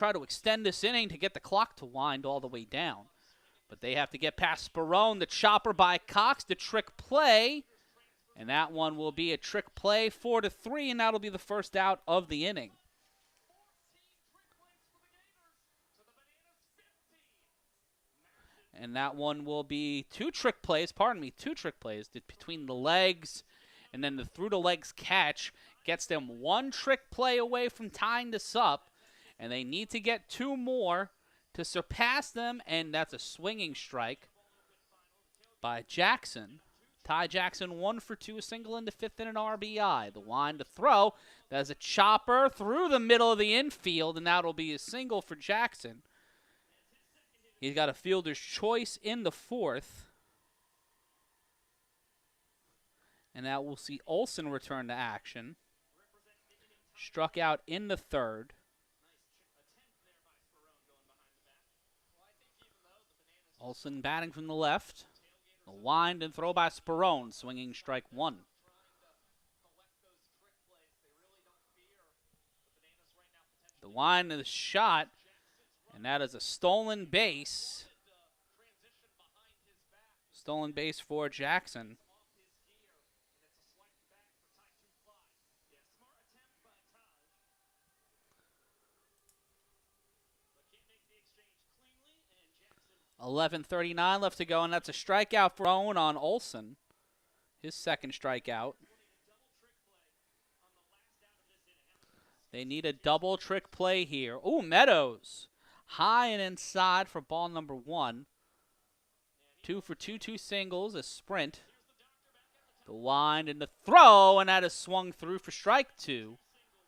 try to extend this inning to get the clock to wind all the way down. But they have to get past Sperone. The chopper by Cox, the trick play. And that one will be a trick play, 4-3, and that'll be the first out of the inning. And that one will be two trick plays between the legs, and then the through the legs catch gets them one trick play away from tying this up, and they need to get two more to surpass them, and that's a swinging strike by Jackson. Ty Jackson 1 for 2, a single into fifth and an RBI. The wind to throw. There's a chopper through the middle of the infield, and that'll be a single for Jackson. He's got a fielder's choice in the fourth. And that will see Olsen return to action. Struck out in the third. Olsen batting from the left. The wind and throw by Sperone, swinging strike one. The wind and the shot, and that is a stolen base. Stolen base for Jackson. .11:39 left to go, and that's a strikeout for Owen on Olsen. His second strikeout. They need a double trick play here. Ooh, Meadows. High and inside for ball number one. 2 for 2, two singles, a sprint. The wind and the throw, and that is swung through for strike two.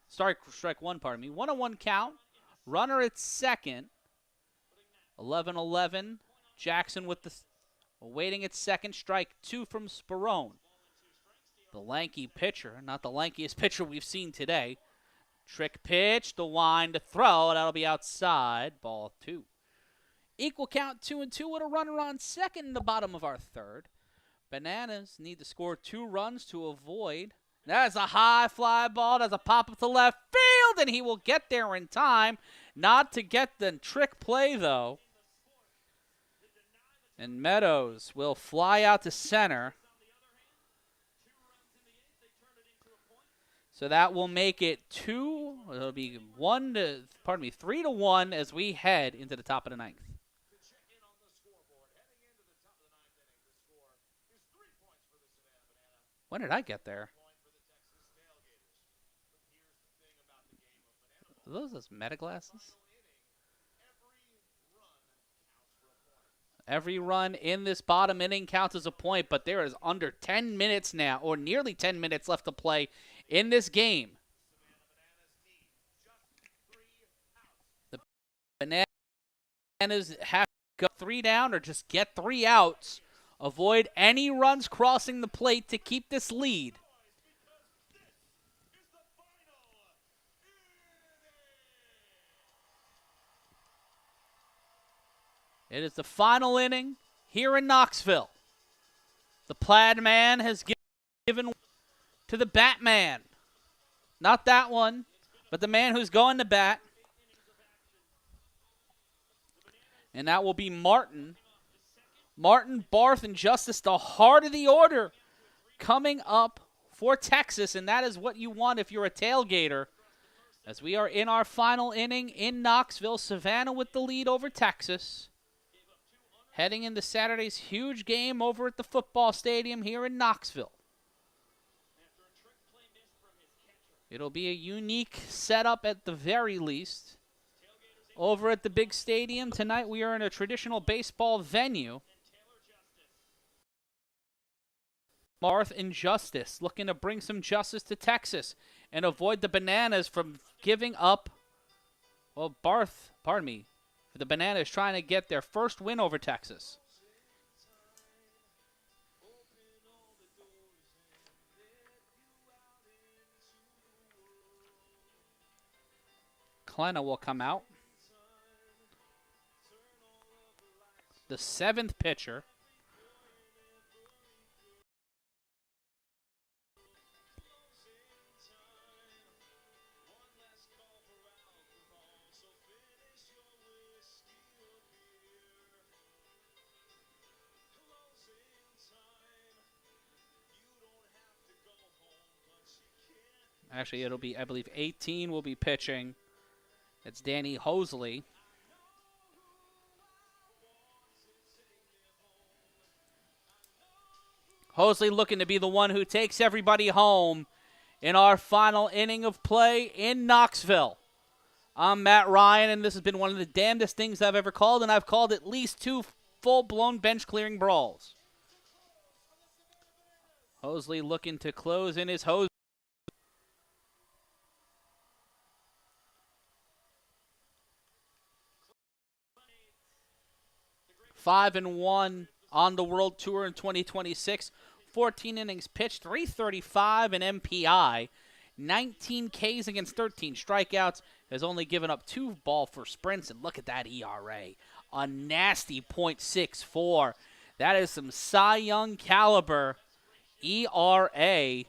Strike one, pardon me. 1-1 count. Runner at second. 11-11. Jackson with the waiting at second. Strike two from Sperone. The lanky pitcher, not the lankiest pitcher we've seen today. Trick pitch, the wind to throw. That'll be outside. Ball two. Equal count 2-2 with a runner on second in the bottom of our third. Bananas need to score 2 runs to avoid. That's a high fly ball. That's a pop up to left field, and he will get there in time. Not to get the trick play, though. And Meadows will fly out to center. So that will make it 2. It'll be 3-1 as we head into the top of the ninth. When did I get there? Are those meta glasses? Every run in this bottom inning counts as a point, but there is under 10 minutes now, or nearly 10 minutes left to play in this game. The Bananas have to go 3 down or just get 3 outs. Avoid any runs crossing the plate to keep this lead. It is the final inning here in Knoxville. The plaid man has given to the Batman. Not that one, but the man who's going to bat. And that will be Martin. Martin, Barth, and Justice, the heart of the order, coming up for Texas, and that is what you want if you're a tailgater. As we are in our final inning in Knoxville, Savannah with the lead over Texas. Heading into Saturday's huge game over at the football stadium here in Knoxville. It'll be a unique setup at the very least. Over at the big stadium tonight, we are in a traditional baseball venue. Barth and Justice looking to bring some justice to Texas and avoid the Bananas from giving up. Well, the Bananas trying to get their first win over Texas. Klena will come out. The 7th pitcher. Actually, it'll be, I believe, 18 will be pitching. It's Danny Hosley. Hosley looking to be the one who takes everybody home in our final inning of play in Knoxville. I'm Matt Ryan, and this has been one of the damnedest things I've ever called, and I've called at least 2 full-blown bench-clearing brawls. Hosley looking to close in his hose. 5-1 on the World Tour in 2026. 14 innings pitched, 335 in MPI, 19 Ks against 13 strikeouts, has only given up 2 ball for sprints, and look at that ERA, a nasty .64. That is some Cy Young caliber ERA.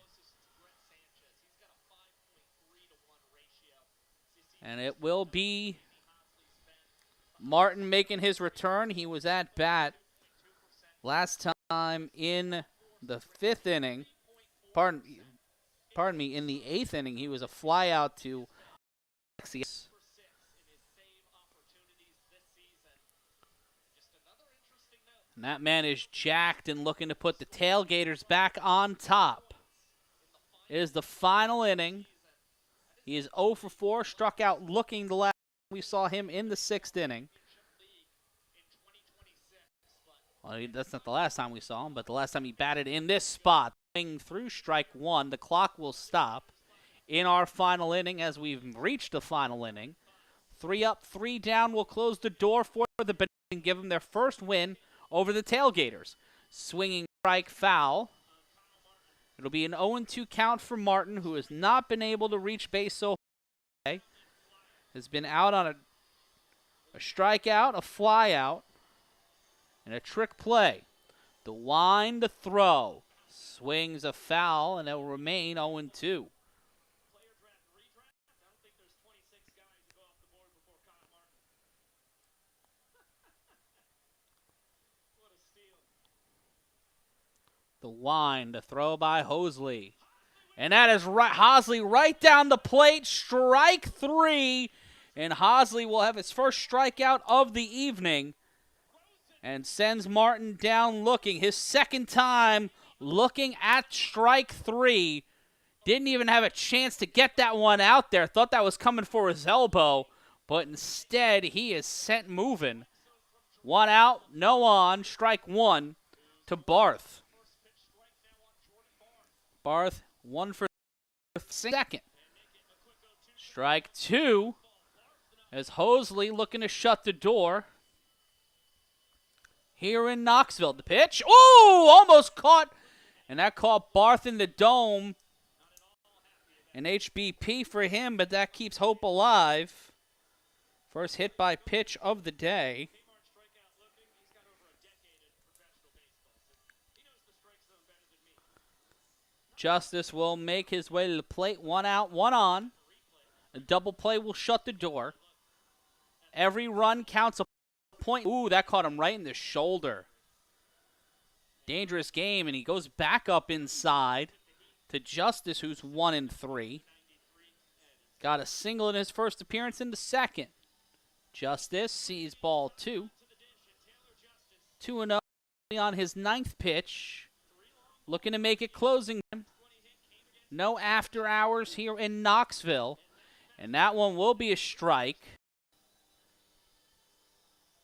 And it will be Martin making his return. He was at bat last time in the 5th inning. Pardon me, in the 8th inning, he was a fly out to Alexius. And that man is jacked and looking to put the tailgaters back on top. It is the final inning. He is 0 for 4, struck out looking the last we saw him in the 6th inning. Well, that's not the last time we saw him, but the last time he batted in this spot. Through strike 1, the clock will stop in our final inning as we've reached the final inning. 3 up, 3 down will close the door for the Bananas and give them their first win over the Tailgaters. Swinging strike foul. It'll be an 0-2 count for Martin, who has not been able to reach base so far. Has been out on a strikeout, a fly out, and a trick play. The wind, the throw. Swings a foul, and it will remain 0-2. The wind, the throw by Hosley. And that is right, Hosley right down the plate, strike 3. And Hosley will have his first strikeout of the evening and sends Martin down looking. His second time looking at strike 3. Didn't even have a chance to get that one out there. Thought that was coming for his elbow, but instead he is sent moving. 1 out, no on, strike 1 to Barth. Barth 1 for 2nd. Strike 2 as Hosley looking to shut the door here in Knoxville. The pitch, ooh, almost caught, and that caught Barth in the dome. An HBP for him, but that keeps hope alive. First hit by pitch of the day. Justice will make his way to the plate. 1 out, 1 on. A double play will shut the door. Every run counts a point. Ooh, that caught him right in the shoulder. Dangerous game, and he goes back up inside to Justice, who's 1-3. Got a single in his first appearance in the 2nd. Justice sees ball 2. 2-0 on his 9th pitch. Looking to make it closing time. No after hours here in Knoxville. And that one will be a strike.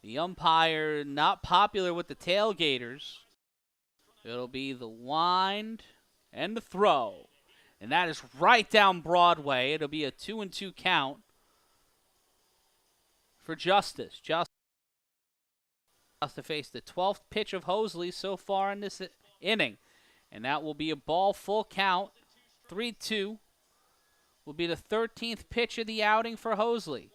The umpire not popular with the Tailgaters. It'll be the wind and the throw. And that is right down Broadway. It'll be a 2-2 count for Justice. Justice to face the 12th pitch of Hosley so far in this inning. And that will be a ball, full count. 3-2 will be the 13th pitch of the outing for Hosley.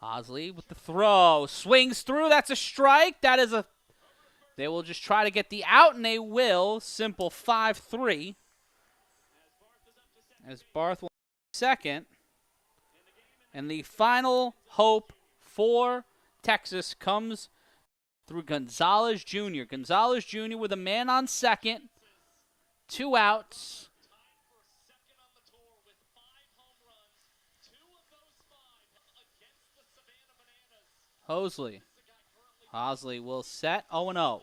Hosley with the throw. Swings through. That's a strike. That is a... They will just try to get the out, and they will. Simple 5-3. As Barth will second. And the final hope for Texas comes through Gonzalez Jr. Gonzalez Jr. with a man on second. 2 outs. Hosley. Hosley will set 0-0.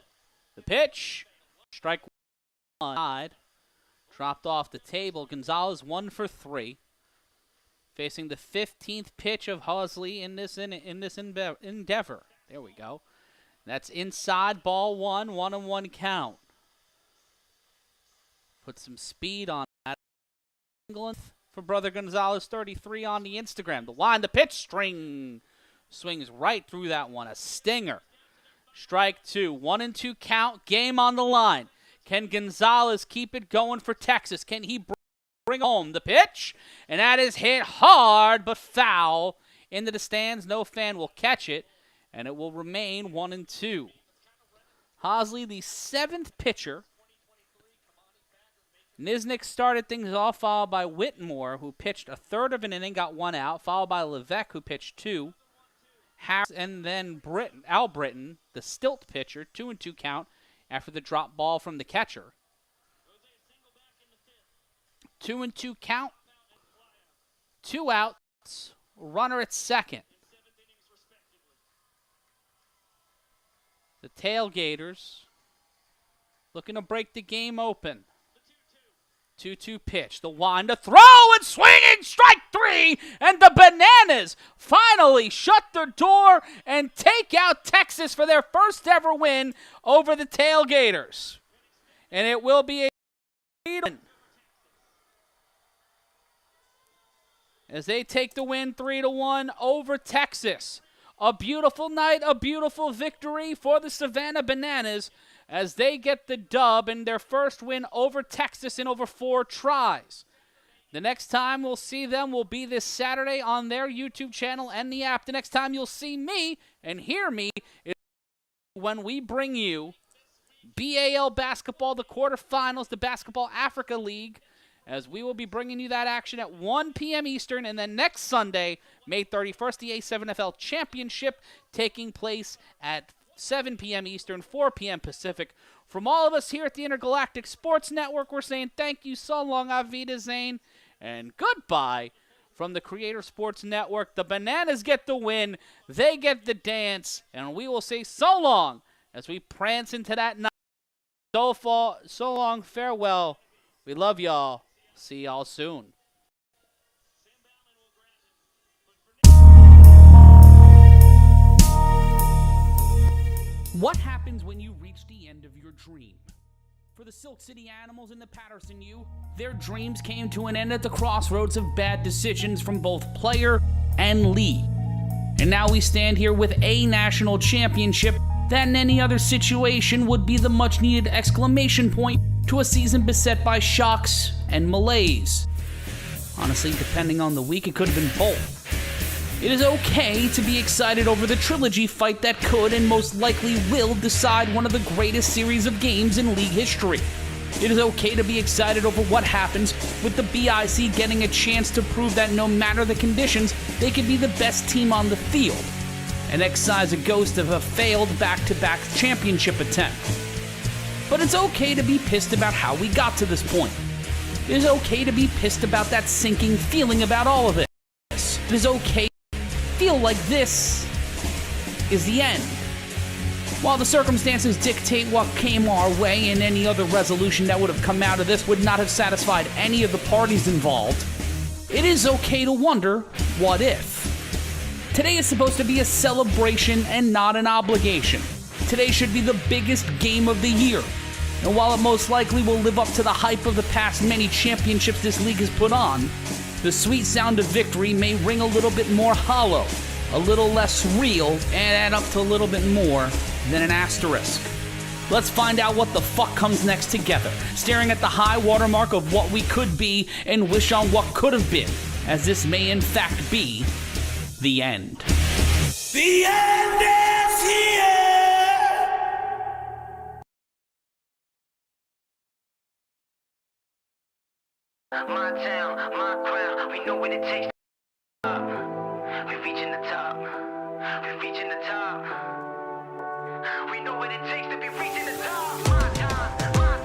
The pitch. Strike one. Dropped off the table. Gonzalez 1 for 3. Facing the 15th pitch of Hosley in this endeavor. There we go. That's inside, ball 1, 1-1 count. Put some speed on that. For Brother Gonzalez 33 on the Instagram. The line, the pitch, string. Swings right through that one. A stinger. Strike 2. 1-2 count. Game on the line. Can Gonzalez keep it going for Texas? Can he bring home the pitch? And that is hit hard but foul into the stands. No fan will catch it. And it will remain 1-2. Hosley, the 7th pitcher. Nisnik started things off, followed by Whitmore, who pitched a third of an inning, got 1 out, followed by Levesque, who pitched 2. Harris, and then Al Britton, the stilt pitcher, 2-2 count after the drop ball from the catcher. 2-2 count, 2 outs, runner at second. The Tailgaters looking to break the game open. 2-2 pitch, the wind, the throw, and swinging, strike 3, and the Bananas finally shut the door and take out Texas for their first ever win over the Tailgaters. And it will be a win as they take the win 3-1 over Texas. A beautiful night, a beautiful victory for the Savannah Bananas as they get the dub in their first win over Texas in over 4 tries. The next time we'll see them will be this Saturday on their YouTube channel and the app. The next time you'll see me and hear me is when we bring you BAL basketball, the quarterfinals, the Basketball Africa League, as we will be bringing you that action at 1 p.m. Eastern. And then next Sunday, May 31st, the A7FL Championship taking place at 7 p.m. Eastern, 4 p.m. Pacific. From all of us here at the Intergalactic Sports Network, we're saying thank you so long, Auf Wiedersehen, and goodbye from the Creator Sports Network. The Bananas get the win, they get the dance, and we will say so long as we prance into that night. So long, farewell. We love y'all. See y'all soon. What happens when you reach the end of your dream? For the Silk City Animals and the Patterson U, their dreams came to an end at the crossroads of bad decisions from both player and league. And now we stand here with a national championship that in any other situation would be the much-needed exclamation point to a season beset by shocks and malaise. Honestly, depending on the week, it could have been both. It is okay to be excited over the trilogy fight that could and most likely will decide one of the greatest series of games in league history. It is okay to be excited over what happens with the BIC getting a chance to prove that no matter the conditions, they can be the best team on the field and excise a ghost of a failed back-to-back championship attempt. But it's okay to be pissed about how we got to this point. It is okay to be pissed about that sinking feeling about all of it. It is okay to feel like this is the end. While the circumstances dictate what came our way, and any other resolution that would have come out of this would not have satisfied any of the parties involved, it is okay to wonder, what if? Today is supposed to be a celebration and not an obligation. Today should be the biggest game of the year. And while it most likely will live up to the hype of the past many championships this league has put on, the sweet sound of victory may ring a little bit more hollow, a little less real, and add up to a little bit more than an asterisk. Let's find out what the fuck comes next together, staring at the high watermark of what we could be and wish on what could have been, as this may in fact be the end. The end is here! My town, my crown, we know what it takes. We're reaching the top. We're reaching the top. We know what it takes to be reaching the top. My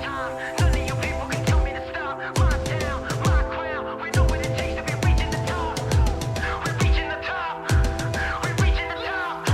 time. None of you people can tell me to stop. My town, my crown, we know what it takes to be reaching the top. We're reaching the top. We're reaching the top.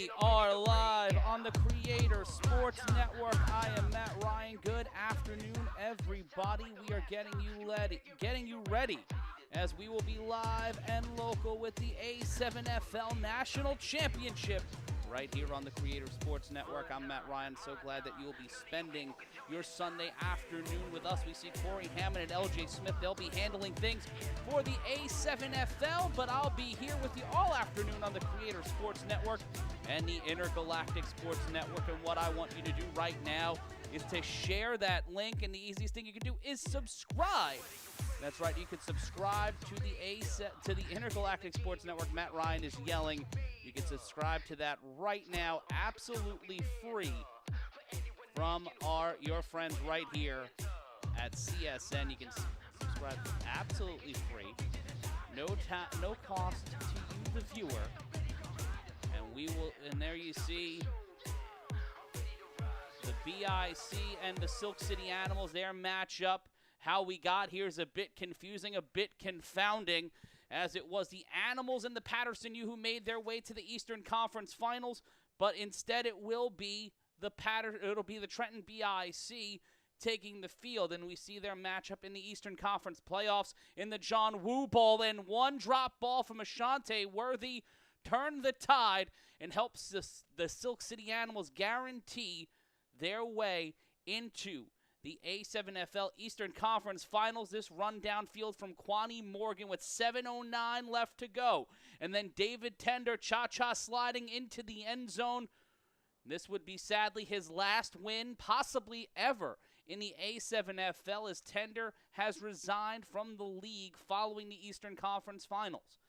We are live on the Creator Sports Network. I am Matt Ryan. Good afternoon, everybody. We are getting you ready as we will be live and local with the A7FL National Championship right here on the Creator Sports Network. I'm Matt Ryan. So glad that you'll be spending your Sunday afternoon with us. We see Corey Hammond and LJ Smith. They'll be handling things for the A7FL, but I'll be here with you all afternoon on the Creator Sports Network and the Intergalactic Sports Network. And what I want you to do right now is to share that link, and the easiest thing you can do is subscribe. That's right, you can subscribe to the Intergalactic Sports Network. Matt Ryan is yelling. You can subscribe to that right now, absolutely free, from your friends right here at CSN. You can subscribe absolutely free, no cost to you, the viewer. And there you see the BIC and the Silk City Animals, their matchup. How we got here is a bit confusing, a bit confounding, as it was the Animals and the Patterson U who made their way to the Eastern Conference Finals, but instead it will be the Trenton BIC taking the field, and we see their matchup in the Eastern Conference Playoffs in the John Woo Bowl, and one drop ball from Ashante Worthy turned the tide and helps the Silk City Animals guarantee their way into the A7FL Eastern Conference Finals. This rundown field from Kwani Morgan with 7:09 left to go. And then David Tender cha-cha sliding into the end zone. This would be sadly his last win, possibly ever, in the A7FL, as Tender has resigned from the league following the Eastern Conference Finals.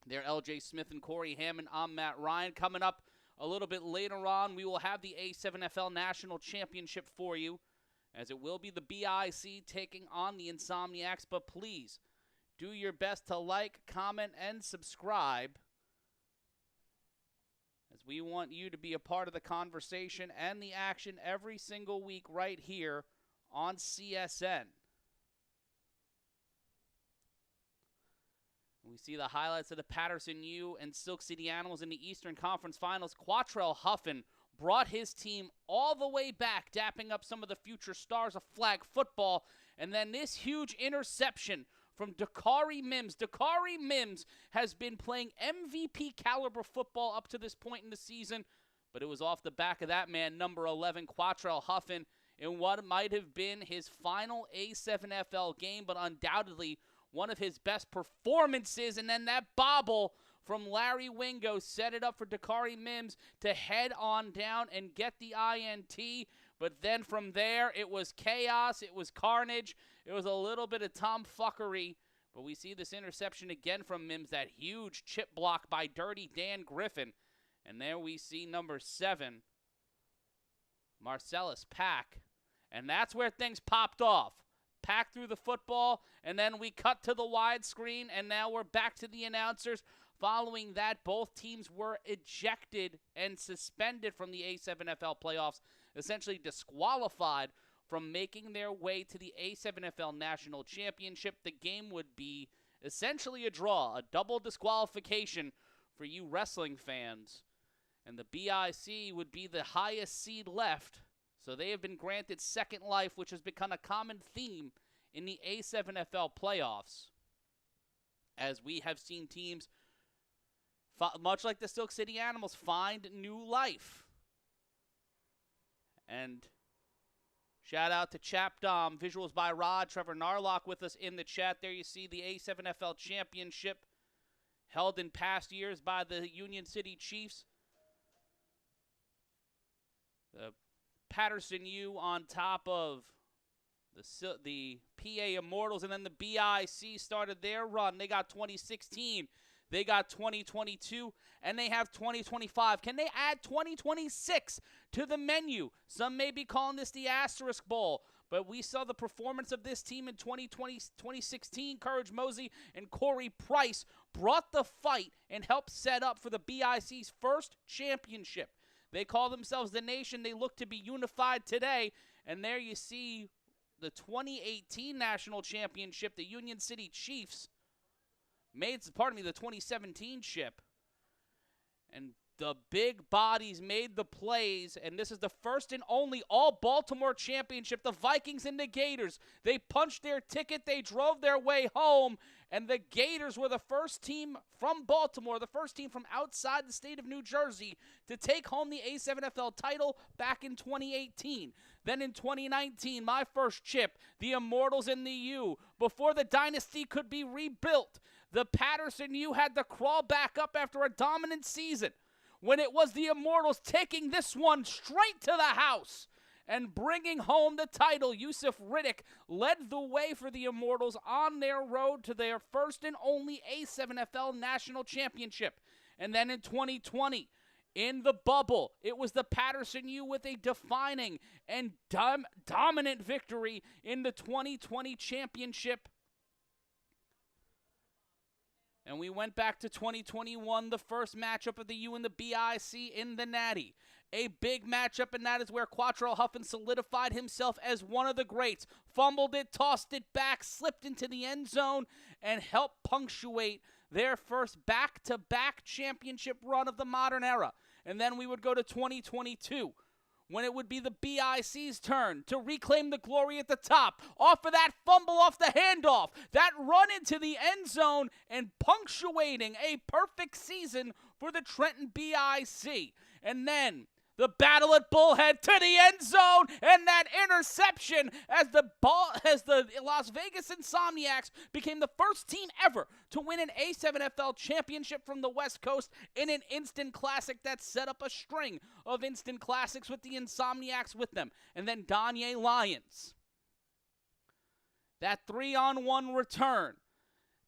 They're LJ Smith and Corey Hammond. I'm Matt Ryan. Coming up a little bit later on, we will have the A7FL National Championship for you, as it will be the BIC taking on the Insomniacs. But please, do your best to like, comment, and subscribe, as we want you to be a part of the conversation and the action every single week right here on CSN. We see the highlights of the Patterson U and Silk City Animals in the Eastern Conference Finals. Quattrell Huffin brought his team all the way back, dapping up some of the future stars of flag football. And then this huge interception from Dakari Mims. Dakari Mims has been playing MVP caliber football up to this point in the season, but it was off the back of that man, number 11, Quattrell Huffin, in what might have been his final A7FL game, but undoubtedly one of his best performances. And then that bobble from Larry Wingo set it up for Dakari Mims to head on down and get the INT. But then from there, it was chaos, it was carnage, it was a little bit of tomfuckery. But we see this interception again from Mims, that huge chip block by Dirty Dan Griffin. And there we see number 7, Marcellus Pack. And that's where things popped off. Pack through the football, and then we cut to the widescreen, and now we're back to the announcers. Following that, both teams were ejected and suspended from the A7FL playoffs, essentially disqualified from making their way to the A7FL National Championship. The game would be essentially a draw, a double disqualification for you wrestling fans. And the BIC would be the highest seed left, so they have been granted second life, which has become a common theme in the A7FL playoffs, as we have seen teams, much like the Silk City Animals, find new life. And shout out to Chap Dom, visuals by Rod, Trevor Narlock with us in the chat. There you see the A7FL Championship held in past years by the Union City Chiefs. The Patterson U on top of the PA Immortals, and then the BIC started their run. They got 2016, they got 2022, and they have 2025. Can they add 2026 to the menu? Some may be calling this the Asterisk Bowl, but we saw the performance of this team in 2016. Courage Mosey and Corey Price brought the fight and helped set up for the BIC's first championship. They call themselves the Nation. They look to be unified today. And there you see the 2018 National Championship, the Union City Chiefs, the 2017 ship. And the big bodies made the plays, and this is the first and only all-Baltimore championship. The Vikings and the Gators, they punched their ticket, they drove their way home, and the Gators were the first team from Baltimore, the first team from outside the state of New Jersey to take home the A7FL title back in 2018. Then in 2019, my first chip, the Immortals and the U. Before the dynasty could be rebuilt, the Patterson U had to crawl back up after a dominant season, when it was the Immortals taking this one straight to the house and bringing home the title. Yusuf Riddick led the way for the Immortals on their road to their first and only A7FL national championship. And then in 2020, in the bubble, it was the Patterson U with a defining and dominant victory in the 2020 championship. And we went back to 2021, the first matchup of the U and the BIC in the Natty. A big matchup, and that is where Quattro Huffin solidified himself as one of the greats. Fumbled it, tossed it back, slipped into the end zone, and helped punctuate their first back-to-back championship run of the modern era. And then we would go to 2022, when it would be the BIC's turn to reclaim the glory at the top. Off of that fumble, off the handoff, that run into the end zone, and punctuating a perfect season for the Trenton BIC. And then the battle at Bullhead to the end zone, and that interception as the Las Vegas Insomniacs became the first team ever to win an A7FL championship from the West Coast in an instant classic that set up a string of instant classics with the Insomniacs with them. And then Donye Lions, that 3-on-1 return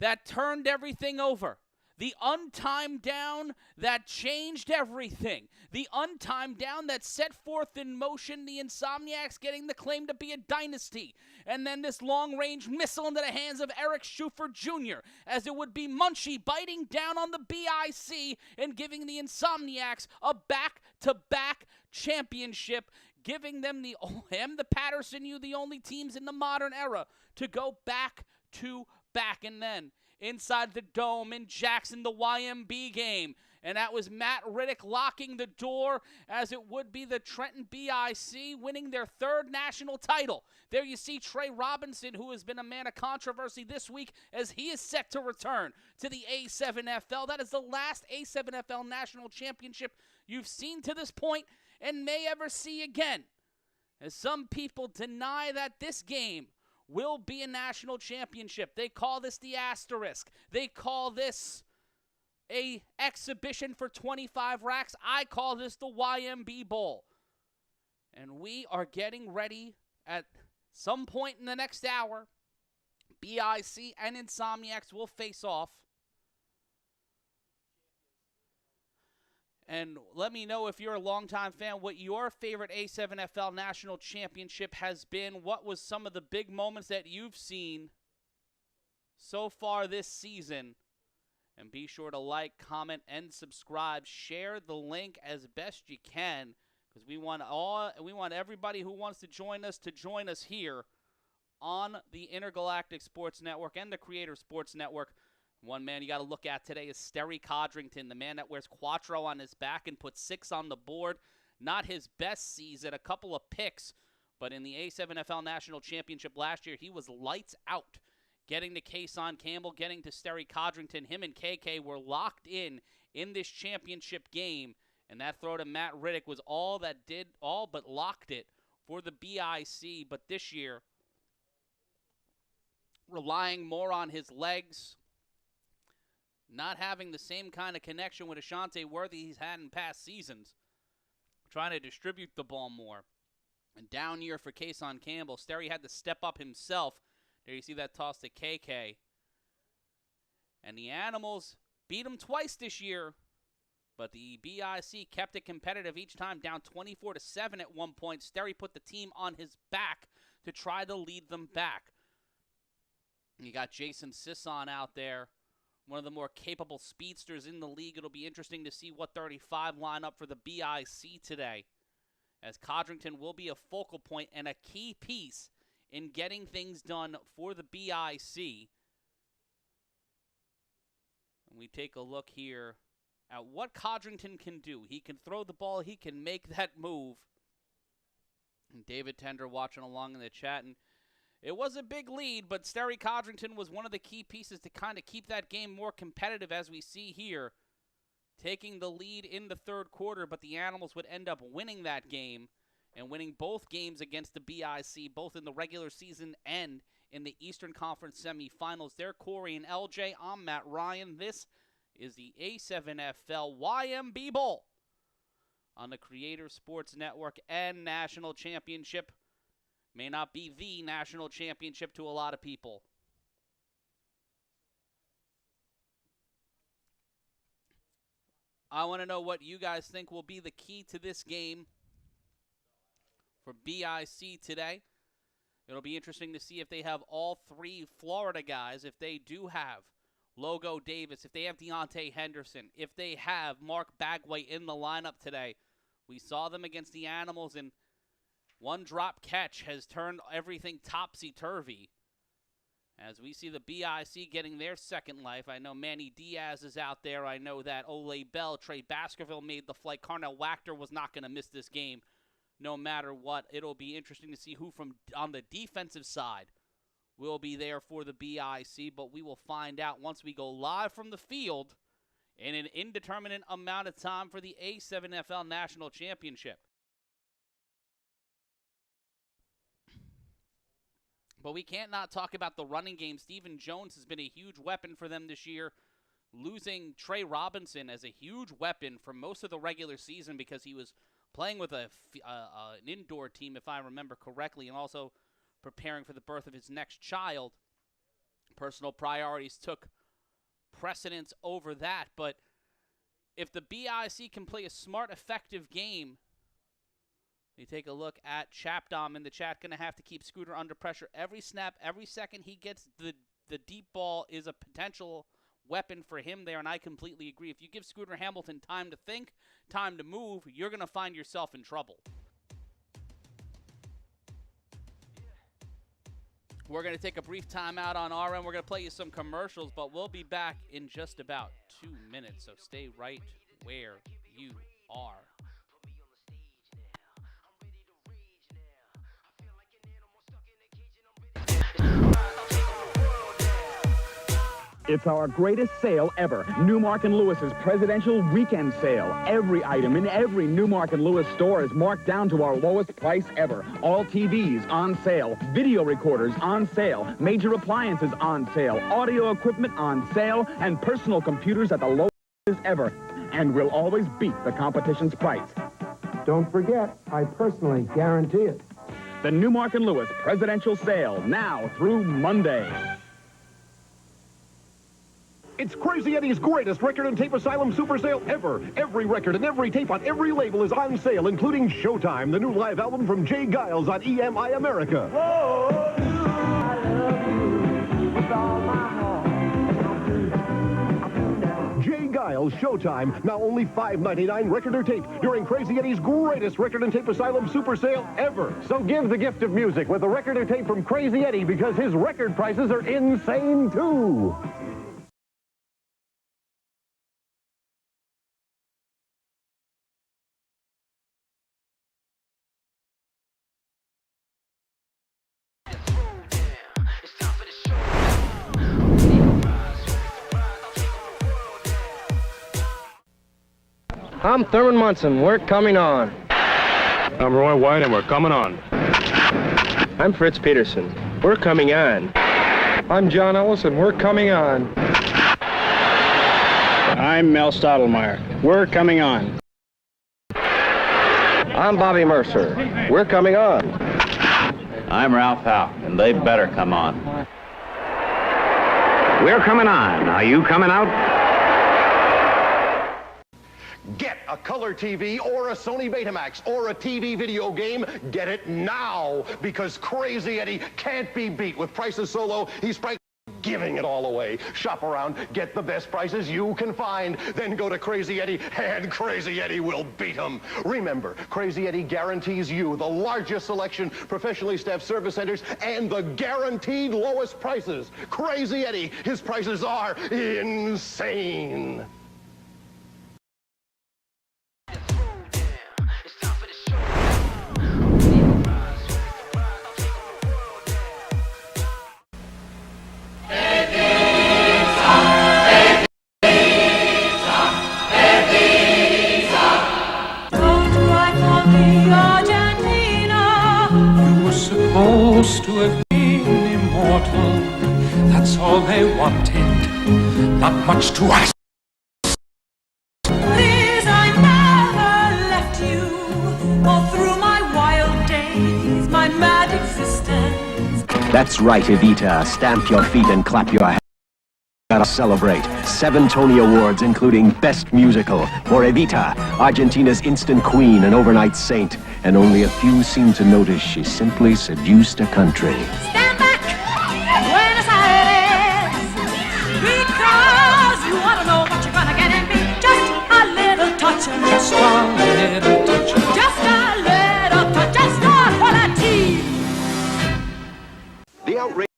that turned everything over. The untimed down that changed everything. The untimed down that set forth in motion the Insomniacs getting the claim to be a dynasty. And then this long-range missile into the hands of Eric Schufer Jr. as it would be Munchie biting down on the BIC and giving the Insomniacs a back-to-back championship, giving them the Patterson U, the only teams in the modern era to go back-to-back. And then inside the Dome in Jackson, the YMB game. And that was Matt Riddick locking the door as it would be the Trenton BIC winning their third national title. There you see Trey Robinson, who has been a man of controversy this week as he is set to return to the A7FL. That is the last A7FL national championship you've seen to this point and may ever see again, as some people deny that this game will be a national championship. They call this the asterisk. They call this a exhibition for 25 racks. I call this the YMB Bowl. And we are getting ready at some point in the next hour. BIC and Insomniacs will face off. And let me know, if you're a longtime fan, what your favorite A7FL National Championship has been. What was some of the big moments that you've seen so far this season? And be sure to like, comment, and subscribe. Share the link as best you can, because we want everybody who wants to join us here on the Intergalactic Sports Network and the Creator Sports Network. One man you got to look at today is Sterry Codrington, the man that wears Quattro on his back and put 6 on the board. Not his best season, a couple of picks, but in the A7FL National Championship last year, he was lights out. Getting to Kason Campbell, getting to Sterry Codrington, him and KK were locked in this championship game, and that throw to Matt Riddick was all but locked it for the BIC. But this year, relying more on his legs, not having the same kind of connection with Ashante Worthy he's had in past seasons, trying to distribute the ball more. And down year for Kason Campbell. Sterry had to step up himself. There you see that toss to KK. And the Animals beat him twice this year, but the BIC kept it competitive each time, down 24-7 at one point. Sterry put the team on his back to try to lead them back. You got Jason Sisson out there, one of the more capable speedsters in the league. It'll be interesting to see what 35 line up for the BIC today, as Codrington will be a focal point and a key piece in getting things done for the BIC. And we take a look here at what Codrington can do. He can throw the ball. He can make that move. And David Tender watching along in the chat. And it was a big lead, but Sterry Codrington was one of the key pieces to kind of keep that game more competitive, as we see here. Taking the lead in the third quarter, but the Animals would end up winning that game and winning both games against the BIC, both in the regular season and in the Eastern Conference semifinals. They're Corey and LJ. I'm Matt Ryan. This is the A7FL YMB Bowl on the Creator Sports Network and National Championship. May not be the national championship to a lot of people. I want to know what you guys think will be the key to this game for BIC today. It'll be interesting to see if they have all three Florida guys, if they do have Logo Davis, if they have Deontay Henderson, if they have Mark Bagway in the lineup today. We saw them against the Animals, and one drop catch has turned everything topsy-turvy. As we see the BIC getting their second life. I know Manny Diaz is out there. I know that Ole Bell, Trey Baskerville made the flight. Carnell Wachter was not going to miss this game no matter what. It'll be interesting to see who from on the defensive side will be there for the BIC, but we will find out once we go live from the field in an indeterminate amount of time for the A7FL National Championship. But we can't not talk about the running game. Stephen Jones has been a huge weapon for them this year, losing Trey Robinson as a huge weapon for most of the regular season because he was playing with an indoor team, if I remember correctly, and also preparing for the birth of his next child. Personal priorities took precedence over that. But if the BIC can play a smart, effective game, you take a look at Chapdom in the chat. Going to have to keep Scooter under pressure every snap, every second he gets the deep ball is a potential weapon for him there, and I completely agree. If you give Scooter Hamilton time to think, time to move, you're going to find yourself in trouble. We're going to take a brief timeout on our end. We're going to play you some commercials, but we'll be back in just about 2 minutes, so stay right where you are. It's our greatest sale ever. Newmark & Lewis's Presidential Weekend Sale. Every item in every Newmark & Lewis store is marked down to our lowest price ever. All TVs on sale. Video recorders on sale. Major appliances on sale. Audio equipment on sale. And personal computers at the lowest ever. And we'll always beat the competition's price. Don't forget, I personally guarantee it. The Newmark & Lewis Presidential Sale, now through Monday. It's Crazy Eddie's greatest record and tape asylum super sale ever. Every record and every tape on every label is on sale, including Showtime, the new live album from Jay Giles on EMI America. Oh, I love you with all my heart. Jay Giles, Showtime, now only $5.99 record or tape during Crazy Eddie's greatest record and tape asylum super sale ever. So give the gift of music with a record or tape from Crazy Eddie because his record prices are insane too. I'm Thurman Munson. We're coming on. I'm Roy White, and we're coming on. I'm Fritz Peterson. We're coming on. I'm John Ellis, and we're coming on. I'm Mel Stottlemyre. We're coming on. I'm Bobby Mercer. We're coming on. I'm Ralph Howe, and they better come on. We're coming on. Are you coming out? Get a color TV or a Sony Betamax or a TV video game. Get it now because Crazy Eddie can't be beat with prices so low. He's giving it all away. Shop around, get the best prices you can find, then go to Crazy Eddie and Crazy Eddie will beat him. Remember, Crazy Eddie guarantees you the largest selection, professionally staffed service centers, and the guaranteed lowest prices. Crazy Eddie, his prices are insane. all they wanted, not much to ask. Please, I never left you, all through my wild days, my mad existence. That's right, Evita. Stamp your feet and clap your hands. Gotta celebrate. 7 Tony Awards, including Best Musical, for Evita, Argentina's instant queen and overnight saint. And only a few seem to notice she simply seduced a country. Stand back, Buenos Aires, because you want to know what you're gonna get in me. Just a little touch of Just a little touch of just a little touch, just a quality. The outrage.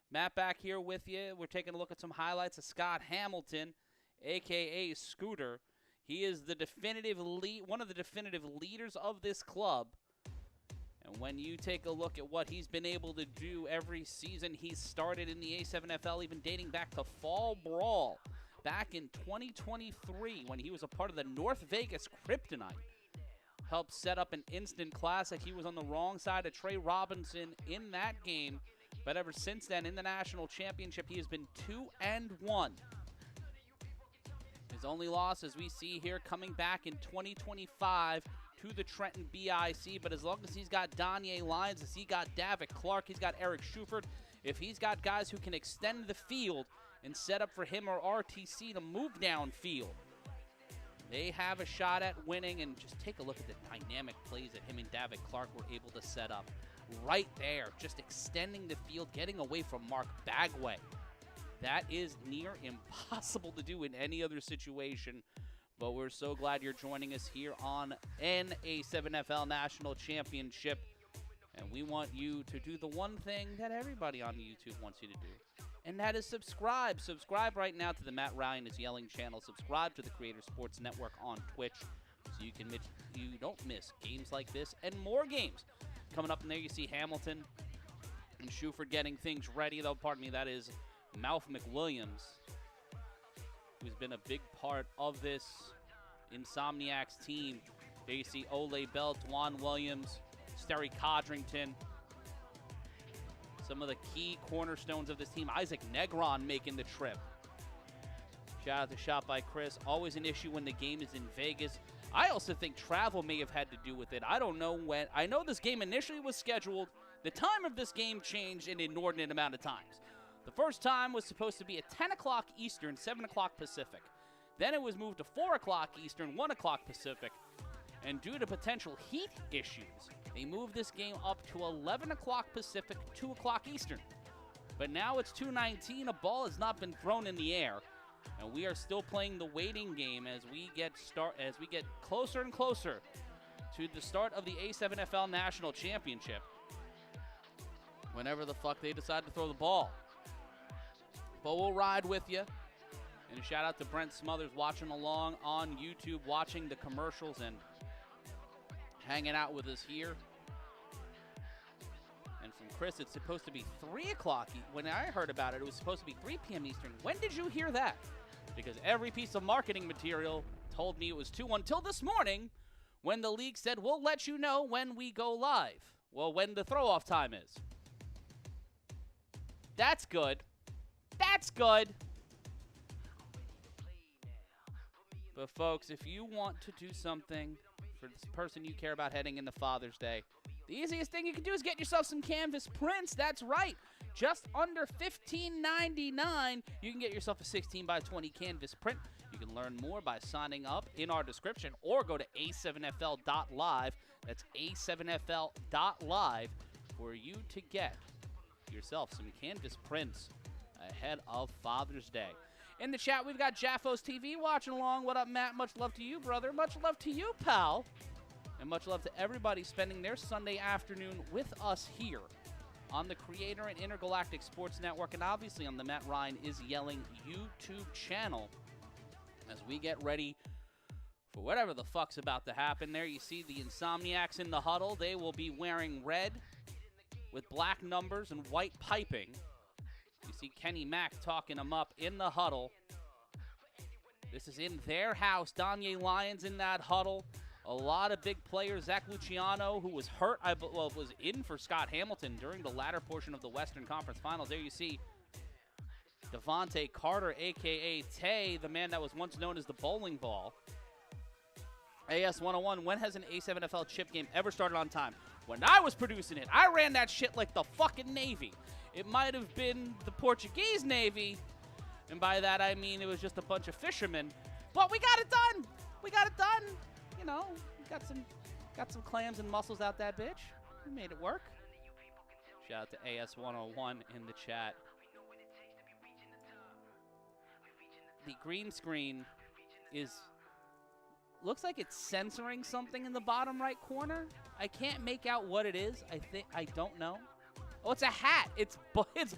Matt back here with you. We're taking a look at some highlights of Scott Hamilton, a.k.a. Scooter. He is the definitive one of the definitive leaders of this club. And when you take a look at what he's been able to do every season he's started in the A7FL, even dating back to Fall Brawl back in 2023 when he was a part of the Las Vegas Kryptonite. Helped set up an instant classic. He was on the wrong side of Trey Robinson in that game. But ever since then, in the national championship, he has been 2-1. His only loss, as we see here, coming back in 2025 to the Trenton BIC. But as long as he's got Danye Lyons, as he got Davitt Clark, he's got Eric Schufert, if he's got guys who can extend the field and set up for him or RTC to move downfield, they have a shot at winning. And just take a look at the dynamic plays that him and Davitt Clark were able to set up. Right there, just extending the field, getting away from Mark Bagway. That is near impossible to do in any other situation, but we're so glad you're joining us here on A7FL National Championship, and we want you to do the one thing that everybody on YouTube wants you to do, and that is subscribe. Subscribe right now to the Matt Ryan is Yelling channel. Subscribe to the Creator Sports Network on Twitch so you don't miss games like this and more games. Coming up in there, you see Hamilton and Schufert getting things ready, though, pardon me, that is Mouth McWilliams, who's been a big part of this Insomniacs team. There you see Ole Bell, Dwan Williams, Sterry Codrington, some of the key cornerstones of this team. Isaac Negron making the trip. Shout out to Shot by Chris. Always an issue when the game is in Vegas. I also think travel may have had to do with it. I don't know when. I know this game initially was scheduled. The time of this game changed an inordinate amount of times. The first time was supposed to be at 10 o'clock Eastern, 7 o'clock Pacific. Then it was moved to 4 o'clock Eastern, 1 o'clock Pacific. And due to potential heat issues, they moved this game up to 11 o'clock Pacific, 2 o'clock Eastern. But now it's 2:19. A ball has not been thrown in the air. And we are still playing the waiting game as we get closer and closer to the start of the A7FL National Championship. Whenever the fuck they decide to throw the ball. But we'll ride with you. And a shout out to Brent Smothers watching along on YouTube, watching the commercials and hanging out with us here. And from Chris, it's supposed to be 3 o'clock. When I heard about it, it was supposed to be 3 p.m. Eastern. When did you hear that? Because every piece of marketing material told me it was 2 until this morning when the league said, we'll let you know when we go live. Well, when the throw-off time is. That's good. That's good. But, folks, if you want to do something for this person you care about heading into Father's Day, the easiest thing you can do is get yourself some canvas prints. That's right. Just under $15.99, you can get yourself a 16 by 20 canvas print. You can learn more by signing up in our description or go to a7fl.live. That's a7fl.live for you to get yourself some canvas prints ahead of Father's Day. In the chat, we've got Jaffos TV watching along. What up, Matt? Much love to you, brother. Much love to you, pal. And much love to everybody spending their Sunday afternoon with us here on the Creator and Intergalactic Sports Network, and obviously on the Matt Ryan is Yelling YouTube channel as we get ready for whatever the fuck's about to happen. There you see the Insomniacs in the huddle. They will be wearing red with black numbers and white piping. You see Kenny Mack talking them up in the huddle. This is in their house. Danye Lions in that huddle. A lot of big players. Zach Luciano, who was hurt, was in for Scott Hamilton during the latter portion of the Western Conference Finals. There you see Devontae Carter, a.k.a. Tay, the man that was once known as the bowling ball. AS 101, when has an A7FL chip game ever started on time? When I was producing it, I ran that shit like the fucking Navy. It might have been the Portuguese Navy, and by that I mean it was just a bunch of fishermen. But we got it done. We got it done. You know, got some clams and mussels out that bitch. We made it work. Shout out to AS101 in the chat. The green screen looks like it's censoring something in the bottom right corner. I can't make out what it is. I don't know. Oh, it's a hat. It's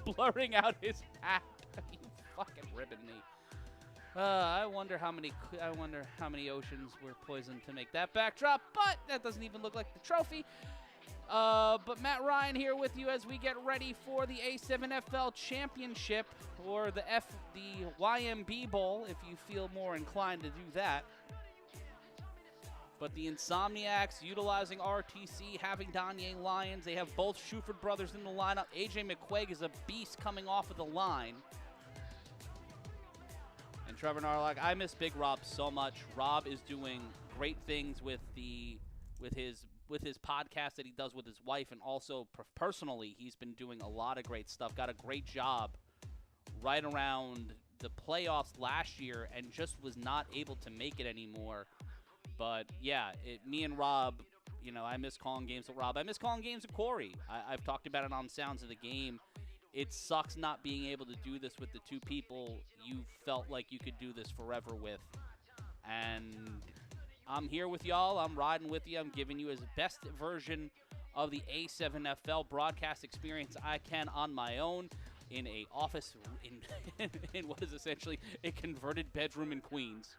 blurring out his hat. You fucking ribbing me. I wonder how many oceans were poisoned to make that backdrop, but that doesn't even look like the trophy. But Matt Ryan here with you as we get ready for the A7FL Championship, or the YMB Bowl, if you feel more inclined to do that. But the Insomniacs utilizing RTC, having Danye Lions. They have both Shuford brothers in the lineup. AJ McQuaig is a beast coming off of the line. And Trevor Narlock, I miss Big Rob so much. Rob is doing great things with his podcast that he does with his wife, and also personally, he's been doing a lot of great stuff. Got a great job right around the playoffs last year, and just was not able to make it anymore. But yeah, me and Rob, you know, I miss calling games with Rob. I miss calling games with Corey. I've talked about it on Sounds of the Game. It sucks not being able to do this with the two people you felt like you could do this forever with. And I'm here with y'all. I'm riding with you. I'm giving you as best version of the A7FL broadcast experience I can on my own in a office in what is essentially a converted bedroom in Queens.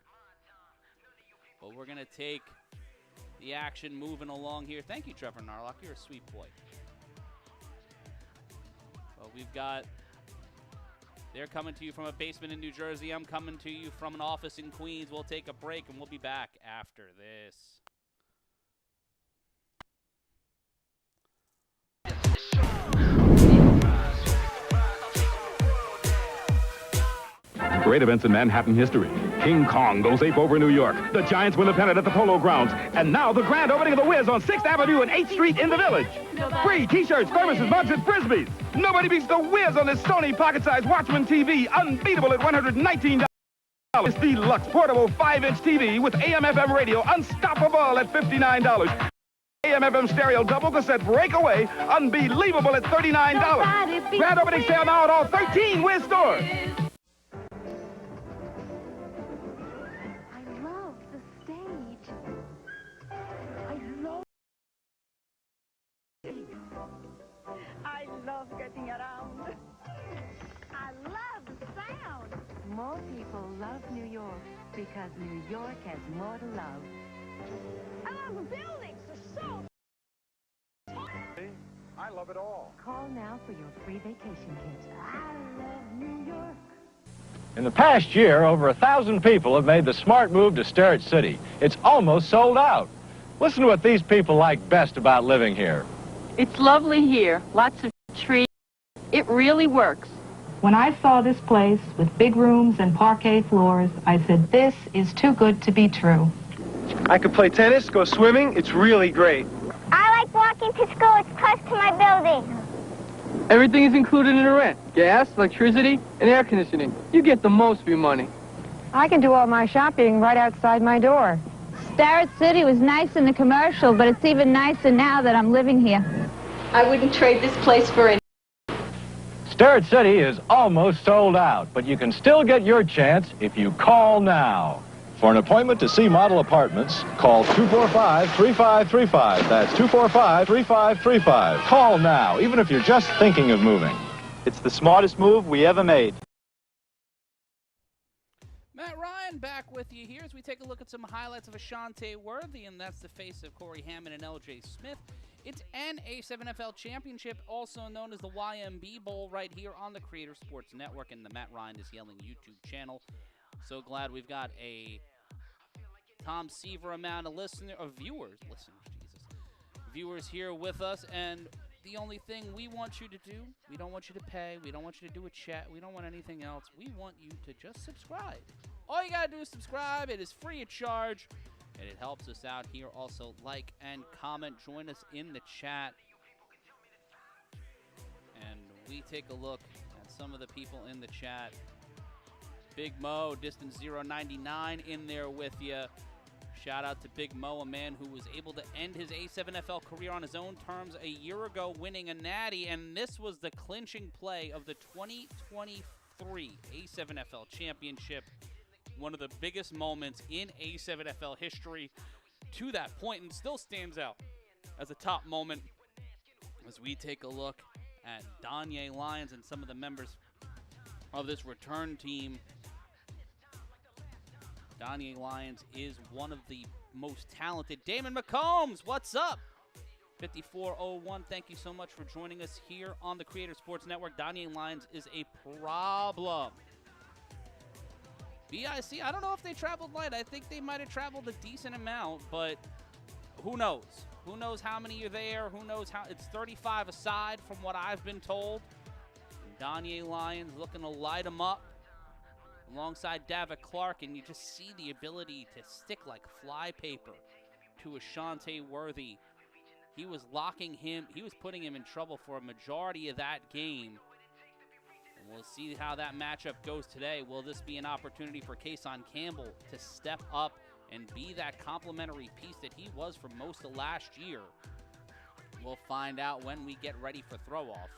But we're going to take the action moving along here. Thank you, Trevor Narlock. You're a sweet boy. Well, they're coming to you from a basement in New Jersey. I'm coming to you from an office in Queens. We'll take a break, and we'll be back after this. Great events in Manhattan history. King Kong goes ape over New York. The Giants win the pennant at the Polo Grounds. And now the grand opening of the Wiz on 6th Avenue and 8th Street in the Village. Free t-shirts, thermoses, mugs, and Frisbees. Nobody beats the Wiz on this Sony pocket-sized Watchman TV, unbeatable at $119. It's the Deluxe portable 5-inch TV with AM/FM radio, unstoppable at $59. AM/FM stereo double cassette breakaway, unbelievable at $39. Grand opening sale now at all 13 Wiz stores. I love getting around. I love the sound. More people love New York because New York has more to love. I love the buildings. They're so... I love it all. Call now for your free vacation kit. I love New York. In the past year, over 1,000 people have made the smart move to Sterrett City. It's almost sold out. Listen to what these people like best about living here. It's lovely here. Lots of trees. It really works. When I saw this place with big rooms and parquet floors, I said, this is too good to be true. I could play tennis, go swimming. It's really great. I like walking to school. It's close to my building. Everything is included in the rent. Gas, electricity, and air conditioning. You get the most for your money. I can do all my shopping right outside my door. Sterrett City was nice in the commercial, but it's even nicer now that I'm living here. I wouldn't trade this place for any. Sterrett City is almost sold out, but you can still get your chance if you call now. For an appointment to see model apartments, call 245-3535. That's 245-3535. Call now, even if you're just thinking of moving. It's the smartest move we ever made. Matt Ryan back with you here as we take a look at some highlights of Ashante Worthy, and that's the face of Corey Hammond and LJ Smith. It's an A7FL Championship, also known as the YMB Bowl, right here on the Creator Sports Network and the Matt Ryan is Yelling YouTube channel. So glad we've got a Tom Seaver amount of viewers here with us. And the only thing we want you to do, we don't want you to pay, we don't want you to do a chat, we don't want anything else. We want you to just subscribe. All you gotta do is subscribe. It is free of charge, and it helps us out here. Also, like and comment. Join us in the chat. And we take a look at some of the people in the chat. Big Mo, Distance 099 in there with you. Shout out to Big Mo, a man who was able to end his A7FL career on his own terms a year ago, winning a natty, and this was the clinching play of the 2023 A7FL Championship. One of the biggest moments in A7FL history to that point, and still stands out as a top moment as we take a look at Danye Lyons and some of the members of this return team. Danye Lyons is one of the most talented. Damon McCombs, what's up? 5401, thank you so much for joining us here on the Creator Sports Network. Danye Lyons is a problem. BIC, I don't know if they traveled light. I think they might have traveled a decent amount, but who knows? Who knows how many are there? Who knows how? It's 35 aside from what I've been told. Danye Lyons looking to light him up alongside Davitt Clark, and you just see the ability to stick like flypaper to Ashante Worthy. He was locking him. He was putting him in trouble for a majority of that game. And we'll see how that matchup goes today. Will this be an opportunity for Kason Campbell to step up and be that complimentary piece that he was for most of last year? We'll find out when we get ready for throw-off.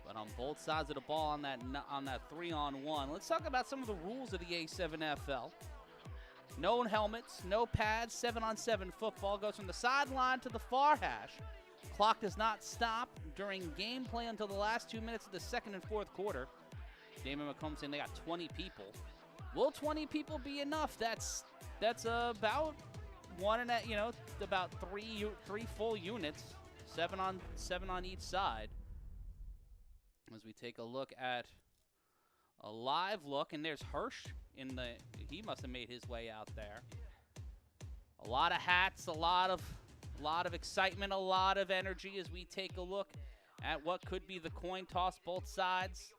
But on both sides of the ball on that 3-on-1, let's talk about some of the rules of the A7FL. No helmets, no pads, 7-on-7 football. Goes from the sideline to the far hash. Clock does not stop during gameplay until the last 2 minutes of the second and fourth quarter. Damon McCombs saying they got 20 people. Will 20 people be enough? That's about about three full units, 7 on each side. As we take a look at a live look, and there's Hirsch he must have made his way out there. A lot of hats, a lot of excitement, a lot of energy as we take a look at what could be the coin toss. Both sides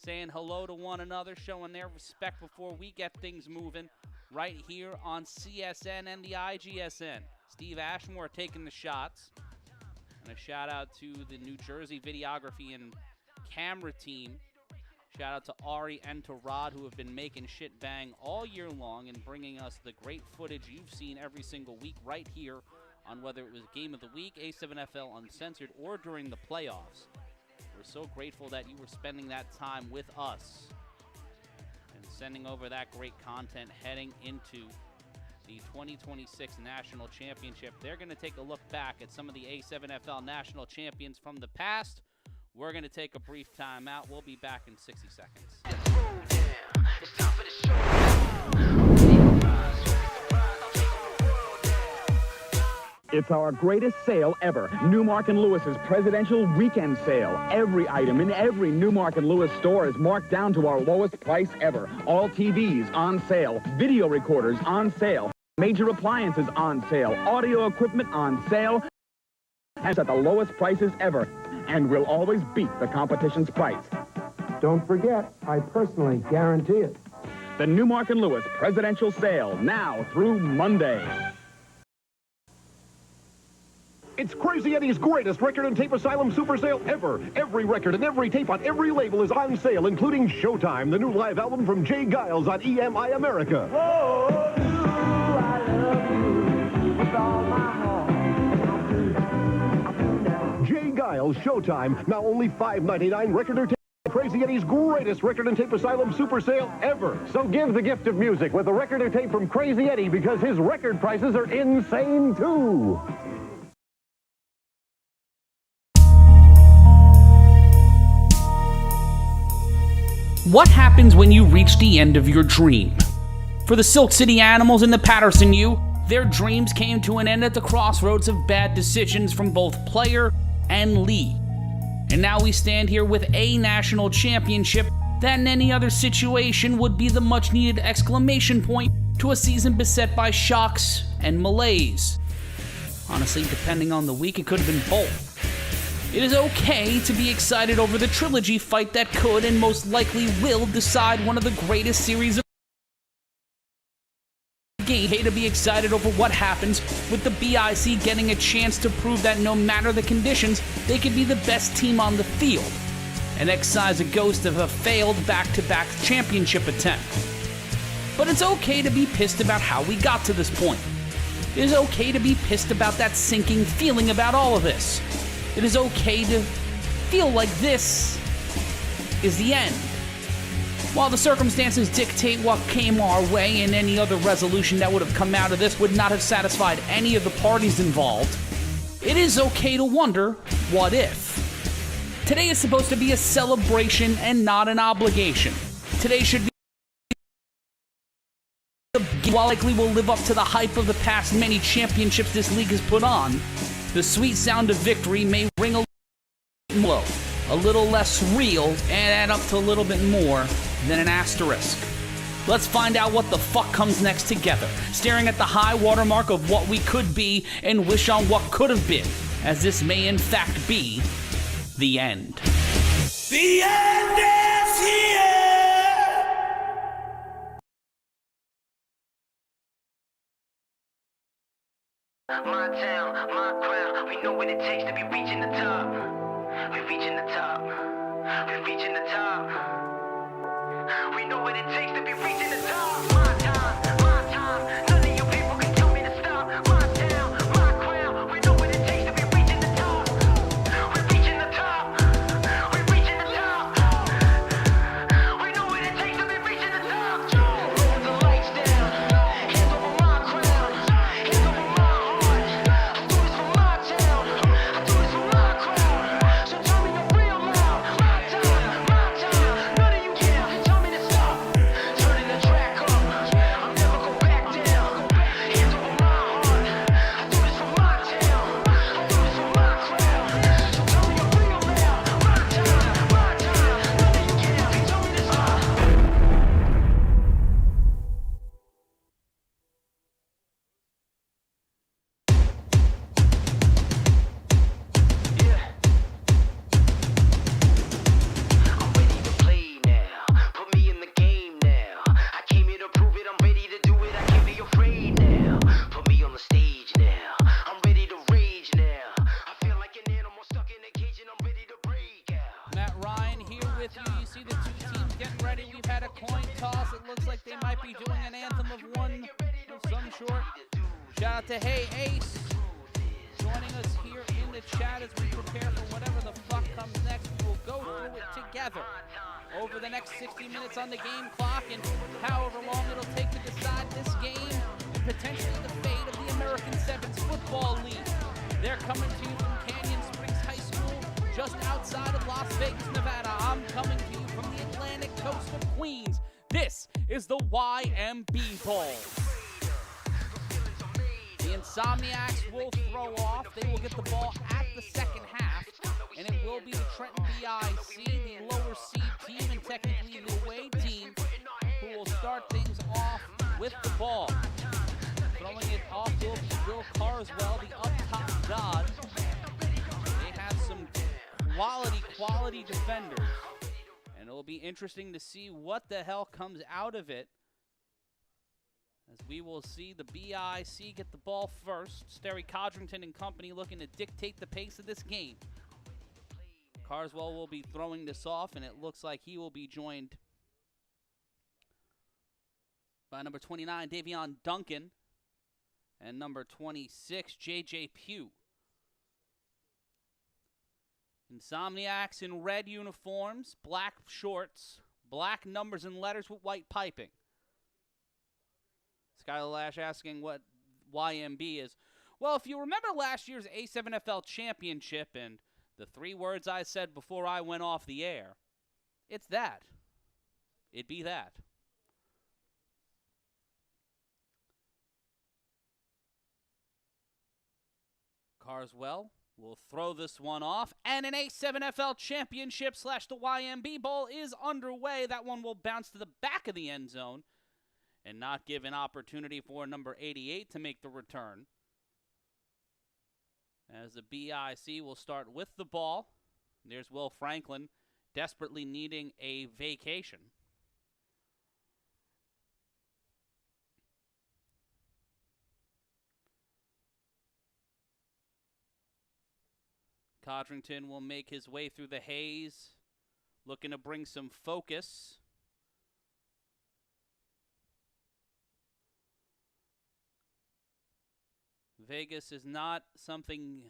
saying hello to one another, showing their respect before we get things moving right here on CSN and the IGSN. Steve Ashmore taking the shots. And a shout out to the New Jersey videography and camera team. Shout out to Ari and to Rod, who have been making shit bang all year long and bringing us the great footage you've seen every single week right here on whether it was Game of the Week, A7FL Uncensored, or during the playoffs. We're so grateful that you were spending that time with us and sending over that great content heading into the 2026 National Championship. They're going to take a look back at some of the A7FL National Champions from the past. We're going to take a brief time out. We'll be back in 60 seconds. It's our greatest sale ever. Newmark & Lewis's Presidential Weekend Sale. Every item in every Newmark & Lewis store is marked down to our lowest price ever. All TVs on sale. Video recorders on sale. Major appliances on sale. Audio equipment on sale. And at the lowest prices ever. And we'll always beat the competition's price. Don't forget, I personally guarantee it. The Newmark & Lewis Presidential Sale, now through Monday. It's Crazy Eddie's greatest record and tape asylum super sale ever. Every record and every tape on every label is on sale, including Showtime, the new live album from Jay Giles on EMI America. Oh, you, I love you with all my heart. Jay Giles, Showtime, now only $5.99 record or tape. Crazy Eddie's greatest record and tape asylum super sale ever. So give the gift of music with a record or tape from Crazy Eddie, because his record prices are insane too. What happens when you reach the end of your dream? For the Silk City Animals and the Patterson U, their dreams came to an end at the crossroads of bad decisions from both player and league. And now we stand here with a national championship That in any other situation would be the much-needed exclamation point to a season beset by shocks and malaise. Honestly, depending on the week, it could have been both. It is okay to be excited over the trilogy fight that could and most likely will decide one of the greatest series of game. Okay to be excited over what happens with the BIC getting a chance to prove that no matter the conditions, they could be the best team on the field and excise a ghost of a failed back-to-back championship attempt. But it's okay to be pissed about how we got to this point. It is okay to be pissed about that sinking feeling about all of this. It is okay to feel like this is the end. While the circumstances dictate what came our way and any other resolution that would have come out of this would not have satisfied any of the parties involved, it is okay to wonder, what if? Today is supposed to be a celebration and not an obligation. Today should be while likely will live up to the hype of the past many championships this league has put on, the sweet sound of victory may ring a low, a little less real, and add up to a little bit more than an asterisk. Let's find out what the fuck comes next together, staring at the high watermark of what we could be and wish on what could have been, as this may in fact be the end. The end is here! My town, my crown, we know what it takes to be reaching the top. We're reaching the top. We're reaching the top. We know what it takes to be reaching the top. My time, my time. None of you people can tell me to stop. My town, my crown, we know what it takes to be reaching the top. We're reaching the top. We're reaching the top. We know what it takes to be reaching the top. Roll the lights down. Hands over my crown. Hands over my heart. I do this for my town. I do this for my crowd. So tell me you're real loud. My time, my time. None of you here can tell me to stop. Turning the track up. I'll never go back down. Hands over my heart. I do this for my town. I do this for my crowd. So tell me you're real loud. My time, my time. None of you here can tell me to stop. I'm ready to play now. Put me in the game now. I came here to prove it. I'm ready to do it. I can't be afraid now. Put me on the stage now. I'm ready to rage now. I feel like an animal stuck in a cage and I'm ready to break out. Matt Ryan here with you. You see the two teams getting ready. We've had a coin toss. It looks like they might be doing an anthem of one of some sort. Shout out to Hey Ace joining us here in the chat as we prepare for whatever the fuck comes next. We will go through it together over the next 60 minutes on the game clock and however long it'll take to decide this game and potentially the fate of the American Sevens Football League. They're coming to you from Canyon Springs High School, just outside of Las Vegas, Nevada. I'm coming to you from the Atlantic coast of Queens. This is the YMB Bowl. The Insomniacs will throw off. They will get the ball at the second half, and it will be the Trenton BIC, the lower seed team, and technically the away team, who will start things off with the ball. Throwing it off will be Will Carswell, the up-top god. They have some quality defenders, and it will be interesting to see what the hell comes out of it. As we will see the BIC get the ball first. Sterry Codrington and company looking to dictate the pace of this game. Carswell will be throwing this off, and it looks like he will be joined by number 29, Davion Duncan, and number 26, J.J. Pugh. Insomniacs in red uniforms, black shorts, black numbers and letters with white piping. Skylar Lash asking what YMB is. Well, if you remember last year's A7FL championship and the 3 words I said before I went off the air, it's that. It'd be that. Carswell will throw this one off, and an A7FL championship / the YMB Bowl is underway. That one will bounce to the back of the end zone and not give an opportunity for number 88 to make the return. As the BIC will start with the ball. There's Will Franklin desperately needing a vacation. Codrington will make his way through the haze, looking to bring some focus. Vegas is not something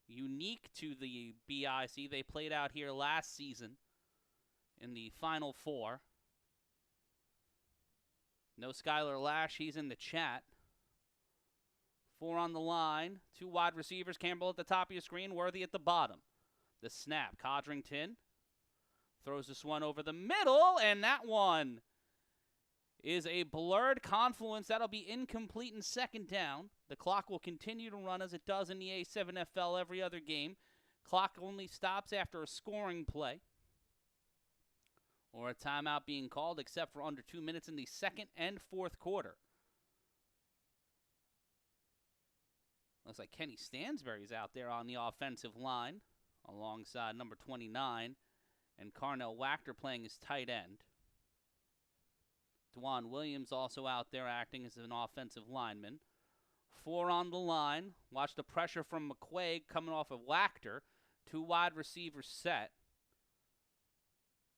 unique to the BIC. They played out here last season in the Final Four. No Skylar Lash, he's in the chat. 4 on the line. 2 wide receivers. Campbell at the top of your screen. Worthy at the bottom. The snap. Codrington throws this one over the middle, and that one is a blurred confluence. That'll be incomplete in second down. The clock will continue to run as it does in the A7FL every other game. Clock only stops after a scoring play or a timeout being called, except for under 2 minutes in the second and fourth quarter. Looks like Kenny Stansberry's out there on the offensive line alongside number 29 and Carnell Wachter playing as tight end. Dwan Williams also out there acting as an offensive lineman. 4 on the line. Watch the pressure from McQuaig coming off of Wachter. 2 wide receivers set.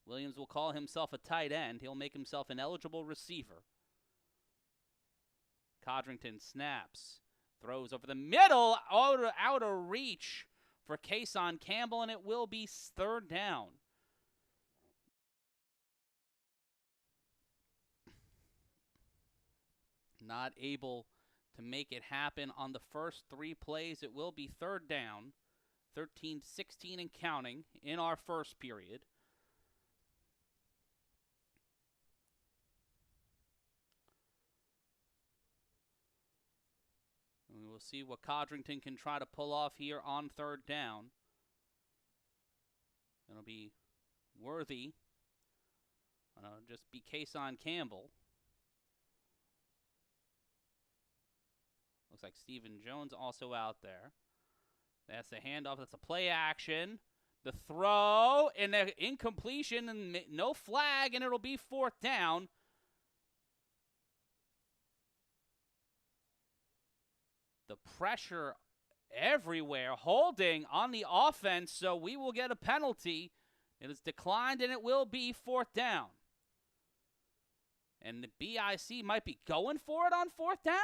Williams will call himself a tight end. He'll make himself an eligible receiver. Codrington snaps. Throws over the middle, out of reach for Kason Campbell, and it will be third down. Not able to make it happen on the first 3 plays. It will be third down, 13-16 and counting in our first period. We will see what Codrington can try to pull off here on third down. It'll be Worthy. It'll just be Kason Campbell. Looks like Stephen Jones also out there. That's the handoff. That's a play action. The throw and the incompletion and no flag, and it'll be fourth down. The pressure everywhere, holding on the offense, so we will get a penalty. It is declined, and it will be fourth down. And the BIC might be going for it on fourth down?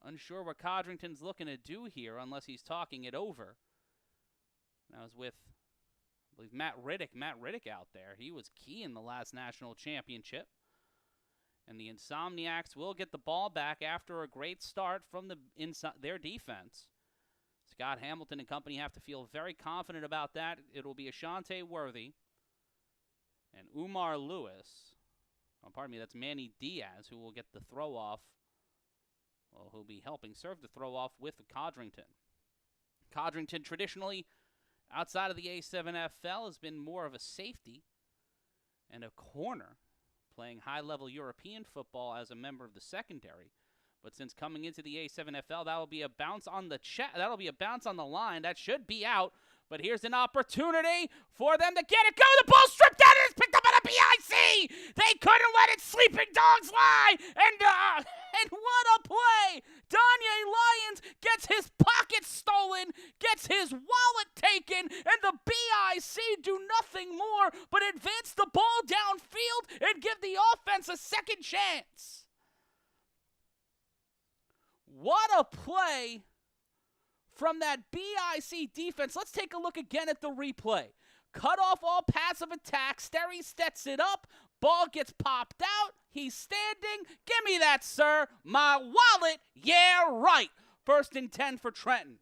Unsure what Codrington's looking to do here unless he's talking it over. And I was with, I believe, Matt Riddick out there. He was key in the last national championship. And the Insomniacs will get the ball back after a great start from their defense. Scott Hamilton and company have to feel very confident about that. It will be Ashante Worthy and Umar Lewis. Oh, pardon me, that's Manny Diaz who will get the throw off. Well, who'll be helping serve the throw off with Codrington. Codrington traditionally, outside of the A7FL, has been more of a safety and a corner, playing high-level European football as a member of the secondary. But since coming into the A7FL, that'll be a bounce on the that'll be a bounce on the line. That should be out. But here's an opportunity for them to get it. Go! The ball stripped out and it's picked up by the BIC. They couldn't let its sleeping dogs lie. And what a play! Donye Lyons gets his pocket stolen, gets his wallet taken, and the BIC do nothing more but advance the ball downfield and give the offense a second chance. What a play from that BIC defense. Let's take a look again at the replay. Cut off all passive attack. Sterry sets it up. Ball gets popped out. He's standing. Give me that, sir. My wallet. Yeah, right. 1st and 10 for Trenton.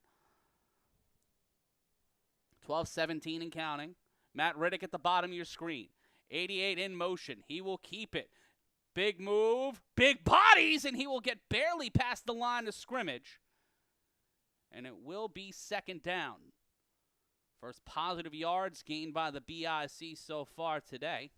12-17 and counting. Matt Riddick at the bottom of your screen. 88 in motion. He will keep it. Big move. Big bodies, and he will get barely past the line of scrimmage. and it will be second down. First positive yards gained by the BIC so far today.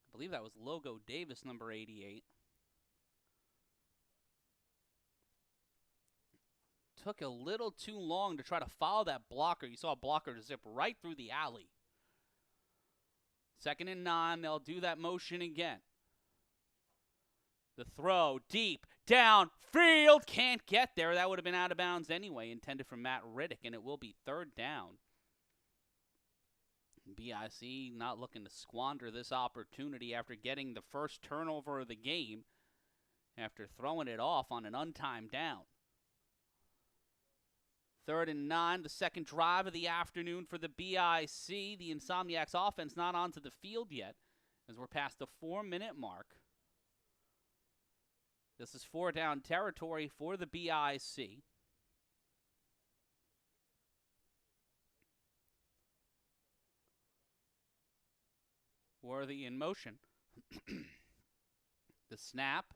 I believe that was Logo Davis, number 88. Took a little too long to try to follow that blocker. You saw a blocker zip right through the alley. 2nd and 9. They'll do that motion again. The throw deep, downfield. Can't get there. That would have been out of bounds anyway, intended for Matt Riddick, and it will be 3rd down. BIC not looking to squander this opportunity after getting the first turnover of the game after throwing it off on an untimed down. 3rd and 9, the second drive of the afternoon for the BIC. The Insomniacs offense not onto the field yet as we're past the 4-minute mark. This is 4-down territory for the BIC. Worthy in motion. The snap.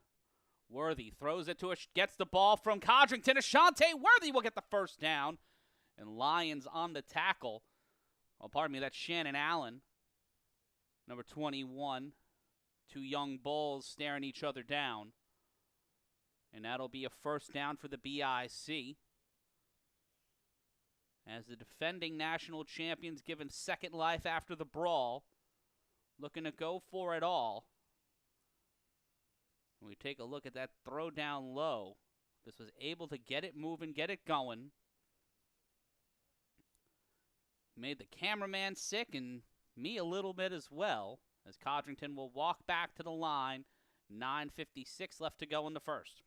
Worthy throws it to gets the ball from Codrington. Ashante Worthy will get the first down. And Lions on the tackle. Oh, pardon me, that's Shannon Allen. Number 21. 2 young bulls staring each other down. And that'll be a first down for the BIC. As the defending national champions given second life after the brawl. Looking to go for it all. We take a look at that throw down low. This was able to get it moving, get it going. Made the cameraman sick and me a little bit as well, as Codrington will walk back to the line. 9:56 left to go in the first.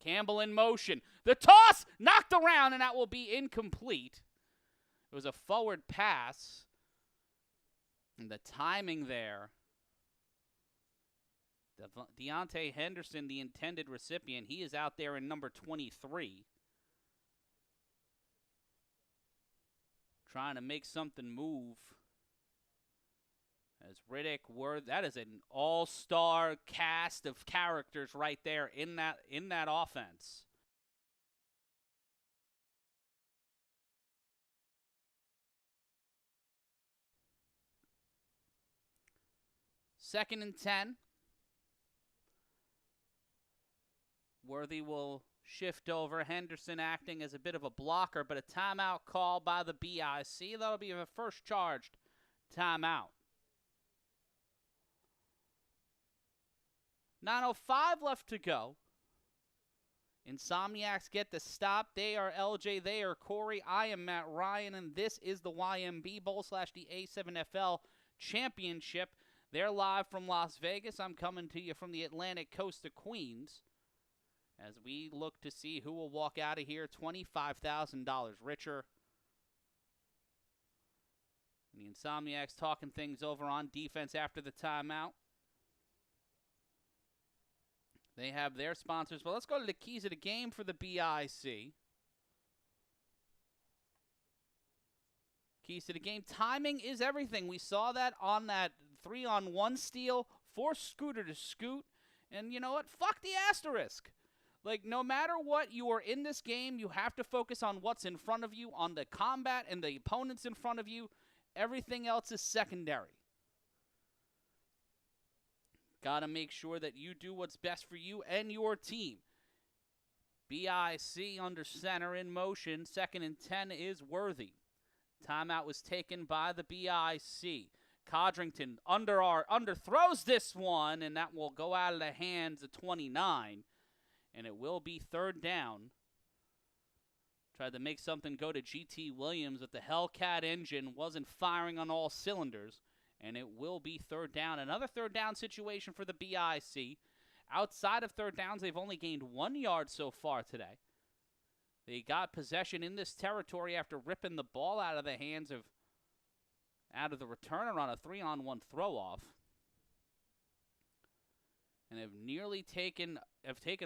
Campbell in motion. The toss knocked around, and that will be incomplete. It was a forward pass. And the timing there. Deontay Henderson, the intended recipient, he is out there in number 23. Trying to make something move. As Riddick, that is an all-star cast of characters right there in that offense. Second and 10. Worthy will shift over. Henderson acting as a bit of a blocker, but a timeout call by the BIC. That'll be the first charged timeout. 9:05 left to go. Insomniacs get the stop. They are LJ. They are Corey. I am Matt Ryan, and this is the YMB Bowl / the A7FL Championship. They're live from Las Vegas. I'm coming to you from the Atlantic coast of Queens as we look to see who will walk out of here $25,000 richer. And the Insomniacs talking things over on defense after the timeout. They have their sponsors. But let's go to the keys of the game for the BIC. Keys to the game. Timing is everything. We saw that on that 3-on-1 steal. Force Scooter to scoot. And you know what? Fuck the asterisk. Like, no matter what, you are in this game, you have to focus on what's in front of you, on the combat and the opponents in front of you. Everything else is secondary. Got to make sure that you do what's best for you and your team. BIC under center in motion. 2nd and 10 is Worthy. Timeout was taken by the BIC. Codrington underthrows this one, and that will go out of the hands of 29. And it will be 3rd down. Tried to make something go to GT Williams, but the Hellcat engine wasn't firing on all cylinders. And it will be 3rd down. Another 3rd down situation for the BIC. Outside of 3rd downs, they've only gained 1 yard so far today. They got possession in this territory after ripping the ball out of the hands of the returner on a 3-on-1 throw-off. And have nearly taken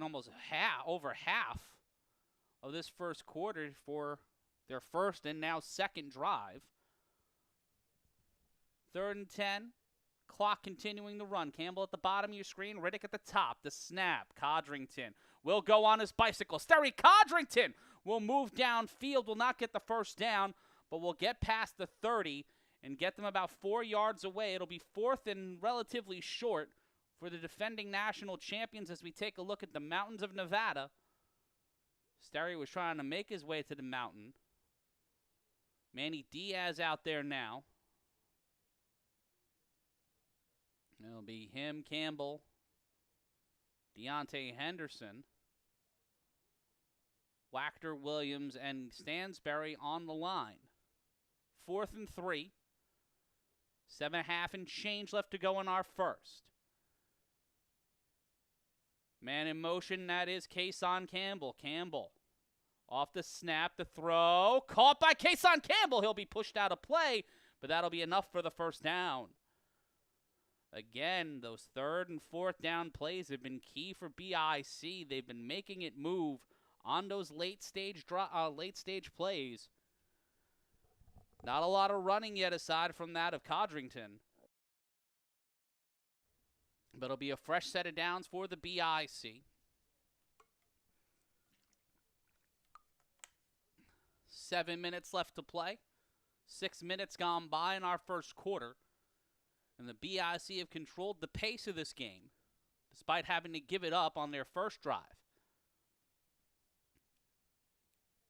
almost over half of this first quarter for their first and now second drive. 3rd and 10. Clock continuing to run. Campbell at the bottom of your screen. Riddick at the top. The snap. Codrington will go on his bicycle. Sterry Codrington will move downfield. Will not get the first down, but will get past the 30 and get them about 4 yards away. It'll be 4th and relatively short for the defending national champions as we take a look at the mountains of Nevada. Sterry was trying to make his way to the mountain. Manny Diaz out there now. It'll be him, Campbell, Deontay Henderson, Wachter, Williams, and Stansberry on the line. 4th and 3. 7.5 and change left to go in our first. Man in motion, that is Kason Campbell. Campbell off the snap, the throw. Caught by Kason Campbell. He'll be pushed out of play, but that'll be enough for the first down. Again, those 3rd and 4th down plays have been key for BIC. They've been making it move on those late stage plays. Not a lot of running yet aside from that of Codrington. But it'll be a fresh set of downs for the BIC. 7 minutes left to play. 6 minutes gone by in our first quarter. And the BIC have controlled the pace of this game, despite having to give it up on their first drive.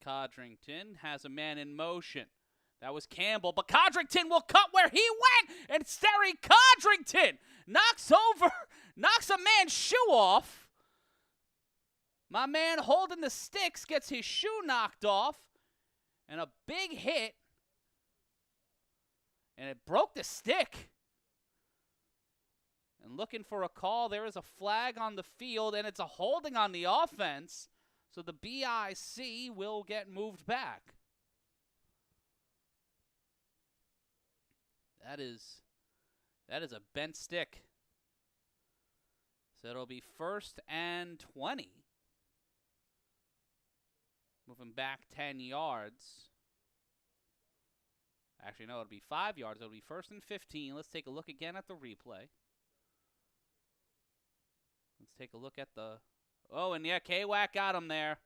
Codrington has a man in motion. That was Campbell, but Codrington will cut where he went, and Sterry Codrington knocks a man's shoe off. My man holding the sticks gets his shoe knocked off, and a big hit, and it broke the stick. And looking for a call, there is a flag on the field, and it's a holding on the offense. So the BIC will get moved back. That is a bent stick. So it'll be 1st and 20. Moving back 10 yards. Actually, no, it'll be 5 yards. It'll be 1st and 15. Let's take a look again at the replay. Let's take a look at the... Oh, and yeah, K-Wack got him there.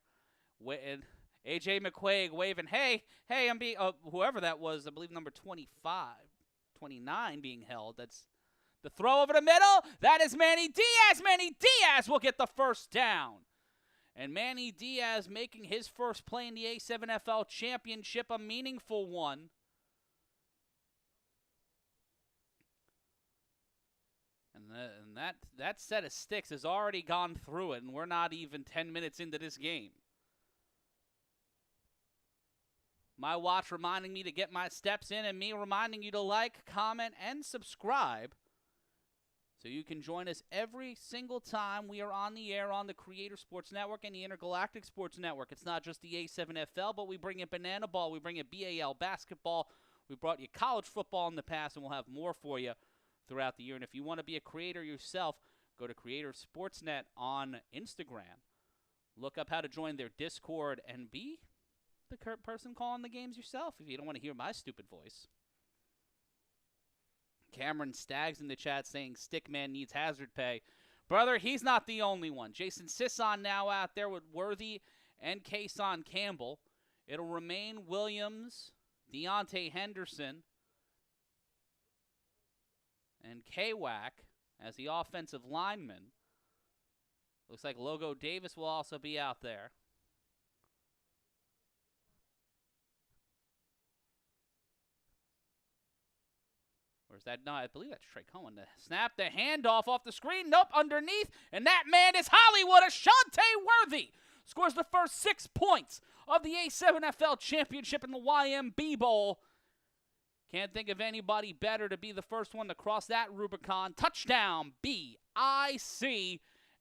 And A.J. McQuaig waving, hey, I'm being... whoever that was, I believe number 29 being held. That's the throw over the middle. That is Manny Diaz. Manny Diaz will get the first down. And Manny Diaz making his first play in the A7FL championship a meaningful one. And that set of sticks has already gone through it, and we're not even 10 minutes into this game. My watch reminding me to get my steps in, and me reminding you to like, comment, and subscribe so you can join us every single time we are on the air on the Creator Sports Network and the Intergalactic Sports Network. It's not just the A7FL, but we bring in banana ball, we bring in BAL basketball, we brought you college football in the past, and we'll have more for you throughout the year. And if you want to be a creator yourself, go to Creator Sportsnet on Instagram. Look up how to join their Discord and be the person calling the games yourself if you don't want to hear my stupid voice. Cameron Staggs in the chat saying Stickman needs hazard pay. Brother, he's not the only one. Jason Sisson now out there with Worthy and Kason Campbell. It'll remain Williams, Deontay Henderson, and K-Wack as the offensive lineman. Looks like Logo Davis will also be out there. Where's that? No, I believe that's Trey Cohen. To snap the handoff off the screen. Nope, underneath. And that man is Hollywood. Ashante Worthy scores the first 6 points of the A7FL championship in the YMB Bowl. Can't think of anybody better to be the first one to cross that Rubicon. Touchdown, BIC.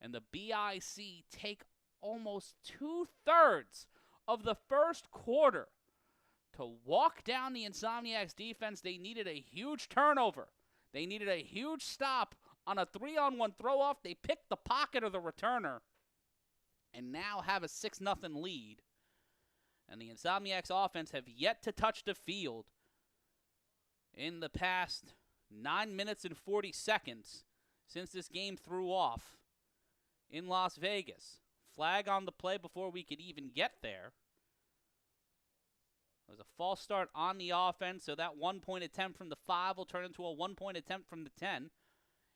And the BIC take almost 2/3 of the first quarter to walk down the Insomniacs defense. They needed a huge turnover. They needed a huge stop on a 3-on-1 throw-off. They picked the pocket of the returner and now have a 6-0 lead. And the Insomniacs offense have yet to touch the field in the past 9 minutes and 40 seconds since this game threw off in Las Vegas. Flag on the play before we could even get there. It was a false start on the offense, so that 1-point attempt from the 5 will turn into a 1-point attempt from the 10.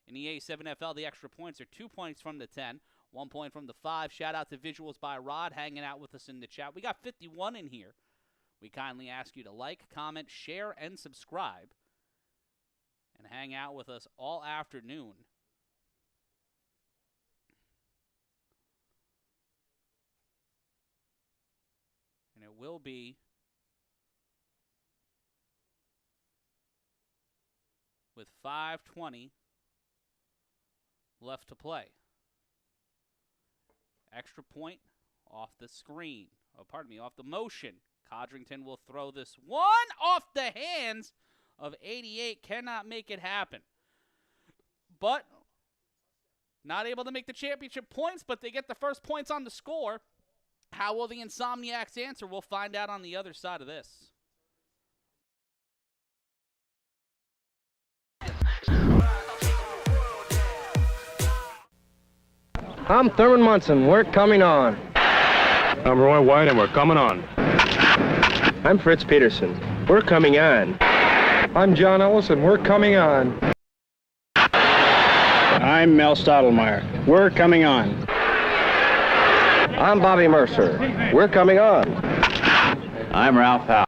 In the A7FL, the extra points are 2 points from the 10, 1 point from the 5. Shout out to Visuals by Rod hanging out with us in the chat. We got 51 in here. We kindly ask you to like, comment, share, and subscribe, and hang out with us all afternoon. And it will be with 5:20 left to play. Extra point off the screen. Oh, pardon me, off the motion. Codrington will throw this one off the hands of 88. Cannot make it happen. But not able to make the championship points, but they get the first points on the score. How will the Insomniacs answer? We'll find out on the other side of this. I'm Thurman Munson. We're coming on. I'm Roy White, and we're coming on. I'm Fritz Peterson. We're coming on. I'm John Ellis, and we're coming on. I'm Mel Stottlemyre. We're coming on. I'm Bobby Mercer. We're coming on. I'm Ralph Howe.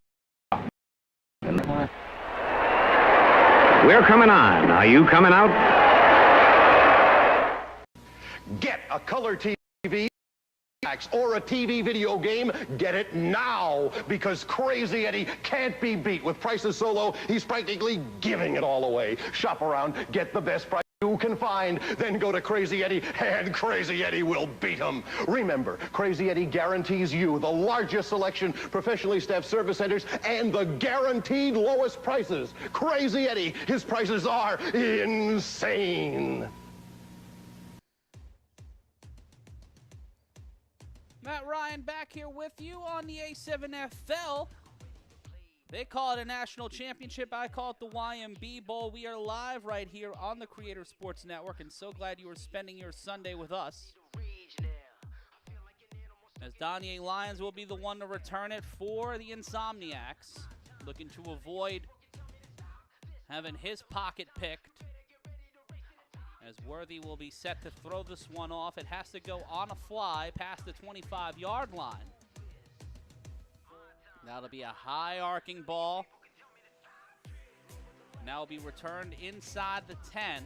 We're coming on. Are you coming out? Get a color TV or a TV video game. Get it now, because Crazy Eddie can't be beat. With prices so low, he's practically giving it all away. Shop around, get the best price you can find, then go to Crazy Eddie, and Crazy Eddie will beat him. Remember, Crazy Eddie guarantees you the largest selection, professionally staffed service centers, and the guaranteed lowest prices. Crazy Eddie, his prices are insane. Matt Ryan back here with you on the A7FL. They call it a national championship. I call it the YMB Bowl. We are live right here on the Creator Sports Network, and so glad you are spending your Sunday with us. As Danye Lyons will be the one to return it for the Insomniacs, looking to avoid having his pocket picked. As Worthy will be set to throw this one off. It has to go on a fly past the 25-yard line. That'll be a high arcing ball. Now will be returned inside the 10.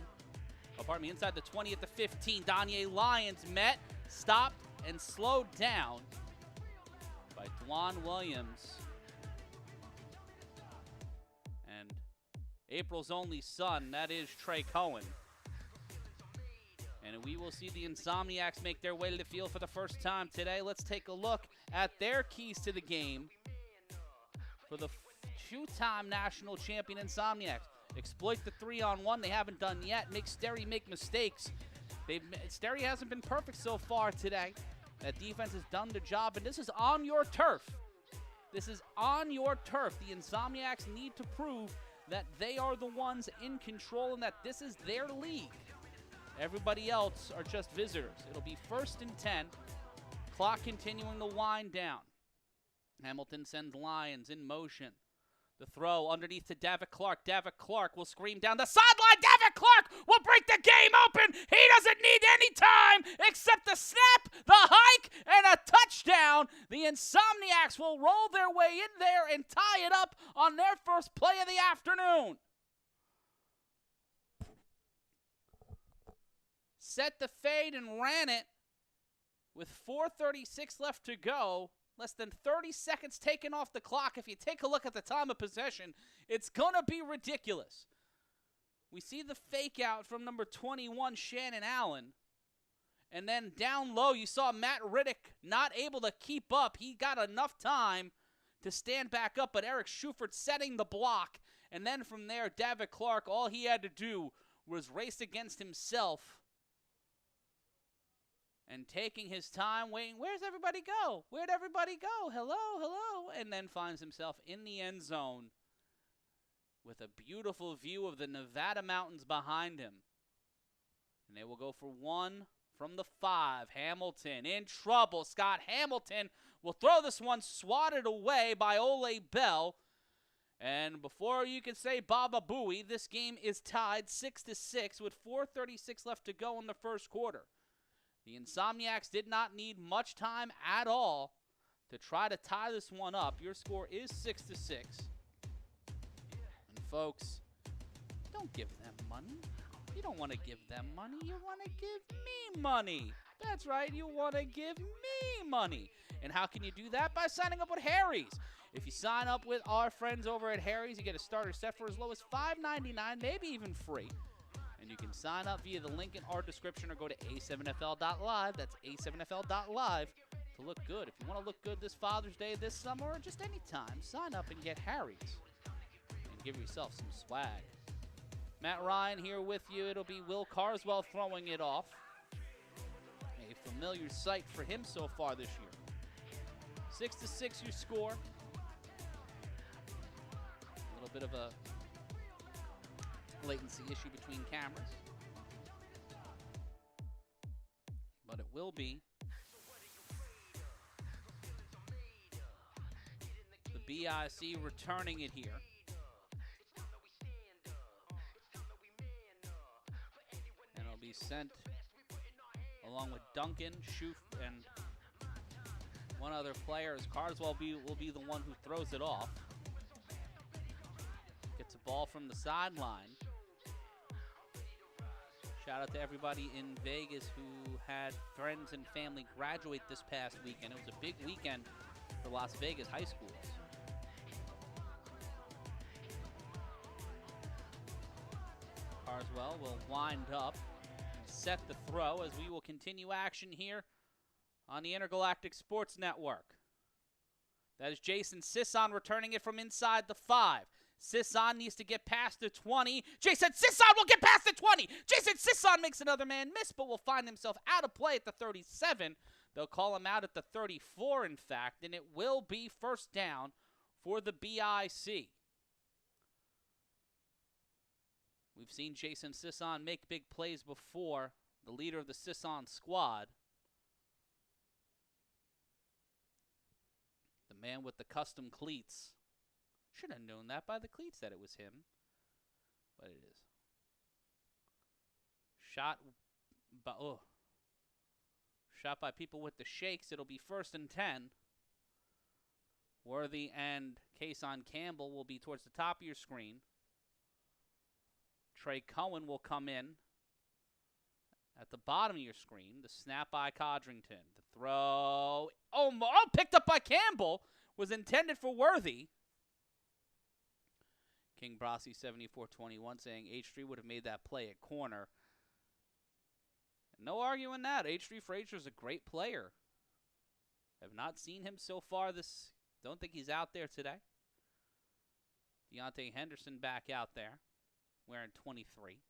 Oh, pardon me, inside the 20 at the 15. Danye Lyons met, stopped, and slowed down by Dwan Williams. And April's only son, that is Trey Cohen. And we will see the Insomniacs make their way to the field for the first time today. Let's take a look at their keys to the game for the two-time national champion Insomniacs. Exploit the 3-on-1. They haven't done yet. Make Sterry make mistakes. Sterry hasn't been perfect so far today. That defense has done the job, and this is on your turf. This is on your turf. The Insomniacs need to prove that they are the ones in control and that this is their league. Everybody else are just visitors. It'll be 1st and 10. Clock continuing to wind down. Hamilton sends Lyons in motion. The throw underneath to Davitt Clark. Davitt Clark will scream down the sideline. Davitt Clark will break the game open. He doesn't need any time except the snap, the hike, and a touchdown. The Insomniacs will roll their way in there and tie it up on their first play of the afternoon. Set the fade and ran it with 4:36 left to go. Less than 30 seconds taken off the clock. If you take a look at the time of possession, it's going to be ridiculous. We see the fake out from number 21, Shannon Allen. And then down low, you saw Matt Riddick not able to keep up. He got enough time to stand back up, but Eric Schufert setting the block. And then from there, Davitt Clark, all he had to do was race against himself and taking his time, waiting. Where's everybody go? Where'd everybody go? Hello, hello. And then finds himself in the end zone with a beautiful view of the Nevada mountains behind him. And they will go for one from the 5. Hamilton in trouble. Scott Hamilton will throw this one swatted away by Ole Bell. And before you can say Baba Booey, this game is tied 6-6 with 4:36 left to go in the first quarter. The Insomniacs did not need much time at all to try to tie this one up. Your score is 6-6. And folks, don't give them money. You don't want to give them money. You want to give me money. That's right. You want to give me money. And how can you do that? By signing up with Harry's. If you sign up with our friends over at Harry's, you get a starter set for as low as $5.99, maybe even free. And you can sign up via the link in our description or go to A7FL.live. That's A7FL.live to look good. If you want to look good this Father's Day, this summer, or just any time, sign up and get Harry's. And give yourself some swag. Matt Ryan here with you. It'll be Will Carswell throwing it off. A familiar sight for him so far this year. 6-6 your score. A little bit of a latency issue between cameras. But it will be the BIC returning it here. And it'll be sent along with Duncan, Schoof, and one other player, as Carswell will be the one who throws it off. Gets a ball from the sideline. Shout out to everybody in Vegas who had friends and family graduate this past weekend. It was a big weekend for Las Vegas high schools. Carswell will wind up and set the throw as we will continue action here on the Intergalactic Sports Network. That is Jason Sisson returning it from inside the 5. Sisson needs to get past the 20. Jason Sisson will get past the 20. Jason Sisson makes another man miss, but will find himself out of play at the 37. They'll call him out at the 34, in fact, and it will be first down for the BIC. We've seen Jason Sisson make big plays before, the leader of the Sisson squad. The man with the custom cleats. Should have known that by the cleats that it was him. But it is. Shot by people with the shakes. It'll be 1st and 10. Worthy and Kason Campbell will be towards the top of your screen. Trey Cohen will come in at the bottom of your screen. The snap by Codrington. The throw. Picked up by Campbell. Was intended for Worthy. King Brasi 7421 saying H3 would have made that play at corner. No arguing that. H3 Frazier is a great player. Have not seen him so far this. Don't think he's out there today. Deontay Henderson back out there. Wearing 23.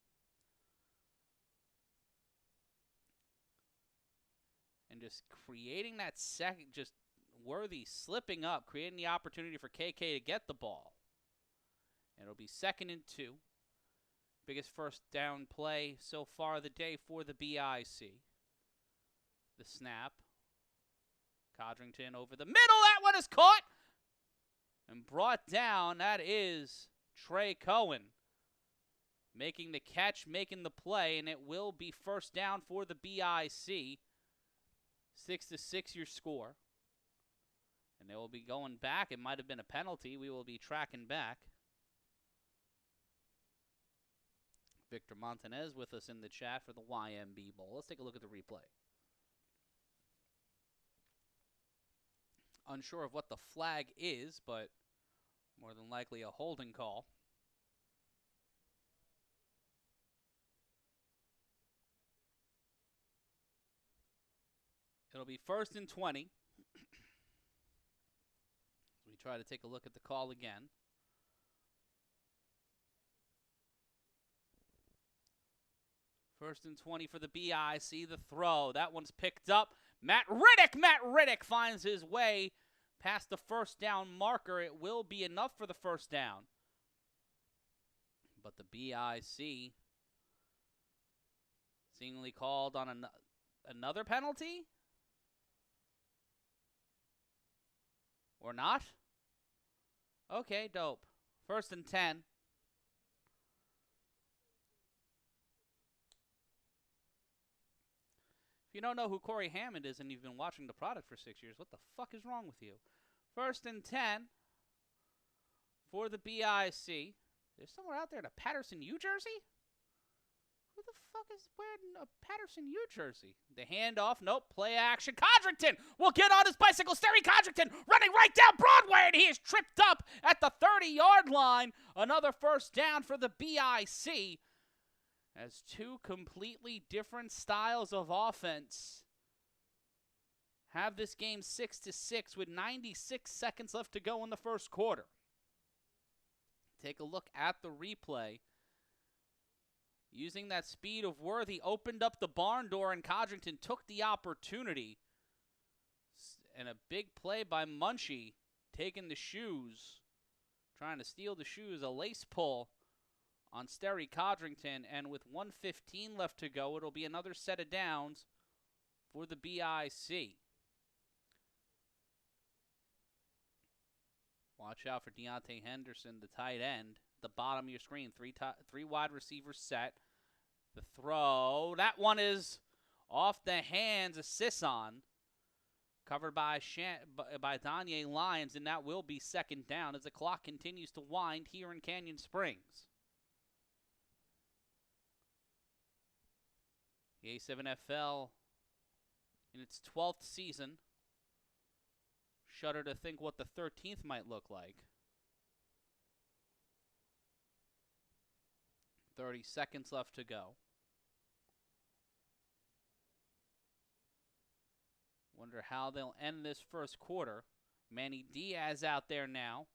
And just creating that second, just Worthy slipping up, creating the opportunity for KK to get the ball. And it'll be 2nd and 2. Biggest first down play so far of the day for the BIC. The snap. Codrington over the middle. That one is caught and brought down. That is Trey Cohen making the catch, making the play, and it will be first down for the BIC. 6-6 your score. And they will be going back. It might have been a penalty. We will be tracking back. Victor Montanez with us in the chat for the YMB Bowl. Let's take a look at the replay. Unsure of what the flag is, but more than likely a holding call. It'll be 1st and 20. We try to take a look at the call again. First and 20 for the BIC. The throw. That one's picked up. Matt Riddick finds his way past the first down marker. It will be enough for the first down. But the BIC seemingly called on another penalty? Or not? Okay, dope. First and 10. If you don't know who Corey Hammond is and you've been watching the product for 6 years, what the fuck is wrong with you? First and 10 for the BIC. There's somewhere out there in a Patterson U jersey? Who the fuck is wearing a Patterson U jersey? The handoff, nope, play action. Codrington will get on his bicycle. Sterry Codrington running right down Broadway, and he is tripped up at the 30-yard line. Another first down for the BIC. As two completely different styles of offense have this game 6-6 with 96 seconds left to go in the first quarter. Take a look at the replay. Using that speed of Worthy, opened up the barn door, and Codrington took the opportunity. And a big play by Munchie, taking the shoes, trying to steal the shoes, a lace pull on Sterry Codrington, and with 1:15 left to go, it'll be another set of downs for the BIC. Watch out for Deontay Henderson, the tight end. The bottom of your screen, three wide receivers set. The throw, that one is off the hands of Sisson, covered by Danye Lyons, and that will be second down as the clock continues to wind here in Canyon Springs. The A7FL in its 12th season. Shudder to think what the 13th might look like. 30 seconds left to go. Wonder how they'll end this first quarter. Manny Diaz out there now.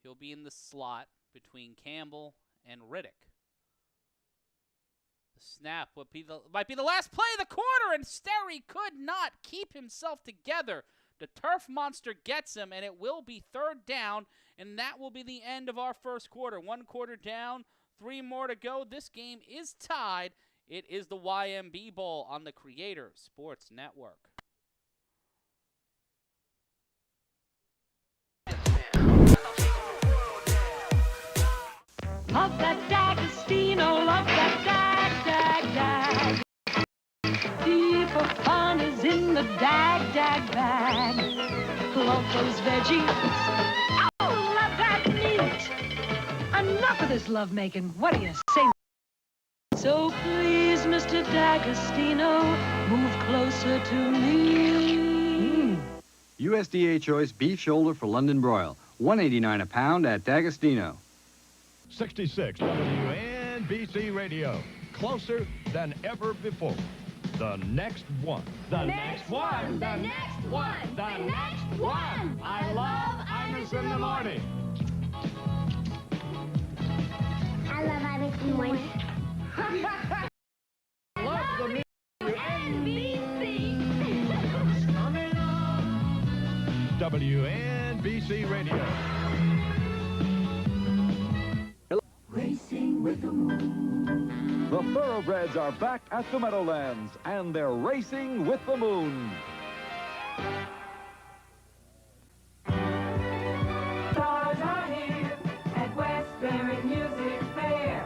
He'll be in the slot between Campbell and Riddick. The snap might be the last play of the quarter, and Sterry could not keep himself together. The turf monster gets him, and it will be third down, and that will be the end of our first quarter. 1 quarter down, 3 more to go. This game is tied. It is the YMB Bowl on the Creator Sports Network. Love that D'Agostino, love that dag. Deeper fun is in the dag bag. Love those veggies. Oh, love that meat. Enough of this lovemaking. What do you say? So please, Mr. D'Agostino, move closer to me. USDA choice beef shoulder for London broil. $1.89 a pound at D'Agostino. 66 WNBC Radio. Closer than ever before. The next one. The next one. The next one. The next one. I love Imus in the morning. I love Imus in the morning. Love the WNBC Radio. Racing with the moon. The Thoroughbreds are back at the Meadowlands, and they're racing with the moon. Stars are here at Westbury Music Fair.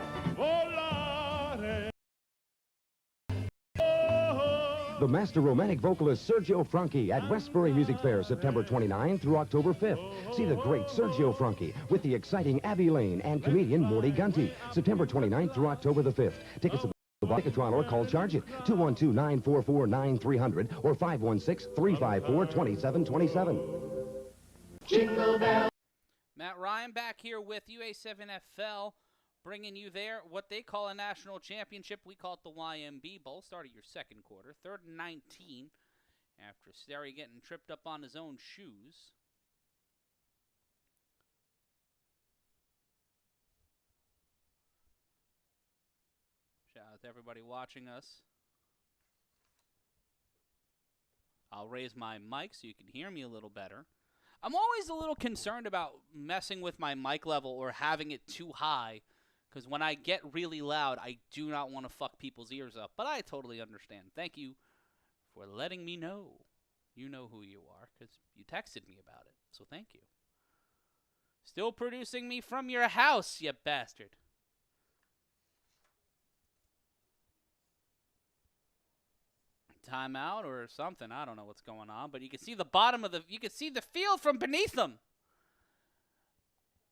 The master romantic vocalist Sergio Franchi at Westbury Music Fair, September 29 through October 5th. See the great Sergio Franchi with the exciting Abby Lane and comedian Morty Gunty, September 29th through October the 5th. Tickets at the Ticketron or call Charge It, 212-944-9300 or 516-354-2727. Jingle bell. Matt Ryan back here with you, A7FL. Bringing you there, what they call a national championship. We call it the YMB Bowl. Start of your second quarter. 3rd and 19 after Sterry getting tripped up on his own shoes. Shout out with everybody watching us. I'll raise my mic so you can hear me a little better. I'm always a little concerned about messing with my mic level or having it too high, because when I get really loud, I do not want to fuck people's ears up. But I totally understand. Thank you for letting me know. You know who you are, because you texted me about it. So thank you. Still producing me from your house, you bastard. Timeout or something. I don't know what's going on, but you can see the bottom of the. You can see the field from beneath them.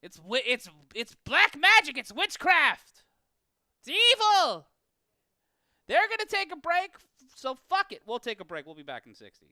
It's black magic. It's witchcraft. It's evil. They're gonna take a break, so fuck it. We'll take a break. We'll be back in 60.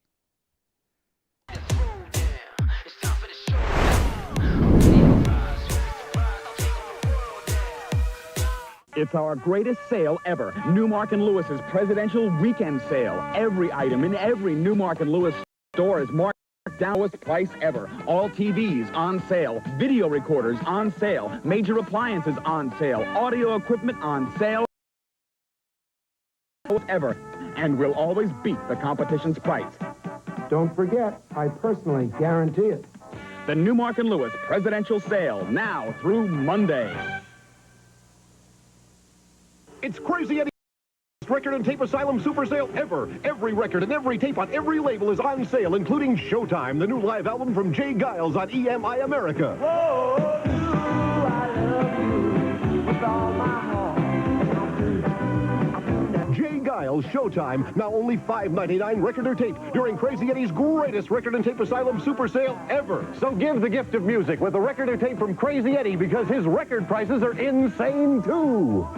It's our greatest sale ever. Newmark and Lewis's presidential weekend sale. Every item in every Newmark and Lewis store is marked down lowest price ever. All TVs on sale. Video recorders on sale. Major appliances on sale. Audio equipment on sale ever. And we'll always beat the competition's price. Don't forget, I personally guarantee it. The Newmark and Lewis presidential sale, now through Monday. It's Crazy Eddie's record and tape asylum super sale ever. Every record and every tape on every label is on sale, including Showtime, the new live album from Jay Giles on EMI America. Whoa, you, I love you with all my heart. Jay Giles, Showtime, now only $5.99 record or tape during Crazy Eddie's greatest record and tape asylum super sale ever. So give the gift of music with a record or tape from Crazy Eddie, because his record prices are insane too.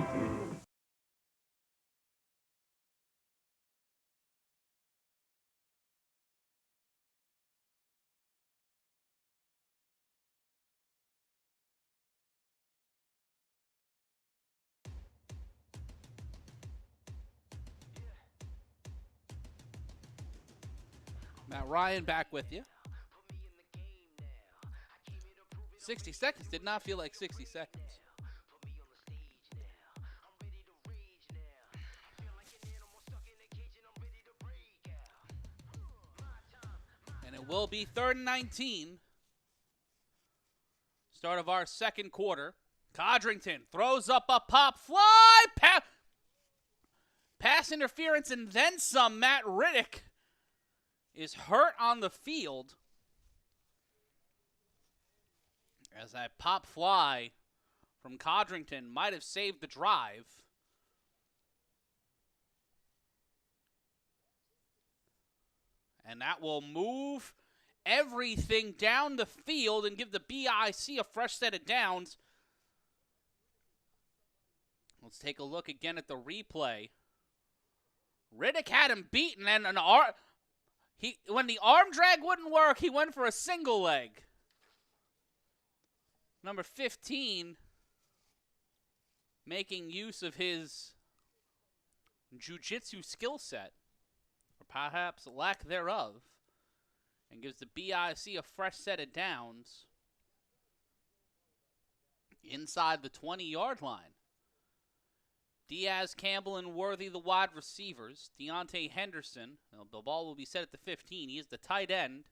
Matt Ryan back with you. 60 seconds did not feel like 60 seconds. And it will be 3rd and 19. Start of our second quarter. Codrington throws up a pop fly. Pass interference and then some. Matt Riddick is hurt on the field as that pop fly from Codrington might have saved the drive. And that will move everything down the field and give the BIC a fresh set of downs. Let's take a look again at the replay. Riddick had him beaten, and when the arm drag wouldn't work, he went for a single leg. Number 15 making use of his jiu-jitsu skill set, or perhaps lack thereof, and gives the BIC a fresh set of downs inside the 20-yard line. Diaz, Campbell, and Worthy, the wide receivers. Deontay Henderson, the ball will be set at the 15. He is the tight end.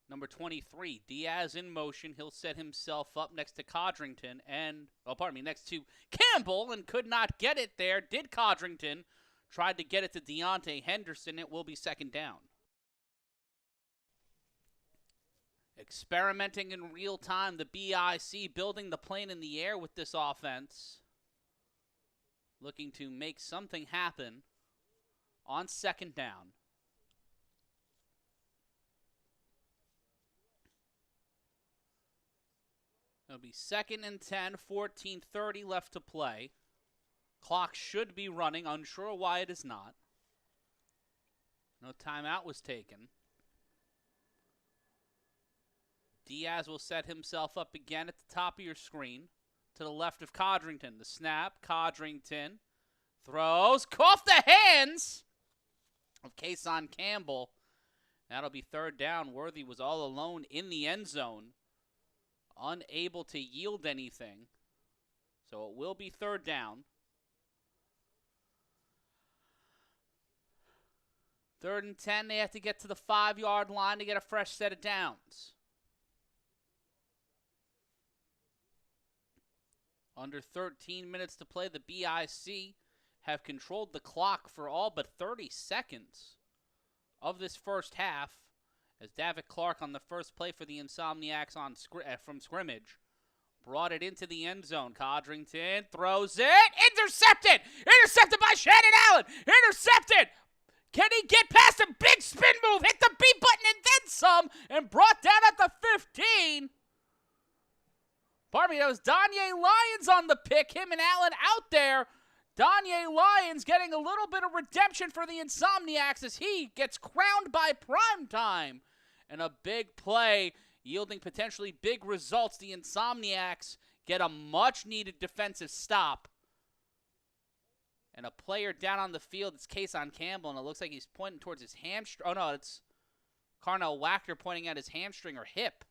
Number 23, Diaz in motion. He'll set himself up next to Codrington next to Campbell, and could not get it there. Did Codrington. Tried to get it to Deontay Henderson. It will be 2nd down. Experimenting in real time, the BIC building the plane in the air with this offense. Looking to make something happen on 2nd down. It'll be 2nd and 10, 14:30 left to play. Clock should be running, unsure why it is not. No timeout was taken. Diaz will set himself up again at the top of your screen. To the left of Codrington. The snap. Codrington throws. Off the hands of Kason Campbell. That'll be 3rd down. Worthy was all alone in the end zone. Unable to yield anything. So it will be 3rd down. 3rd and 10, they have to get to the 5-yard line to get a fresh set of downs. Under 13 minutes to play, the BIC have controlled the clock for all but 30 seconds of this first half, as David Clark on the first play for the Insomniacs from scrimmage brought it into the end zone. Codrington throws it. Intercepted! Intercepted by Shannon Allen! Intercepted! Can he get past a big spin move? Hit the B button and then some, and brought down at the 15. Pardon me, that was Donye Lyons on the pick. Him and Allen out there. Donye Lyons getting a little bit of redemption for the Insomniacs as he gets crowned by primetime. And a big play yielding potentially big results. The Insomniacs get a much-needed defensive stop. And a player down on the field, it's Kason Campbell, and it looks like he's pointing towards his hamstring. Oh, no, it's Carnell Wachter pointing at his hamstring or hip.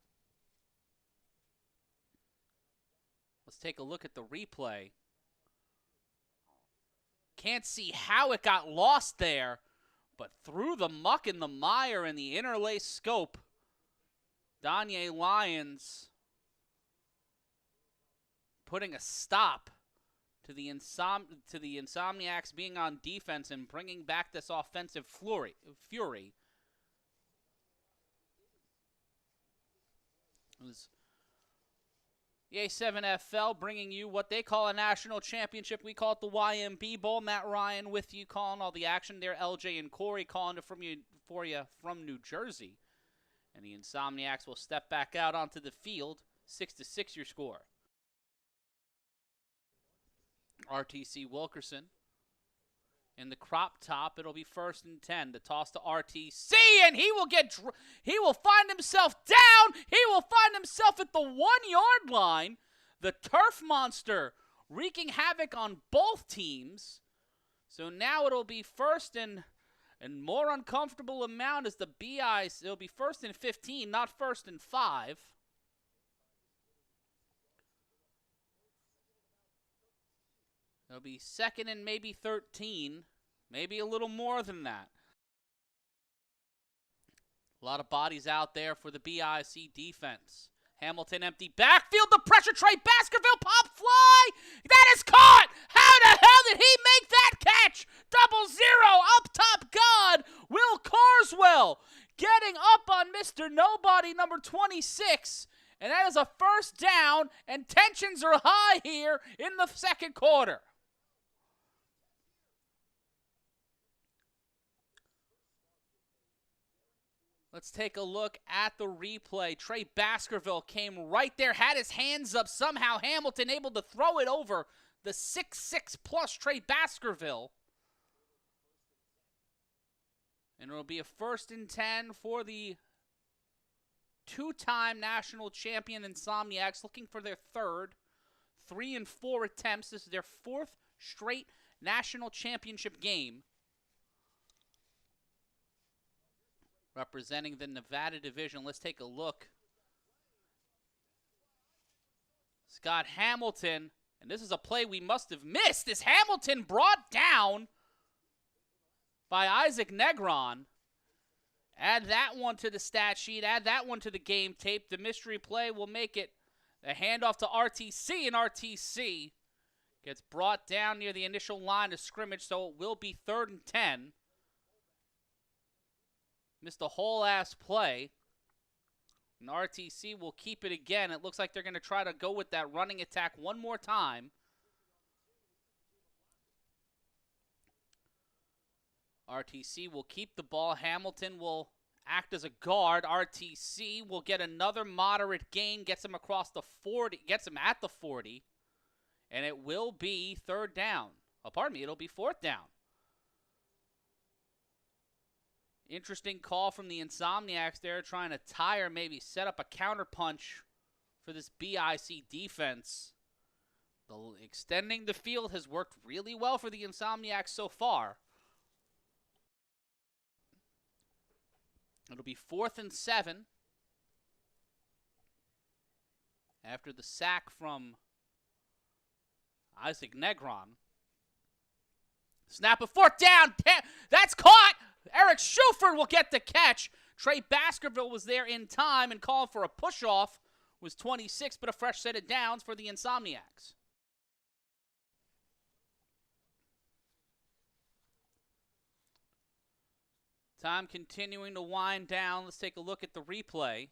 Let's take a look at the replay. Can't see how it got lost there, but through the muck and the mire and the interlace scope, Donye Lyons putting a stop to the Insomniacs being on defense and bringing back this offensive fury. It was the A7FL bringing you what they call a national championship. We call it the YMB Bowl. Matt Ryan with you calling all the action there. LJ and Corey calling it for you from New Jersey. And the Insomniacs will step back out onto the field. 6-6 your score. RTC Wilkerson in the crop top. It'll be 1st and 10. The toss to RTC, and he will find himself down. He will find himself at the 1-yard line. The turf monster wreaking havoc on both teams. So now it'll be 1st and more uncomfortable amount as the BI. It'll be 1st and 15, not 1st and 5. It'll be 2nd and maybe 13, maybe a little more than that. A lot of bodies out there for the BIC defense. Hamilton empty backfield, the pressure, Trey Baskerville, pop fly! That is caught! How the hell did he make that catch? 0-0, up top God, Will Carswell getting up on Mr. Nobody, number 26. And that is a 1st down, and tensions are high here in the 2nd quarter. Let's take a look at the replay. Trey Baskerville came right there, had his hands up. Somehow Hamilton able to throw it over the 6'6 plus Trey Baskerville. And it'll be a 1st and 10 for the 2-time national champion Insomniacs, looking for their 3rd. 3 and 4 attempts. This is their 4th straight national championship game. Representing the Nevada division. Let's take a look. Scott Hamilton, and this is a play we must have missed. Is Hamilton brought down by Isaac Negron? Add that one to the stat sheet. Add that one to the game tape. The mystery play will make it a handoff to RTC, and RTC gets brought down near the initial line of scrimmage, so it will be 3rd and 10. Missed a whole-ass play. And RTC will keep it again. It looks like they're going to try to go with that running attack one more time. RTC will keep the ball. Hamilton will act as a guard. RTC will get another moderate gain. Gets him across the 40. Gets him at the 40. And it will be 3rd down. Oh, pardon me. It'll be 4th down. Interesting call from the Insomniacs there, trying to tire, maybe set up a counterpunch for this BIC defense. Extending the field has worked really well for the Insomniacs so far. It'll be 4th and 7 after the sack from Isaac Negron. Snap a 4th down. That's caught. Eric Schuford will get the catch. Trey Baskerville was there in time and called for a push-off. Was 26, but a fresh set of downs for the Insomniacs. Time continuing to wind down. Let's take a look at the replay.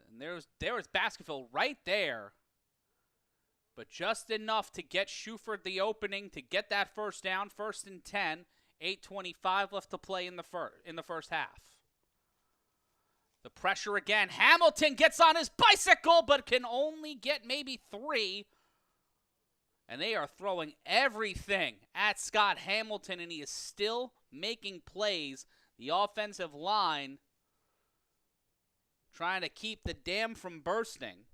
And there was Baskerville right there. But just enough to get Schuford the opening to get that first down, 1st and 10. 8:25 left to play in the first half. The pressure again. Hamilton gets on his bicycle, but can only get maybe 3. And they are throwing everything at Scott Hamilton, and he is still making plays. The offensive line trying to keep the dam from bursting.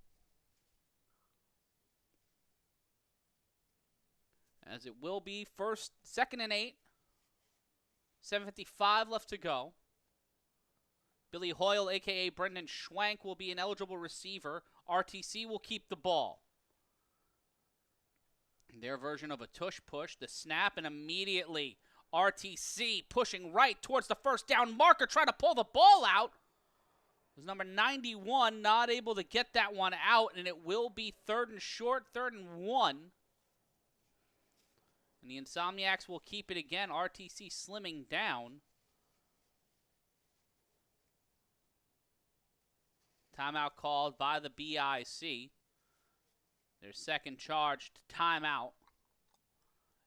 As it will be 2nd and 8. 7:55 left to go. Billy Hoyle, a.k.a. Brendan Schwank, will be an eligible receiver. RTC will keep the ball. Their version of a tush push, the snap, and immediately RTC pushing right towards the first down marker, trying to pull the ball out. It was number 91, not able to get that one out, and it will be 3rd and short, 3rd and 1. And the Insomniacs will keep it again. RTC slimming down. Timeout called by the BIC. Their second charged timeout.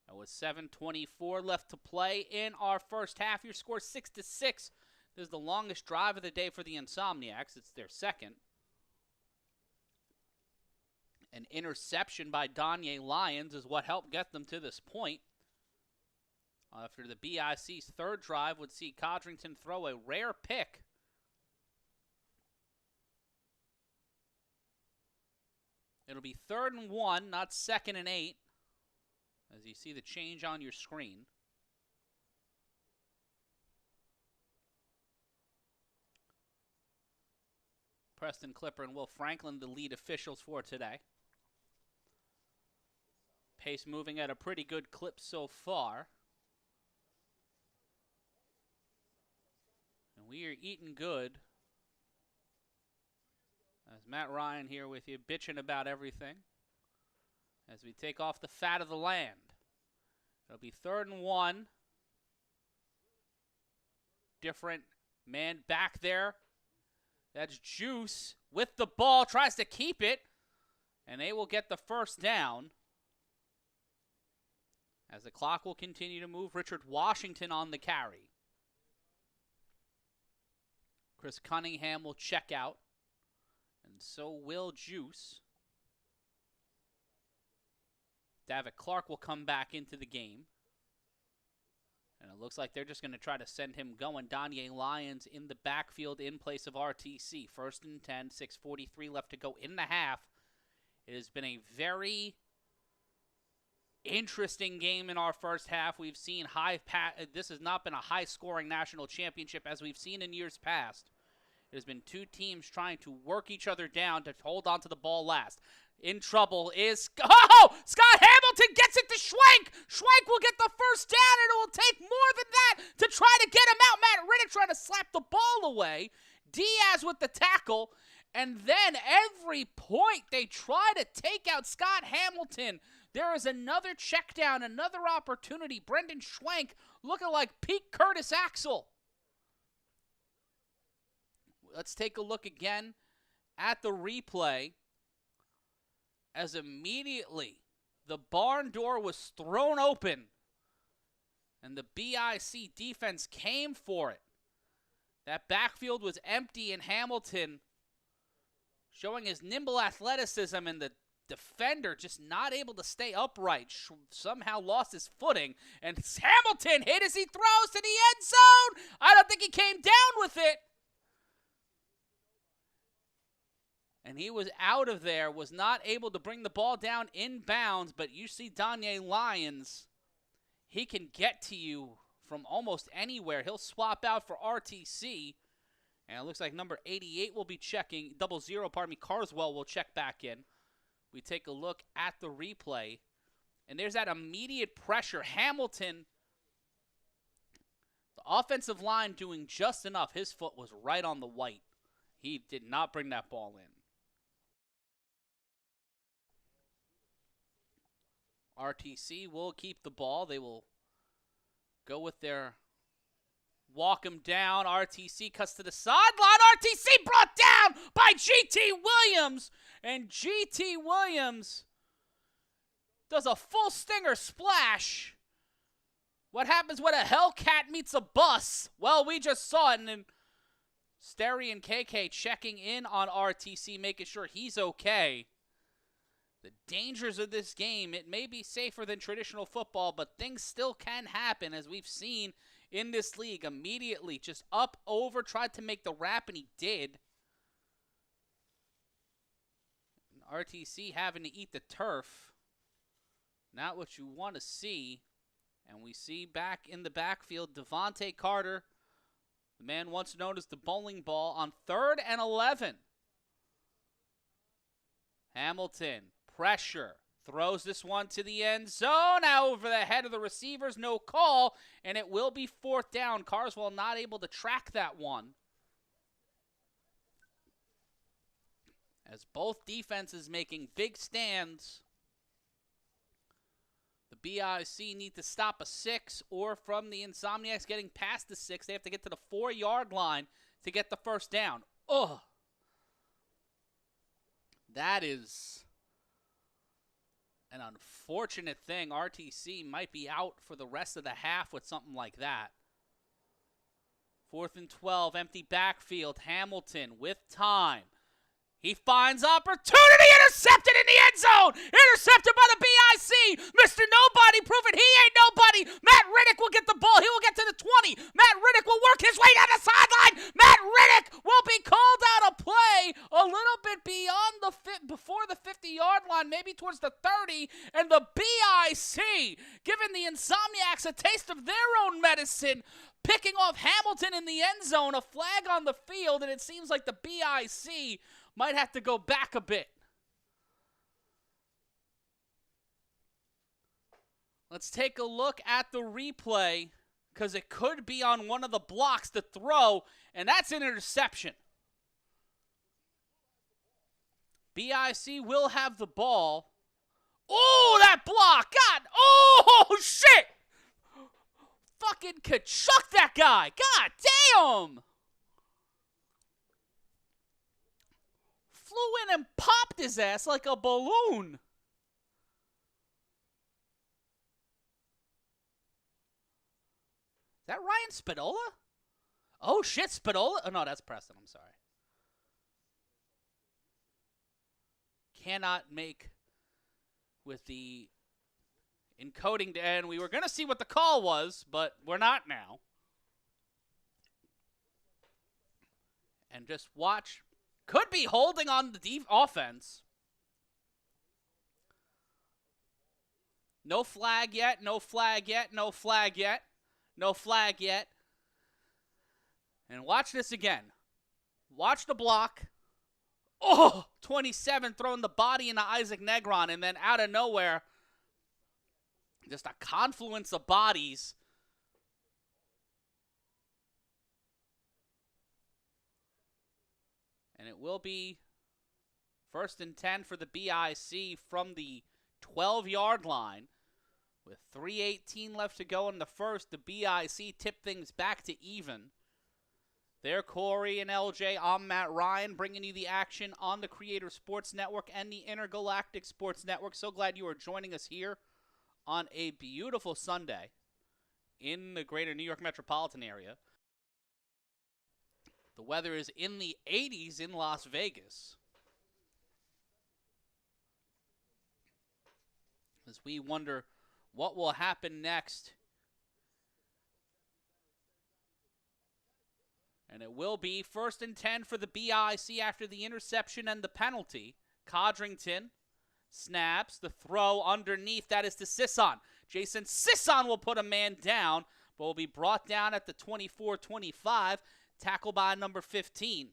And with 7:24 left to play in our first half, your score 6-6. This is the longest drive of the day for the Insomniacs. It's their second. An interception by Danye Lyons is what helped get them to this point. After the BIC's third drive would see Codrington throw a rare pick. It'll be 3rd and 1, not 2nd and 8, as you see the change on your screen. Preston Clipper and Will Franklin, the lead officials for today. Pace moving at a pretty good clip so far. And we are eating good. As Matt Ryan here with you, bitching about everything. As we take off the fat of the land. It'll be 3rd and 1. Different man back there. That's Juice with the ball. Tries to keep it. And they will get the first down. As the clock will continue to move, Richard Washington on the carry. Chris Cunningham will check out. And so will Juice. Davitt Clark will come back into the game. And it looks like they're just going to try to send him going. Danye Lyons in the backfield in place of RTC. 1st and 10, 6:43 left to go in the half. It has been a very interesting game in our first half. We've seen this has not been a high-scoring national championship as we've seen in years past. It has been two teams trying to work each other down to hold on to the ball last. In trouble is... Oh! Scott Hamilton gets it to Schwank! Schwank will get the first down, and it will take more than that to try to get him out. Matt Riddick trying to slap the ball away. Diaz with the tackle. And then every point they try to take out Scott Hamilton. There is another check down, another opportunity. Brendan Schwank looking like Pete Curtis Axel. Let's take a look again at the replay. As immediately the barn door was thrown open and the BIC defense came for it. That backfield was empty and Hamilton showing his nimble athleticism, and the defender just not able to stay upright. Somehow lost his footing, and Hamilton hit as he throws to the end zone. I don't think he came down with it. And he was out of there, was not able to bring the ball down in bounds, but you see Danye Lyons, he can get to you from almost anywhere. He'll swap out for RTC, and it looks like number 88 will be checking, 00, Carswell will check back in. We take a look at the replay, and there's that immediate pressure. Hamilton The offensive line doing just enough. His foot was right on the white. He did not bring that ball in. RTC will keep the ball. They will go with their walk him down. RTC cuts to the sideline. RTC brought down by G.T. Williams. And G.T. Williams does a full stinger splash. What happens when a Hellcat meets a bus? Well, we just saw it. And then Sterry and KK checking in on RTC, making sure he's okay. The dangers of this game, it may be safer than traditional football, but things still can happen, as we've seen in this league. Immediately, just up, over, tried to make the wrap, and he did. And RTC having to eat the turf. Not what you want to see. And we see back in the backfield, Devontae Carter, the man once known as the bowling ball, on 3rd and 11. Hamilton, pressure, throws this one to the end zone, out over the head of the receivers, no call, and it will be 4th down. Carswell not able to track that one, as both defenses making big stands. The BIC need to stop a 6, or from the Insomniacs getting past the 6, they have to get to the 4-yard line to get the 1st down. Ugh. That is an unfortunate thing. RTC might be out for the rest of the half with something like that. 4th and 12, empty backfield. Hamilton with time. He finds opportunity, intercepted in the end zone. Intercepted by the BIC. Mr. Nobody proving he ain't nobody. Matt Riddick will get the ball. He will get to the 20. Matt Riddick will work his way down the sideline. Matt Riddick will be called out of play a little bit beyond the before the 50-yard line, maybe towards the 30. And the BIC giving the Insomniacs a taste of their own medicine, picking off Hamilton in the end zone. A flag on the field, and it seems like the BIC might have to go back a bit. Let's take a look at the replay, because it could be on one of the blocks to throw, and that's an interception. BIC will have the ball. Oh, that block! God! Oh, shit! Fucking Kachuk that guy! God damn! Flew in and popped his ass like a balloon. Is that Ryan Spadola? Oh, shit, Spadola? Oh, no, that's Preston. I'm sorry. Cannot make with the encoding to end. We were going to see what the call was, but we're not now. And just watch. Could be holding on the offense. No flag yet, no flag yet, no flag yet, no flag yet. And watch this again. Watch the block. Oh, 27 throwing the body into Isaac Negron, and then out of nowhere, just a confluence of bodies. And it will be 1st and 10 for the BIC from the 12-yard line. With 3:18 left to go in the first, the BIC tip things back to even. They're Corey and LJ. I'm Matt Ryan, bringing you the action on the Creator Sports Network and the Intergalactic Sports Network. So glad you are joining us here on a beautiful Sunday in the greater New York metropolitan area. The weather is in the 80s in Las Vegas, as we wonder what will happen next. And it will be 1st and 10 for the BIC after the interception and the penalty. Codrington snaps the throw underneath. That is to Sisson. Jason Sisson will put a man down, but will be brought down at the 24-25. Tackle by number 15.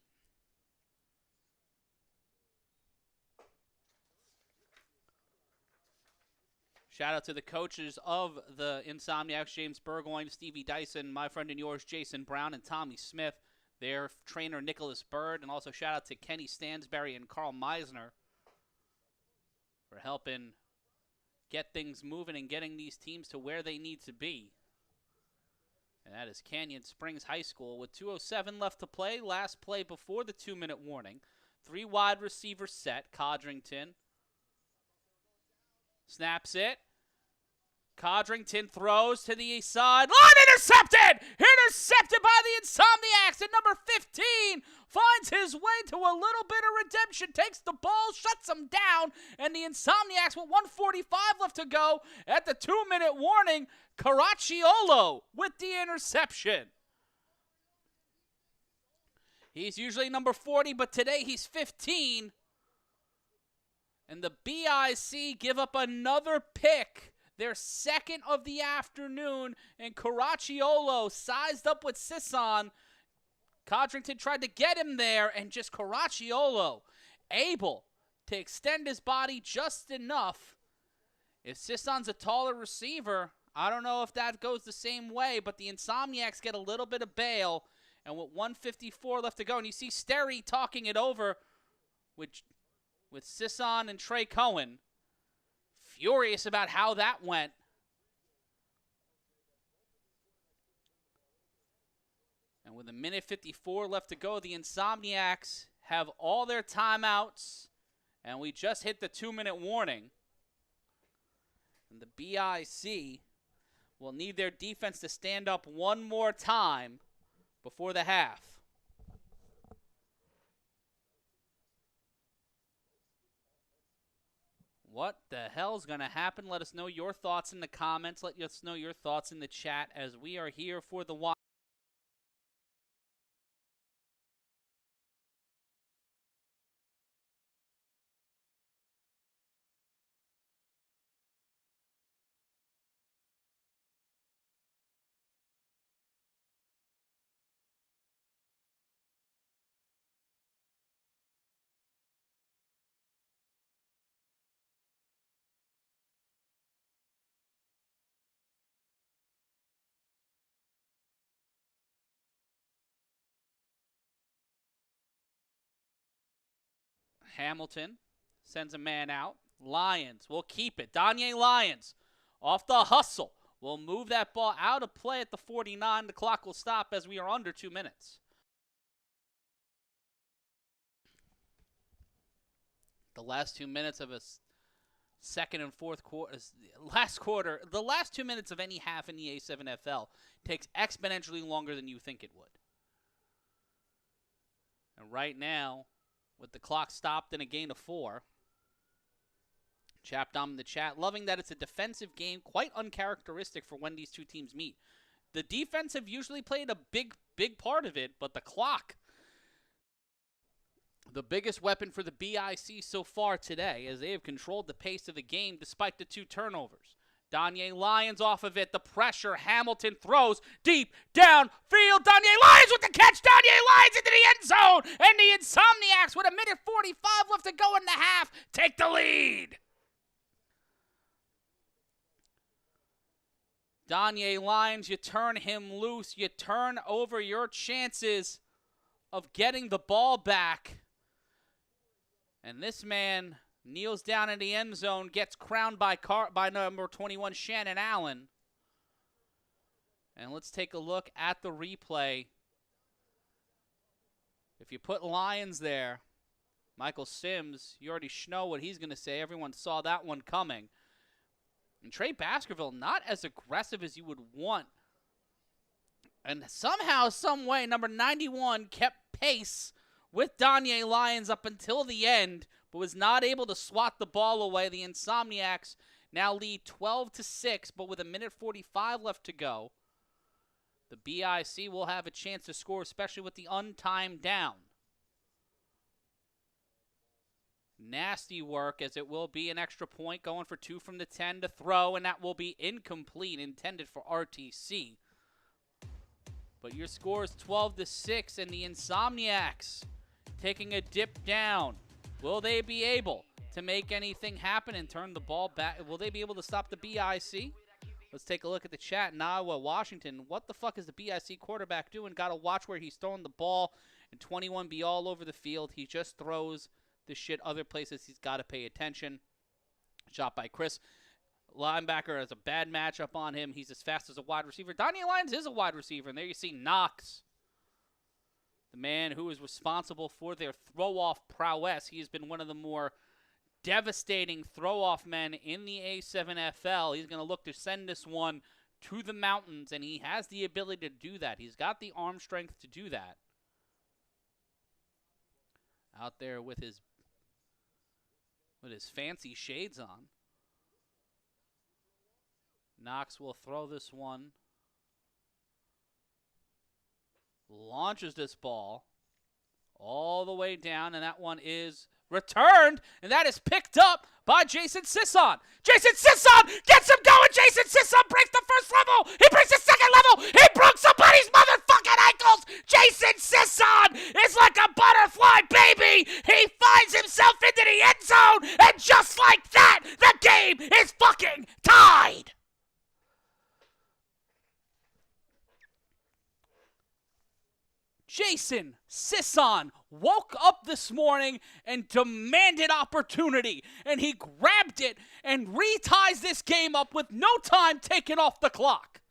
Shout out to the coaches of the Insomniacs, James Burgoyne, Stevie Dyson, my friend and yours, Jason Brown, and Tommy Smith, their trainer, Nicholas Bird, and also shout out to Kenny Stansberry and Carl Meisner for helping get things moving and getting these teams to where they need to be. And that is Canyon Springs High School with 2:07 left to play. Last play before the 2-minute warning. 3 wide receiver set. Codrington snaps it. Codrington throws to the side. Line intercepted! Intercepted by the Insomniacs. And number 15 finds his way to a little bit of redemption. Takes the ball, shuts him down. And the Insomniacs with 1:45 left to go at the 2-minute warning. Caracciolo with the interception. He's usually number 40, but today he's 15. And the BIC give up another pick. Their second of the afternoon, and Caracciolo sized up with Sisson. Codrington tried to get him there, and just Caracciolo able to extend his body just enough. If Sisson's a taller receiver, I don't know if that goes the same way, but the Insomniacs get a little bit of bail, and with 1:54 left to go, and you see Sterry talking it over with Sisson and Trey Cohen. Furious about how that went. And with 1:54 left to go, the Insomniacs have all their timeouts, and we just hit the 2-minute warning. And the BIC will need their defense to stand up one more time before the half. What the hell's going to happen? Let us know your thoughts in the comments. Let us know your thoughts in the chat as we are here for the watch. Hamilton sends a man out. Lyons will keep it. Danye Lyons off the hustle will move that ball out of play at the 49. The clock will stop as we are under 2 minutes. The last 2 minutes of a second and fourth quarter, the last 2 minutes of any half in the A7FL takes exponentially longer than you think it would. And right now, with the clock stopped and a gain of 4. Chap Dom in the chat, loving that it's a defensive game, quite uncharacteristic for when these two teams meet. The defense have usually played a big part of it, but the clock, the biggest weapon for the BIC so far today, as they have controlled the pace of the game despite the 2 turnovers. Danye Lyons off of it. The pressure. Hamilton throws deep downfield. Danye Lyons with the catch. Danye Lyons into the end zone. And the Insomniacs with 1:45 left to go in the half take the lead. Danye Lyons, you turn him loose. You turn over your chances of getting the ball back. And this man kneels down in the end zone, gets crowned by number 21, Shannon Allen. And let's take a look at the replay. If you put Lyons there, Michael Sims, you already know what he's going to say. Everyone saw that one coming. And Trey Baskerville, not as aggressive as you would want. And somehow, some way, number 91 kept pace with Danye Lyons up until the end, but was not able to swat the ball away. The Insomniacs now lead 12-6, but with 1:45 left to go, the BIC will have a chance to score, especially with the untimed down. Nasty work, as it will be an extra point, going for 2 from the 10 to throw, and that will be incomplete, intended for RTC. But your score is 12-6, and the Insomniacs taking a dip down. Will they be able to make anything happen and turn the ball back. Will they be able to stop the BIC? Let's take a look at the chat. Nawa, Washington, what the fuck is the BIC quarterback doing? Got to watch where he's throwing the ball. And 21 be all over the field. He just throws the shit other places. He's got to pay attention. Shot by Chris. Linebacker has a bad matchup on him. He's as fast as a wide receiver. Donnie Lyons is a wide receiver. And there you see Knox, the man who is responsible for their throw-off prowess. He has been one of the more devastating throw-off men in the A7FL. He's going to look to send this one to the mountains, and he has the ability to do that. He's got the arm strength to do that. Out there with his fancy shades on. Knox will throw this one. Launches this ball all the way down, and that one is returned, and that is picked up by Jason Sisson. Jason Sisson gets him going. Jason Sisson breaks the first level. He breaks the second level. He broke somebody's motherfucking ankles. Jason Sisson is like a butterfly baby. He finds himself into the end zone, and just like that, the game is fucking tied. Jason Sisson woke up this morning and demanded opportunity, and he grabbed it and reties this game up with no time taken off the clock.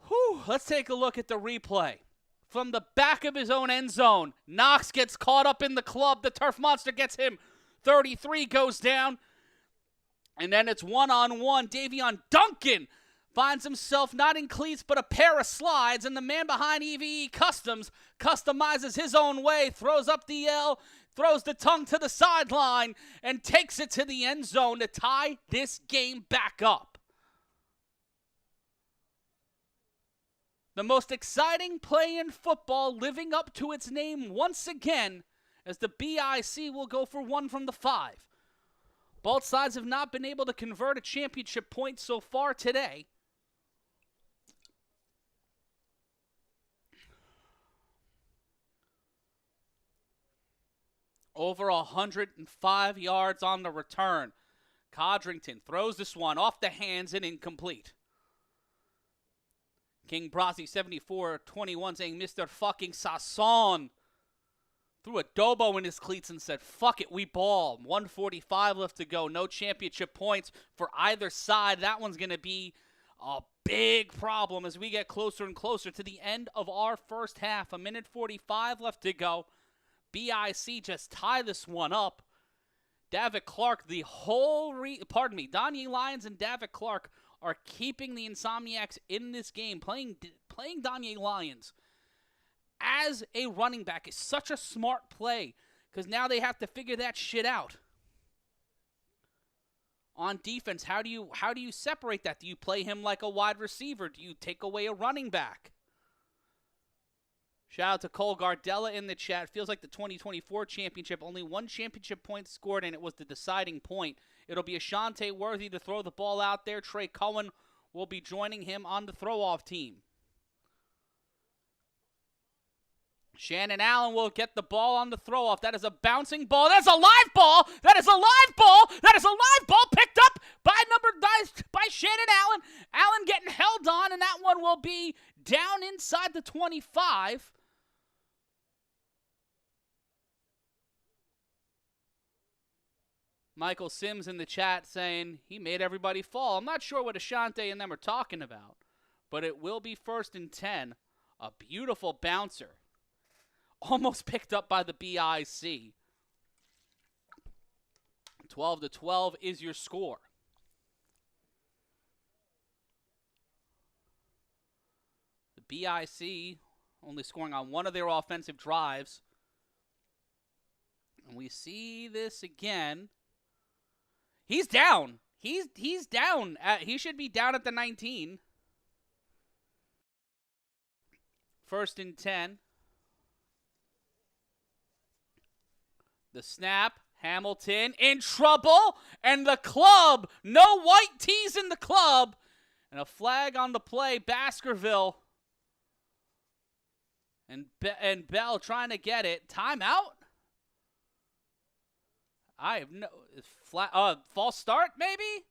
Whew, let's take a look at the replay. From the back of his own end zone, Knox gets caught up in the club. The Turf Monster gets him. 33 goes down, and then it's one-on-one. Davion Duncan finds himself not in cleats but a pair of slides, and the man behind EVE Customs customizes his own way, throws up the L, throws the tongue to the sideline, and takes it to the end zone to tie this game back up. The most exciting play in football living up to its name once again, as the BIC will go for one from the 5. Both sides have not been able to convert a championship point so far today. Over 105 yards on the return. Codrington throws this one off the hands and incomplete. King Brasi 74-21 saying Mr. fucking Sasson threw a dobo in his cleats and said, fuck it, we ball. 1:45 left to go. No championship points for either side. That one's going to be a big problem as we get closer and closer to the end of our first half. 1:45 left to go. BIC just tie this one up. Davitt Clark, Donnie Lyons and Davitt Clark are keeping the Insomniacs in this game. Playing Donnie Lyons as a running back is such a smart play because now they have to figure that shit out. On defense, how do you separate that? Do you play him like a wide receiver? Do you take away a running back? Shout out to Cole Gardella in the chat. Feels like the 2024 championship, only one championship point scored, and it was the deciding point. It'll be Ashante Worthy to throw the ball out there. Trey Cohen will be joining him on the throw-off team. Shannon Allen will get the ball on the throw-off. That is a bouncing ball. That's a live ball. That is a live ball. That is a live ball picked up by Shannon Allen. Allen getting held on, and that one will be down inside the 25. Michael Sims in the chat saying he made everybody fall. I'm not sure what Ashante and them are talking about, but it will be 1st and 10. A beautiful bouncer. Almost picked up by the BIC. 12-12 is your score. The BIC only scoring on one of their offensive drives. And we see this again. He's down. He's down. He should be down at the 19. 1st and 10. The snap. Hamilton in trouble. And the club. No white tees in the club. And a flag on the play. Baskerville And Bell trying to get it. Timeout? I have no false start maybe?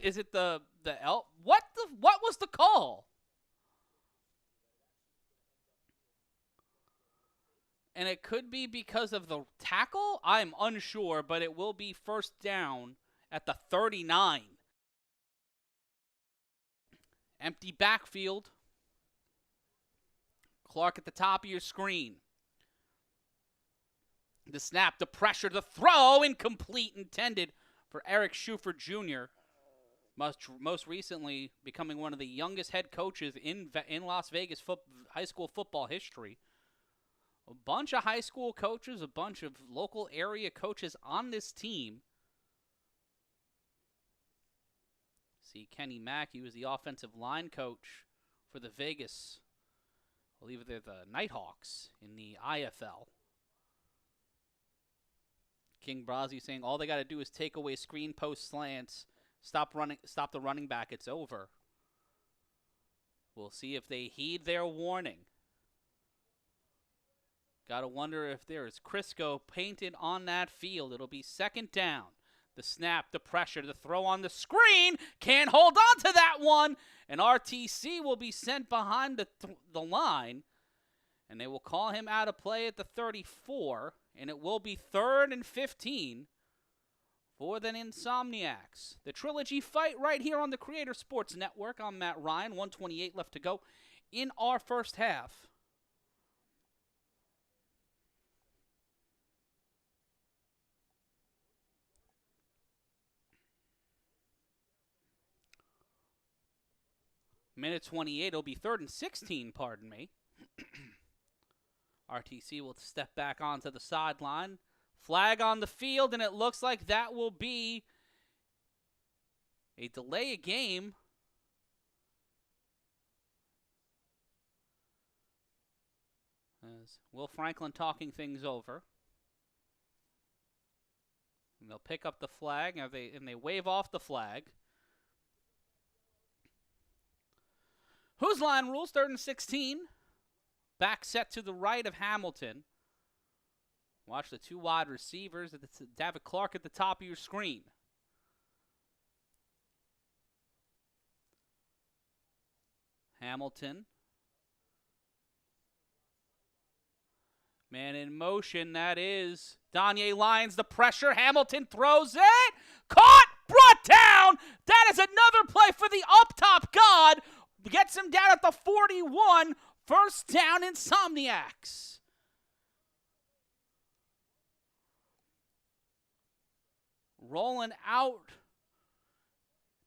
Is it the L? What was the call? And it could be because of the tackle? I'm unsure, but it will be first down at the 39. Empty backfield. Clark at the top of your screen. The snap, the pressure, the throw, incomplete, intended for Eric Schufert Jr., most recently becoming one of the youngest head coaches in Las Vegas high school football history. A bunch of high school coaches, a bunch of local area coaches on this team. See, Kenny Mack, he was the offensive line coach for the Vegas, I believe they're the Nighthawks in the IFL. King Brazzi saying all they got to do is take away screen post slants, stop the running back, it's over. We'll see if they heed their warning. Got to wonder if there is Crisco painted on that field. It'll be second down. The snap, the pressure, the throw on the screen. Can't hold on to that one. And RTC will be sent behind the line. And they will call him out of play at the 34. And it will be 3rd and 15 for the Insomniacs. The trilogy fight right here on the Creator Sports Network. I'm Matt Ryan. 1:28 left to go in our first half. Minute 28, it'll be 3rd and 16, pardon me. RTC will step back onto the sideline. Flag on the field, and it looks like that will be a delay of game. As Will Franklin talking things over. And they'll pick up the flag, and they wave off the flag. Whose line rules? 3rd and 16. Back set to the right of Hamilton. Watch the two wide receivers. It's David Clark at the top of your screen. Hamilton. Man in motion, that is Danye Lyons, the pressure. Hamilton throws it. Caught, brought down. That is another play for the up-top god. Gets him down at the 41. First down, Insomniacs. Rolling out.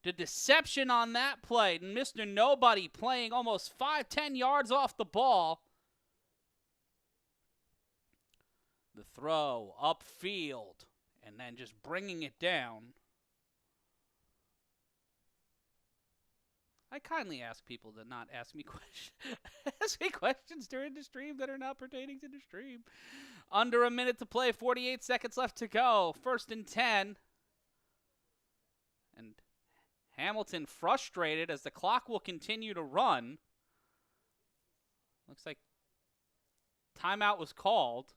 The deception on that play. Mr. Nobody playing almost 5-10 yards off the ball. The throw upfield. And then just bringing it down. I kindly ask people to not ask me questions during the stream that are not pertaining to the stream. Under a minute to play, 48 seconds left to go. 1st and 10. And Hamilton frustrated as the clock will continue to run. Looks like timeout was called.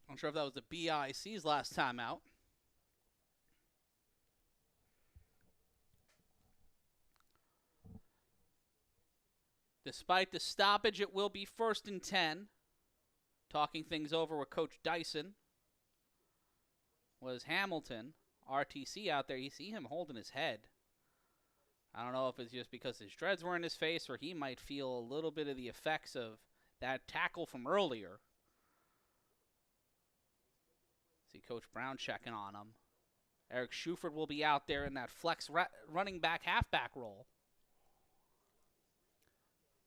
I'm not sure if that was the BIC's last timeout. Despite the stoppage, it will be 1st and 10. Talking things over with Coach Dyson was Hamilton. RTC out there, you see him holding his head. I don't know if it's just because his dreads were in his face or he might feel a little bit of the effects of that tackle from earlier. See Coach Brown checking on him. Eric Schufert will be out there in that flex running back, halfback role.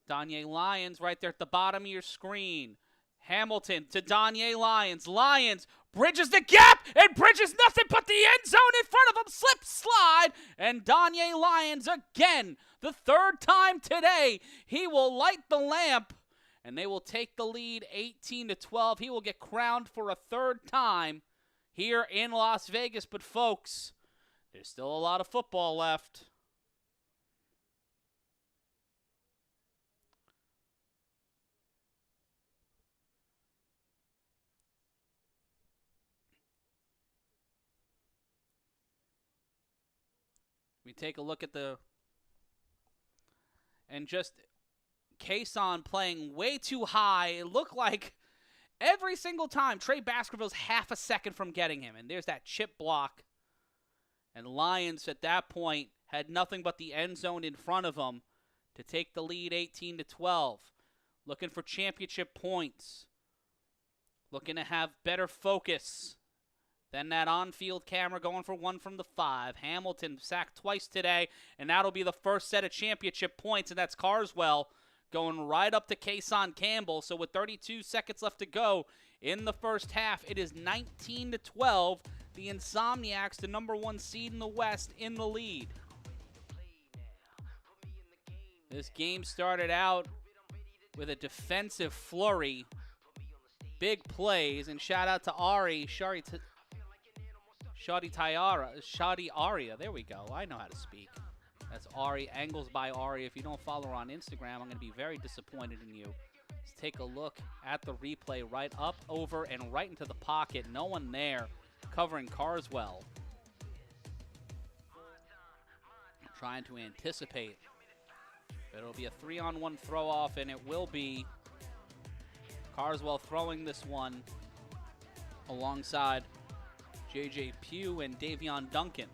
Danye Lyons right there at the bottom of your screen. Hamilton to Danye Lyons. Lyons Bridges the gap, and Bridges nothing but the end zone in front of him. Slip, slide, and Danye Lyons again, the third time today, he will light the lamp, and they will take the lead 18-12. He will get crowned for a third time here in Las Vegas. But folks, there's still a lot of football left. We take a look at and just Kason playing way too high. It looked like every single time Trey Baskerville's half a second from getting him. And there's that chip block. And Lions at that point had nothing but the end zone in front of them to take the lead 18-12. Looking for championship points. Looking to have better focus than that on-field camera, going for one from the 5. Hamilton sacked twice today, and that'll be the first set of championship points, and that's Carswell going right up to Kason Campbell. So with 32 seconds left to go in the first half, it is 19-12. The Insomniacs, the #1 seed in the West, in the lead. This game started out with a defensive flurry. Big plays, and shout out to Ari, Shadi Aria. There we go. I know how to speak. That's Ari, Angles by Ari. If you don't follow her on Instagram, I'm going to be very disappointed in you. Let's take a look at the replay. Right up, over, and right into the pocket. No one there covering Carswell. Trying to anticipate. But it'll be a 3-on-1 throw-off, and it will be Carswell throwing this one alongside J.J. Pugh and Davion Duncan.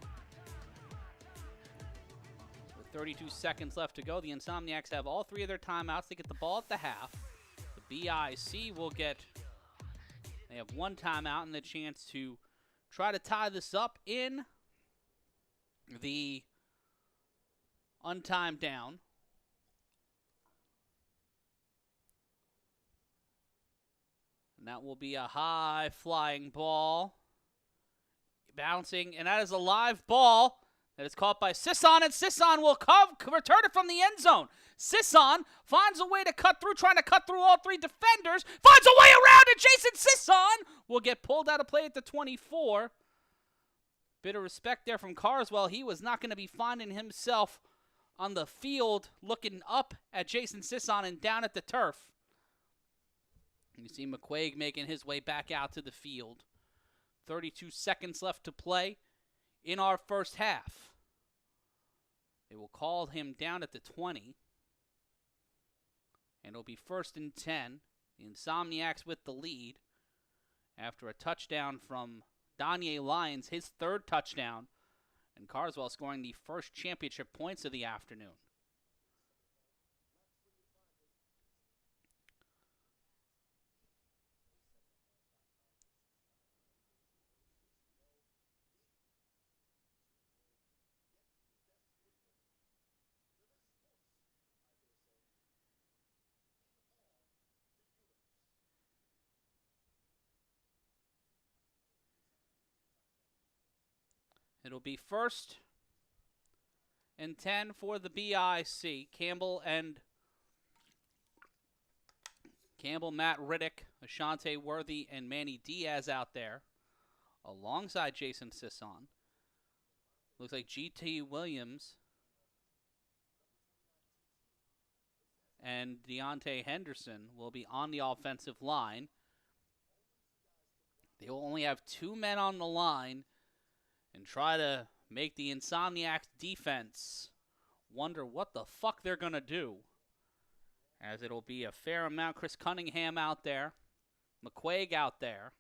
With 32 seconds left to go, the Insomniacs have all 3 of their timeouts. They get the ball at the half. The BIC will get, they have 1 timeout and the chance to try to tie this up in the untimed down. And that will be a high-flying ball. Bouncing, and that is a live ball that is caught by Sisson, and Sisson will return it from the end zone. Sisson finds a way to cut through, trying to cut through all 3 defenders, finds a way around, and Jason Sisson will get pulled out of play at the 24. Bit of respect there from Carswell. He was not going to be finding himself on the field looking up at Jason Sisson and down at the turf. You see McQuaig making his way back out to the field. 32 seconds left to play in our first half. They will call him down at the 20. And it'll be 1st and 10. The Insomniacs with the lead after a touchdown from Danye Lyons, his 3rd touchdown. And Carswell scoring the first championship points of the afternoon. It'll be 1st and 10 for the BIC. Campbell, Matt Riddick, Ashante Worthy, and Manny Diaz out there alongside Jason Sisson. Looks like G.T. Williams and Deontay Henderson will be on the offensive line. They will only have 2 men on the line and try to make the Insomniacs defense wonder what the fuck they're going to do. As it'll be a fair amount. Chris Cunningham out there. McQuaig out there.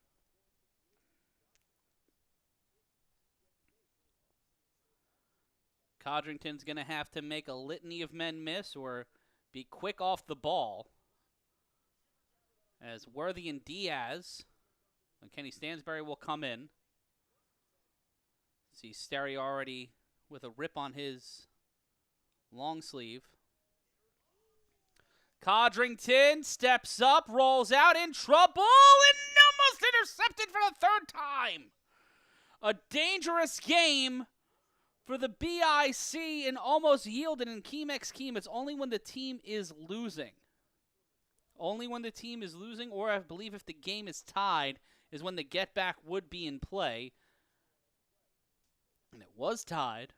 Codrington's going to have to make a litany of men miss or be quick off the ball. As Worthy and Diaz and Kenny Stansberry will come in. See Sterry already with a rip on his long sleeve. Codrington steps up, rolls out, in trouble, and almost intercepted for the third time. A dangerous game for the BIC and almost yielded in Keem X Keem. It's only when the team is losing. Only when the team is losing, or I believe if the game is tied, is when the get back would be in play. And it was tied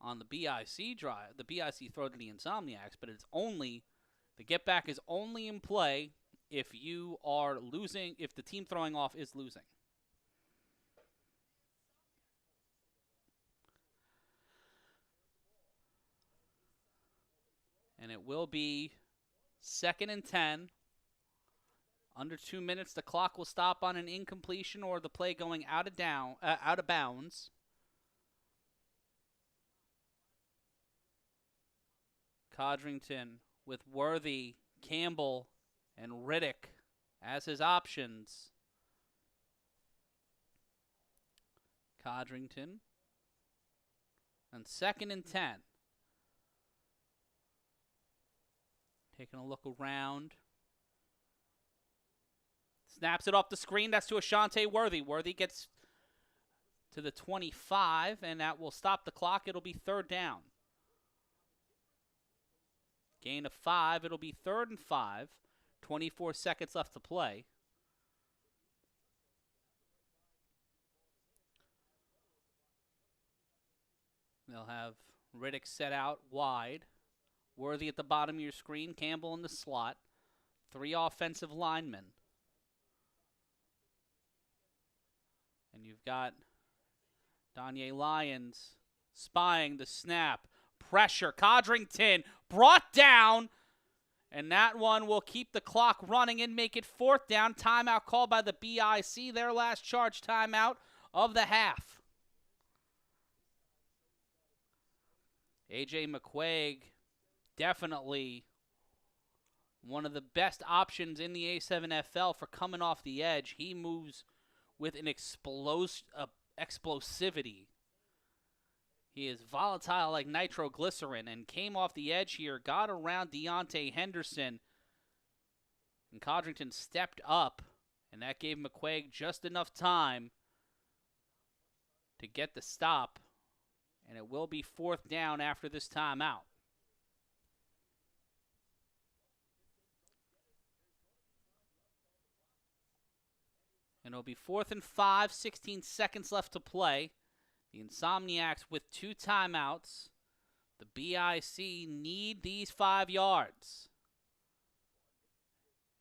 on the BIC drive, the BIC throw to the Insomniacs, but it's only, the get back is only in play if you are losing, if the team throwing off is losing. And it will be 2nd and 10. Under 2 minutes, the clock will stop on an incompletion or the play going out of bounds. Codrington with Worthy, Campbell, and Riddick as his options. Codrington. And 2nd and 10. Taking a look around. Snaps it off the screen. That's to Ashante Worthy. Worthy gets to the 25, and that will stop the clock. It'll be 3rd down. Gain of 5. It'll be 3rd and 5. 24 seconds left to play. They'll have Riddick set out wide. Worthy at the bottom of your screen. Campbell in the slot. 3 offensive linemen. And you've got Danye Lyons spying the snap. Pressure. Codrington brought down. And that one will keep the clock running and make it 4th down. Timeout called by the BIC. Their last charge timeout of the half. A.J. McQuaig, definitely one of the best options in the A7FL for coming off the edge. He moves with an explosivity. He is volatile like nitroglycerin and came off the edge here, got around Deontay Henderson, and Codrington stepped up, and that gave McQuaig just enough time to get the stop, and it will be 4th down after this timeout. And it'll be 4th and 5, 16 seconds left to play. The Insomniacs with 2 timeouts. The BIC need these 5 yards.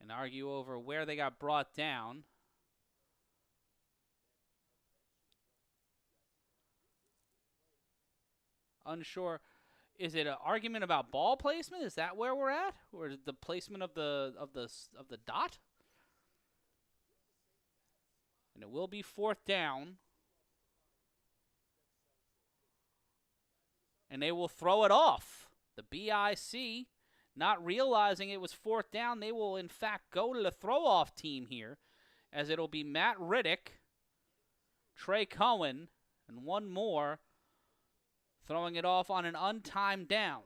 And argue over where they got brought down. Unsure. Is it an argument about ball placement? Is that where we're at? Or the placement of the dot? And it will be 4th down. And they will throw it off. The BIC, not realizing it was 4th down, they will in fact go to the throw-off team here, as it'll be Matt Riddick, Trey Cohen, and one more throwing it off on an untimed down.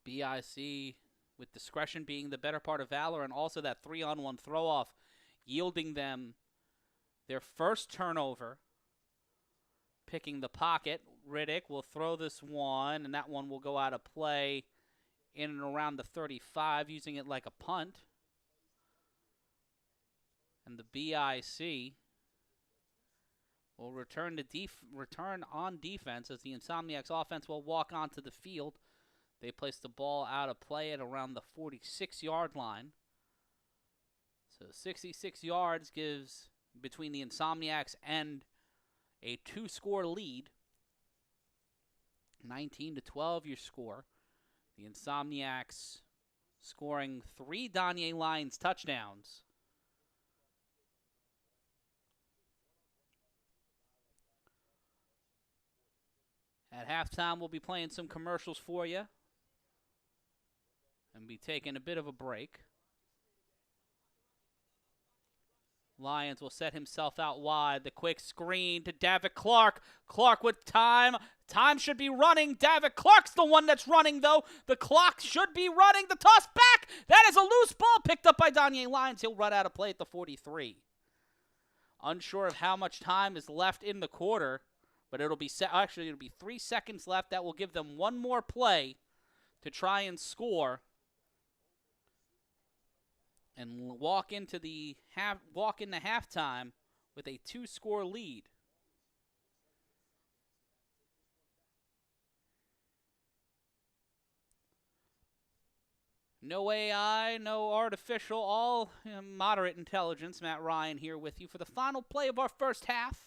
BIC with discretion being the better part of valor, and also that 3-on-1 throw-off yielding them their first turnover. Picking the pocket, Riddick will throw this one, and that one will go out of play in and around the 35, using it like a punt. And the BIC will return on defense, as the Insomniacs offense will walk onto the field. They place the ball out of play at around the 46-yard line. So 66 yards gives, between the Insomniacs and a 2-score lead. 19-12 your score. The Insomniacs scoring 3 Danye Lyons touchdowns. At halftime, we'll be playing some commercials for you and be taking a bit of a break. Lyons will set himself out wide. The quick screen to Davitt Clark. Clark with time. Time should be running. Davitt Clark's the one that's running, though. The clock should be running. The toss back. That is a loose ball picked up by Danye Lyons. He'll run out of play at the 43. Unsure of how much time is left in the quarter, but it'll be actually it'll be 3 seconds left. That will give them one more play to try and score and walk into halftime with a 2-score lead. No AI, no artificial, all moderate intelligence. Matt Ryan here with you for the final play of our first half,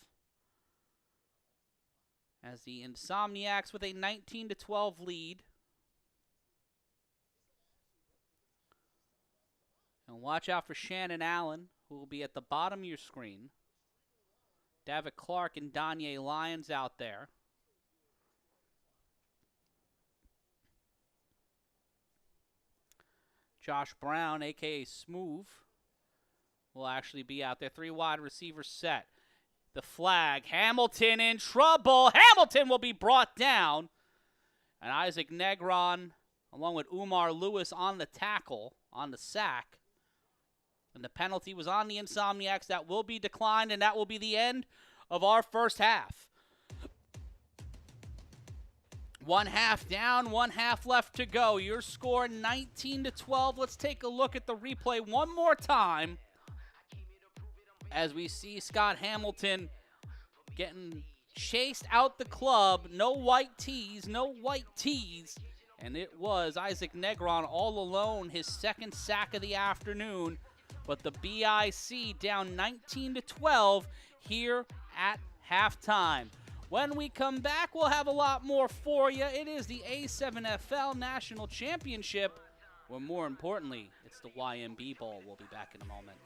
as the Insomniacs with a 19-12 lead. And watch out for Shannon Allen, who will be at the bottom of your screen. Davitt Clark and Danye Lyons out there. Josh Brown, a.k.a. Smooth, will actually be out there. 3 wide receivers set. The flag. Hamilton in trouble. Hamilton will be brought down. And Isaac Negron, along with Umar Lewis on the tackle, on the sack. And the penalty was on the Insomniacs. That will be declined, and that will be the end of our first half. 1 half down, 1 half left to go. Your score 19-12. Let's take a look at the replay one more time as we see Scott Hamilton getting chased out the club. No white tees, no white tees. And it was Isaac Negron all alone, his second sack of the afternoon. But the BIC down 19-12 here at halftime. When we come back, we'll have a lot more for you. It is the A7FL National Championship, or more importantly, it's the YMB Bowl. We'll be back in a moment.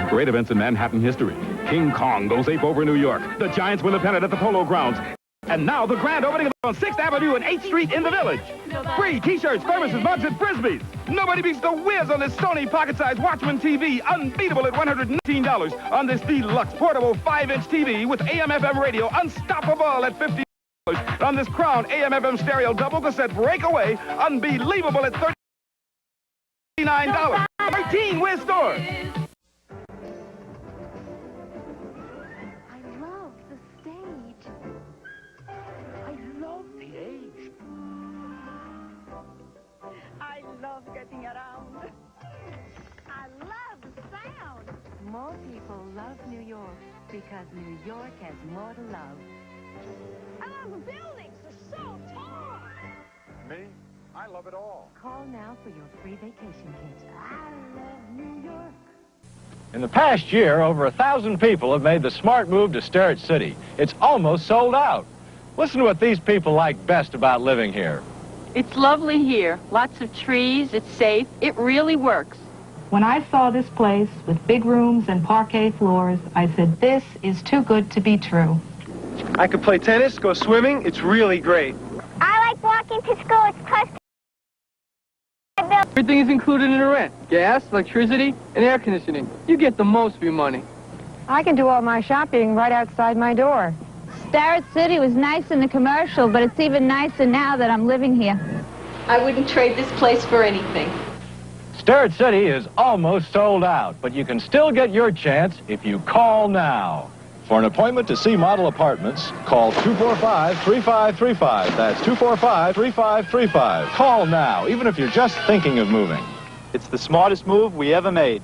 Great events in Manhattan history. King Kong goes ape over New York. The Giants win the pennant at the Polo Grounds. And now the grand opening on 6th Avenue and 8th Street in the Village. Free T-shirts, thermoses, mugs, and Frisbees. Nobody beats the whiz on this Sony pocket-sized Watchman TV, unbeatable at $119. On this deluxe portable 5-inch TV with AM/FM radio, unstoppable at $50. On this Crown AM/FM stereo double cassette breakaway, unbelievable at $39. 13 Wiz stores. I love getting around. I love the sound. More people love New York because New York has more to love. I love the buildings. They're so tall. Me? I love it all. Call now for your free vacation kit. I love New York. In the past year, over 1,000 people have made the smart move to Sterrett City. It's almost sold out. Listen to what these people like best about living here. It's lovely here. Lots of trees. It's safe. It really works. When I saw this place with big rooms and parquet floors, I said, this is too good to be true. I could play tennis, go swimming. It's really great. I like walking to school. It's close to my building. Everything is included in the rent. Gas, electricity, and air conditioning. You get the most for your money. I can do all my shopping right outside my door. Sterrett City was nice in the commercial, but it's even nicer now that I'm living here. I wouldn't trade this place for anything. Sterrett City is almost sold out, but you can still get your chance if you call now. For an appointment to see model apartments, call 245-3535. That's 245-3535. Call now, even if you're just thinking of moving. It's the smartest move we ever made.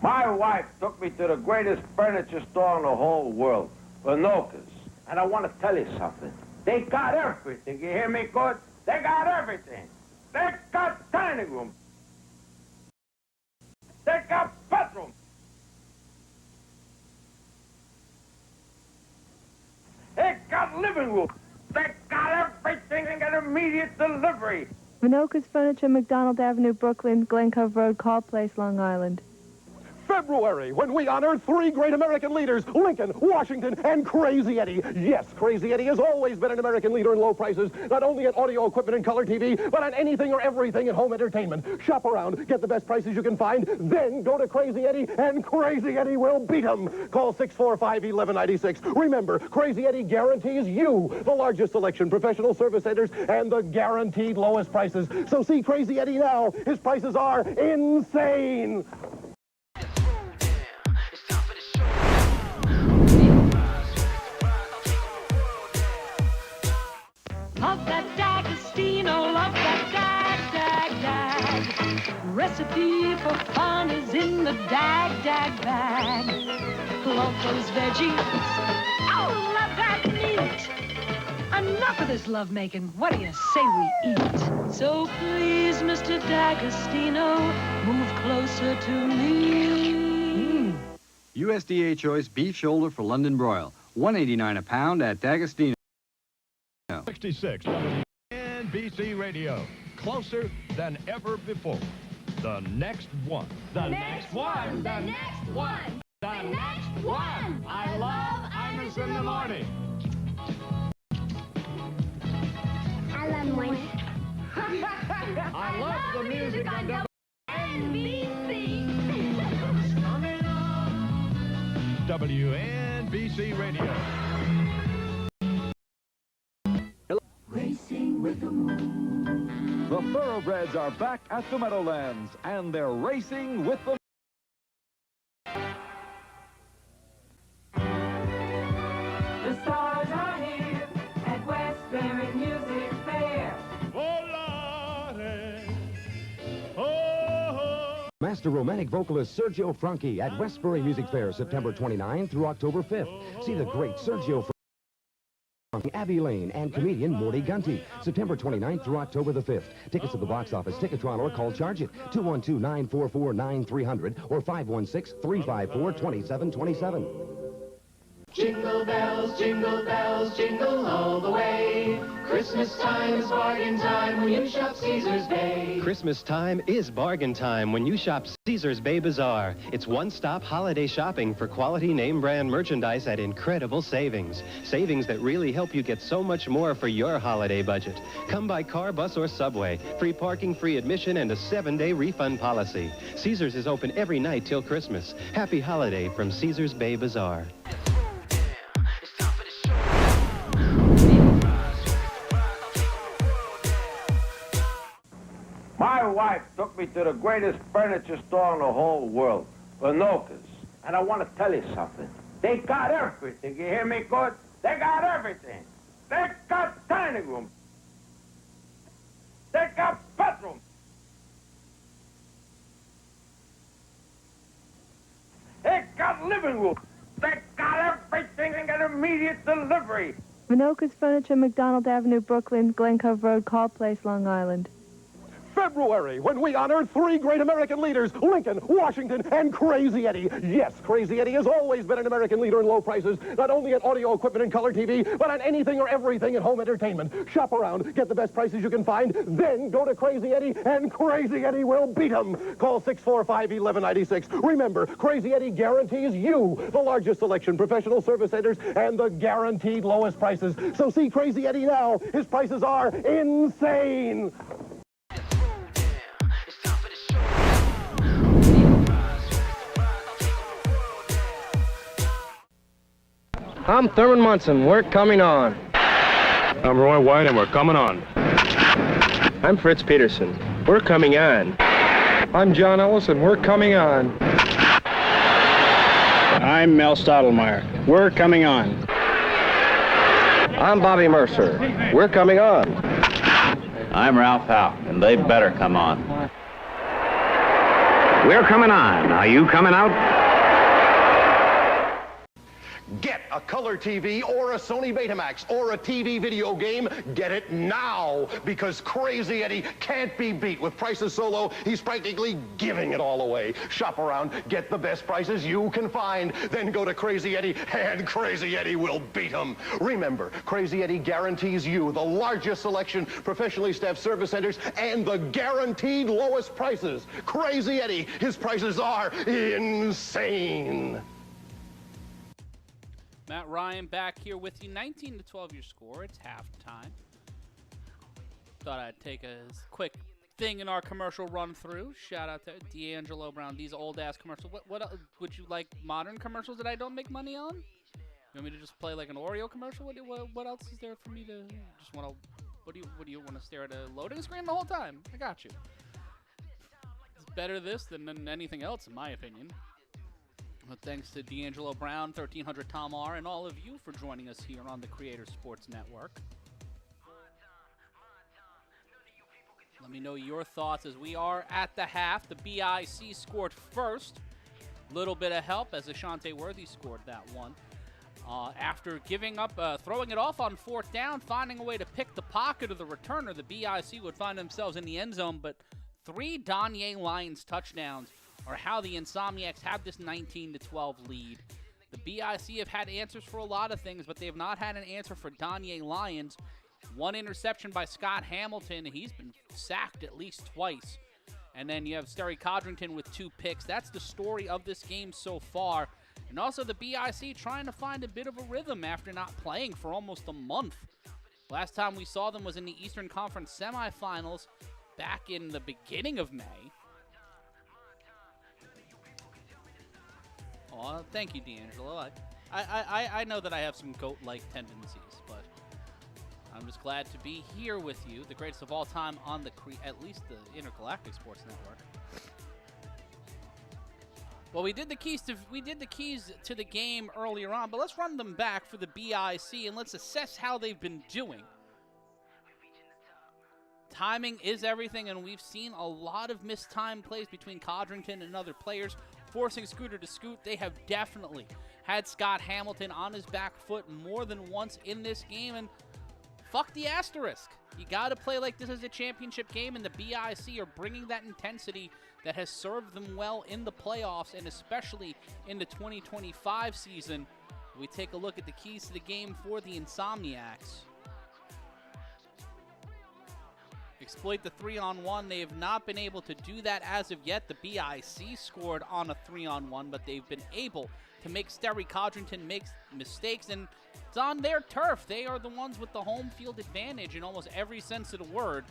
My wife took me to the greatest furniture store in the whole world, Vinoka's. And I want to tell you something. They got everything. You hear me good? They got everything. They got dining room. They got bedroom. They got living room. They got everything and get immediate delivery. Vinoka's Furniture, McDonald Avenue, Brooklyn, Glen Cove Road, Call Place, Long Island. February, when we honor 3 great American leaders, Lincoln, Washington, and Crazy Eddie. Yes, Crazy Eddie has always been an American leader in low prices, not only at audio equipment and color TV, but on anything or everything in home entertainment. Shop around, get the best prices you can find, then go to Crazy Eddie, and Crazy Eddie will beat him. Call 645-1196. Remember, Crazy Eddie guarantees you the largest selection, professional service centers, and the guaranteed lowest prices. So see Crazy Eddie now. His prices are insane. Love that D'Agostino, love that dag. Recipe for fun is in the dag bag. Love those veggies. Oh, love that meat. Enough of this lovemaking. What do you say we eat? So please, Mr. D'Agostino, move closer to me. USDA choice beef shoulder for London broil. $1.89 a pound at D'Agostino. 66 NBC Radio, closer than ever before. The next one. The next one. The next one. The next one. I love Amos in the morning. I love morning. I love the music on WNBC Radio. Racing with the moon. The thoroughbreds are back at the Meadowlands, and they're racing with the... The stars are here at Westbury Music Fair. Master romantic vocalist Sergio Franchi at Westbury Music Fair, September 29 through October 5th. See the great Sergio Franchi, Abby Lane, and comedian Morty Gunty, September 29th through October the 5th. Tickets at the box office, Ticketron, or call Charge It, 212-944-9300 or 516-354-2727. Jingle bells, jingle all the way. Christmas time is bargain time when you shop Caesar's Bay. Christmas time is bargain time when you shop Caesar's Bay Bazaar. It's one-stop holiday shopping for quality name-brand merchandise at incredible savings. Savings that really help you get so much more for your holiday budget. Come by car, bus, or subway. Free parking, free admission, and a 7-day refund policy. Caesar's is open every night till Christmas. Happy holiday from Caesar's Bay Bazaar. My wife took me to the greatest furniture store in the whole world, Vinoka's. And I want to tell you something. They got everything. You hear me good? They got everything. They got dining room. They got bedroom. They got living room. They got everything and get immediate delivery. Vinoka's Furniture, McDonald Avenue, Brooklyn, Glen Cove Road, Call Place, Long Island. February, when we honor 3 great American leaders, Lincoln, Washington, and Crazy Eddie. Yes, Crazy Eddie has always been an American leader in low prices, not only at audio equipment and color TV, but on anything or everything in home entertainment. Shop around, get the best prices you can find, then go to Crazy Eddie, and Crazy Eddie will beat him. Call 645-1196. Remember, Crazy Eddie guarantees you the largest selection, professional service centers, and the guaranteed lowest prices. So see Crazy Eddie now. His prices are insane. I'm Thurman Munson. We're coming on. I'm Roy White, and we're coming on. I'm Fritz Peterson. We're coming on. I'm John Ellis, and we're coming on. I'm Mel Stottlemyre. We're coming on. I'm Bobby Mercer. We're coming on. I'm Ralph Howe, and they better come on. We're coming on. Are you coming out? Get a color TV or a Sony Betamax or a TV video game. Get it now because Crazy Eddie can't be beat. With prices so low, he's practically giving it all away. Shop around, get the best prices you can find. Then go to Crazy Eddie and Crazy Eddie will beat him. Remember, Crazy Eddie guarantees you the largest selection, professionally staffed service centers, and the guaranteed lowest prices. Crazy Eddie, his prices are insane. Matt Ryan back here with you. 19-12 your score. It's halftime. Thought I'd take a quick thing in our commercial run through. Shout out to D'Angelo Brown. These old ass commercials. What would you like? Modern commercials that I don't make money on? You want me to just play like an Oreo commercial? What else is there for me to just want to? What do you want to stare at a loading screen the whole time? I got you. It's better this than anything else in my opinion. But thanks to D'Angelo Brown, 1300 Tom R, and all of you for joining us here on the Creator Sports Network. Let me know your thoughts as we are at the half. The BIC scored first. Little bit of help as Ashante Worthy scored that one. After giving up, throwing it off on fourth down, finding a way to pick the pocket of the returner, the BIC would find themselves in the end zone, but 3 Donye Lions touchdowns are how the Insomniacs have this 19-12 lead. The BIC have had answers for a lot of things, but they have not had an answer for Donye Lions. 1 interception by Scott Hamilton. He's been sacked at least twice. And then you have Sterry Codrington with 2 picks. That's the story of this game so far. And also the BIC trying to find a bit of a rhythm after not playing for almost a month. Last time we saw them was in the Eastern Conference semifinals back in the beginning of May. Oh, thank you, D'Angelo. I know that I have some GOAT-like tendencies, but I'm just glad to be here with you, the greatest of all time on at least the Intergalactic Sports Network. Well, we did the keys to the game earlier on, but let's run them back for the BIC and let's assess how they've been doing. Timing is everything, and we've seen a lot of mistimed plays between Codrington and other players, forcing Scooter to scoot. They have definitely had Scott Hamilton on his back foot more than once in this game, and fuck the asterisk. You got to play like this is a championship game, and the BIC are bringing that intensity that has served them well in the playoffs, and especially in the 2025 season. We take a look at the keys to the game for the Insomniacs. Exploit the 3-on-1. They have not been able to do that as of yet. The BIC scored on a 3-on-1, but they've been able to make Sterry Codrington make mistakes, and it's on their turf. They are the ones with the home field advantage in almost every sense of the word.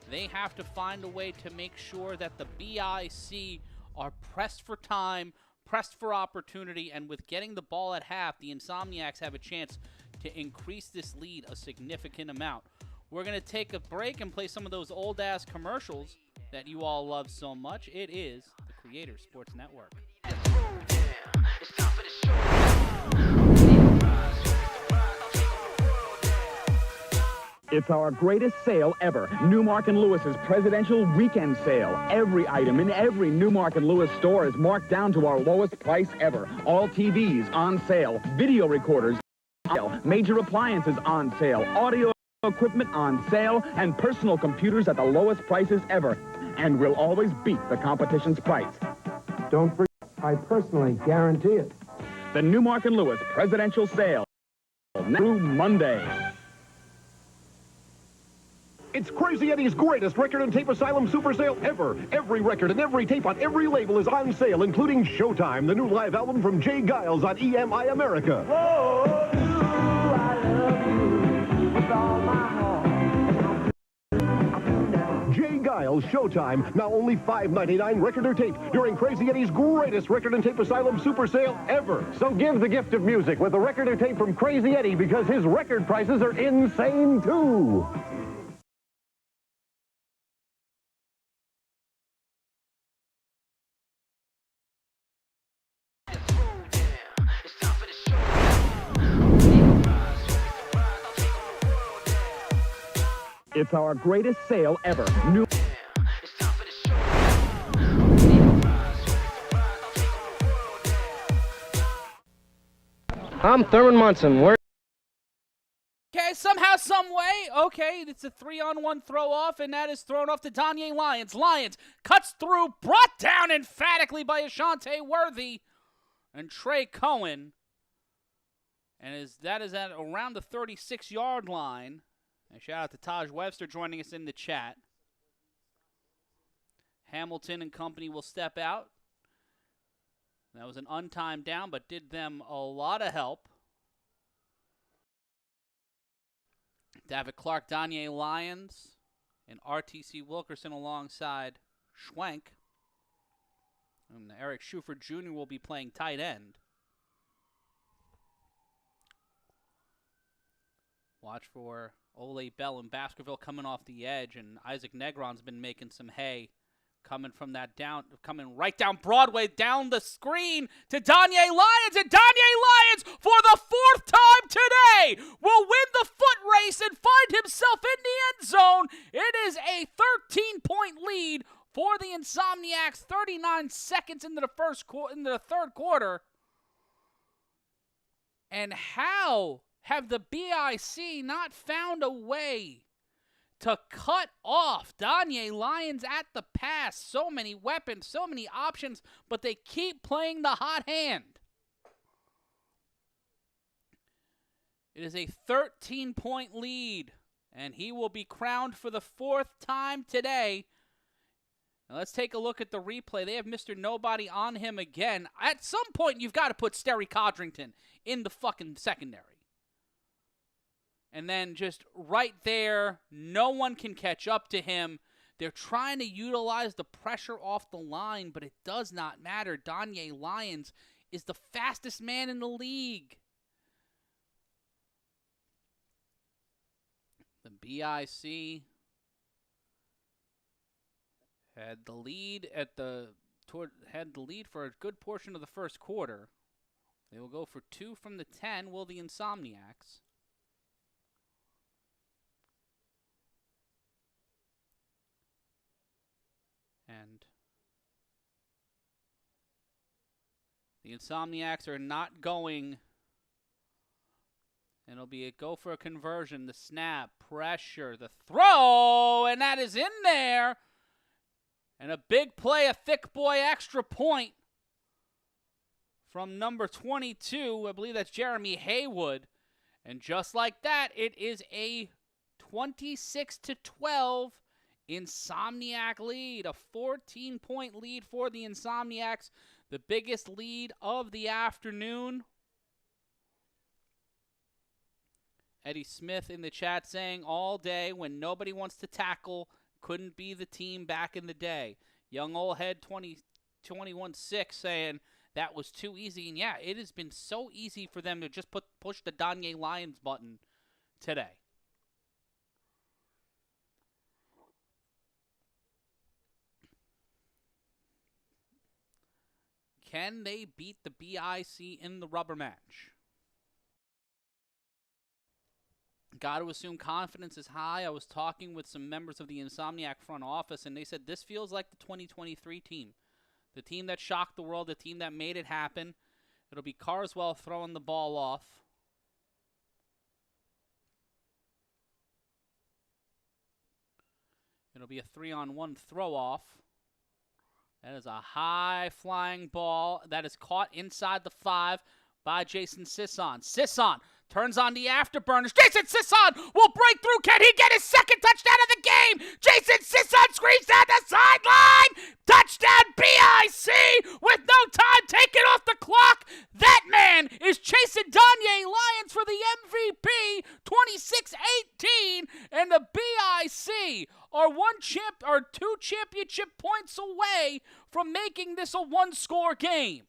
They have to find a way to make sure that the BIC are pressed for time, pressed for opportunity, and with getting the ball at half, the Insomniacs have a chance to increase this lead a significant amount. We're going to take a break and play some of those old-ass commercials that you all love so much. It is the Creator Sports Network. It's our greatest sale ever. Newmark & Lewis's Presidential Weekend Sale. Every item in every Newmark & Lewis store is marked down to our lowest price ever. All TVs on sale. Video recorders on sale. Major appliances on sale. Audio equipment on sale, and personal computers at the lowest prices ever. And we'll always beat the competition's price. Don't forget, I personally guarantee it. The Newmark & Lewis Presidential Sale through Monday. It's Crazy Eddie's greatest record and tape asylum super sale ever. Every record and every tape on every label is on sale, including Showtime, the new live album from Jay Giles on EMI America. Oh, you, I love you with all my heart. Jay Giles, Showtime, now only $5.99 record or tape during Crazy Eddie's greatest record and tape asylum super sale ever. So give the gift of music with a record or tape from Crazy Eddie, because his record prices are insane too. It's our greatest sale ever. I'm Thurman Munson. Okay, somehow, some way. Okay, it's a 3-on-1 throw off, and that is thrown off to Danye Lyons. Lyons cuts through, brought down emphatically by Ashante Worthy and Trey Cohen. And that is at around the 36-yard line. And shout out to Taj Webster joining us in the chat. Hamilton and company will step out. That was an untimed down, but did them a lot of help. David Clark, Danye Lyons, and RTC Wilkerson alongside Schwenk. And Eric Schuford Jr. will be playing tight end. Watch for Ole Bell and Baskerville coming off the edge, and Isaac Negron's been making some hay. Coming from that down, coming right down Broadway, down the screen to Danye Lyons, and Danye Lyons, for the 4th time today, will win the foot race and find himself in the end zone. It is a 13-point lead for the Insomniacs, 39 seconds into the third quarter. And how have the BIC not found a way to cut off Danye Lyons at the pass? So many weapons, so many options, but they keep playing the hot hand. It is a 13-point lead, and he will be crowned for the 4th time today. Now let's take a look at the replay. They have Mr. Nobody on him again. At some point, you've got to put Sterry Codrington in the fucking secondary. And then just right there, no one can catch up to him. They're trying to utilize the pressure off the line, but it does not matter. Danye Lyons is the fastest man in the league. The BIC had the lead for a good portion of the first quarter. They will go for 2 from the 10, will the Insomniacs. And the Insomniacs are not going. It'll be a go for a conversion. The snap, pressure, the throw, and that is in there. And a big play, a thick boy extra point from number 22. I believe that's Jeremy Haywood. And just like that, it is a 26-12 Insomniac lead, a 14-point lead for the Insomniacs, the biggest lead of the afternoon. Eddie Smith in the chat saying all day when nobody wants to tackle, couldn't be the team back in the day. Young Old Head 21-6 saying that was too easy. And yeah, it has been so easy for them to just push the Danye Lyons button today. Can they beat the BIC in the rubber match? Got to assume confidence is high. I was talking with some members of the Insomniac front office, and they said this feels like the 2023 team. The team that shocked the world, the team that made it happen. It'll be Carswell throwing the ball off. It'll be a 3-on-1 throw-off. That is a high-flying ball that is caught inside the 5 by Jason Sisson. Sisson turns on the afterburners. Jason Sisson will break through. Can he get his second touchdown of the game? Jason Sisson screams down the sideline. Touchdown BIC with no time taken off the clock. That man is chasing Danye Lyons for the MVP, 26-18, and the BIC are 2 championship points away from making this a 1-score game.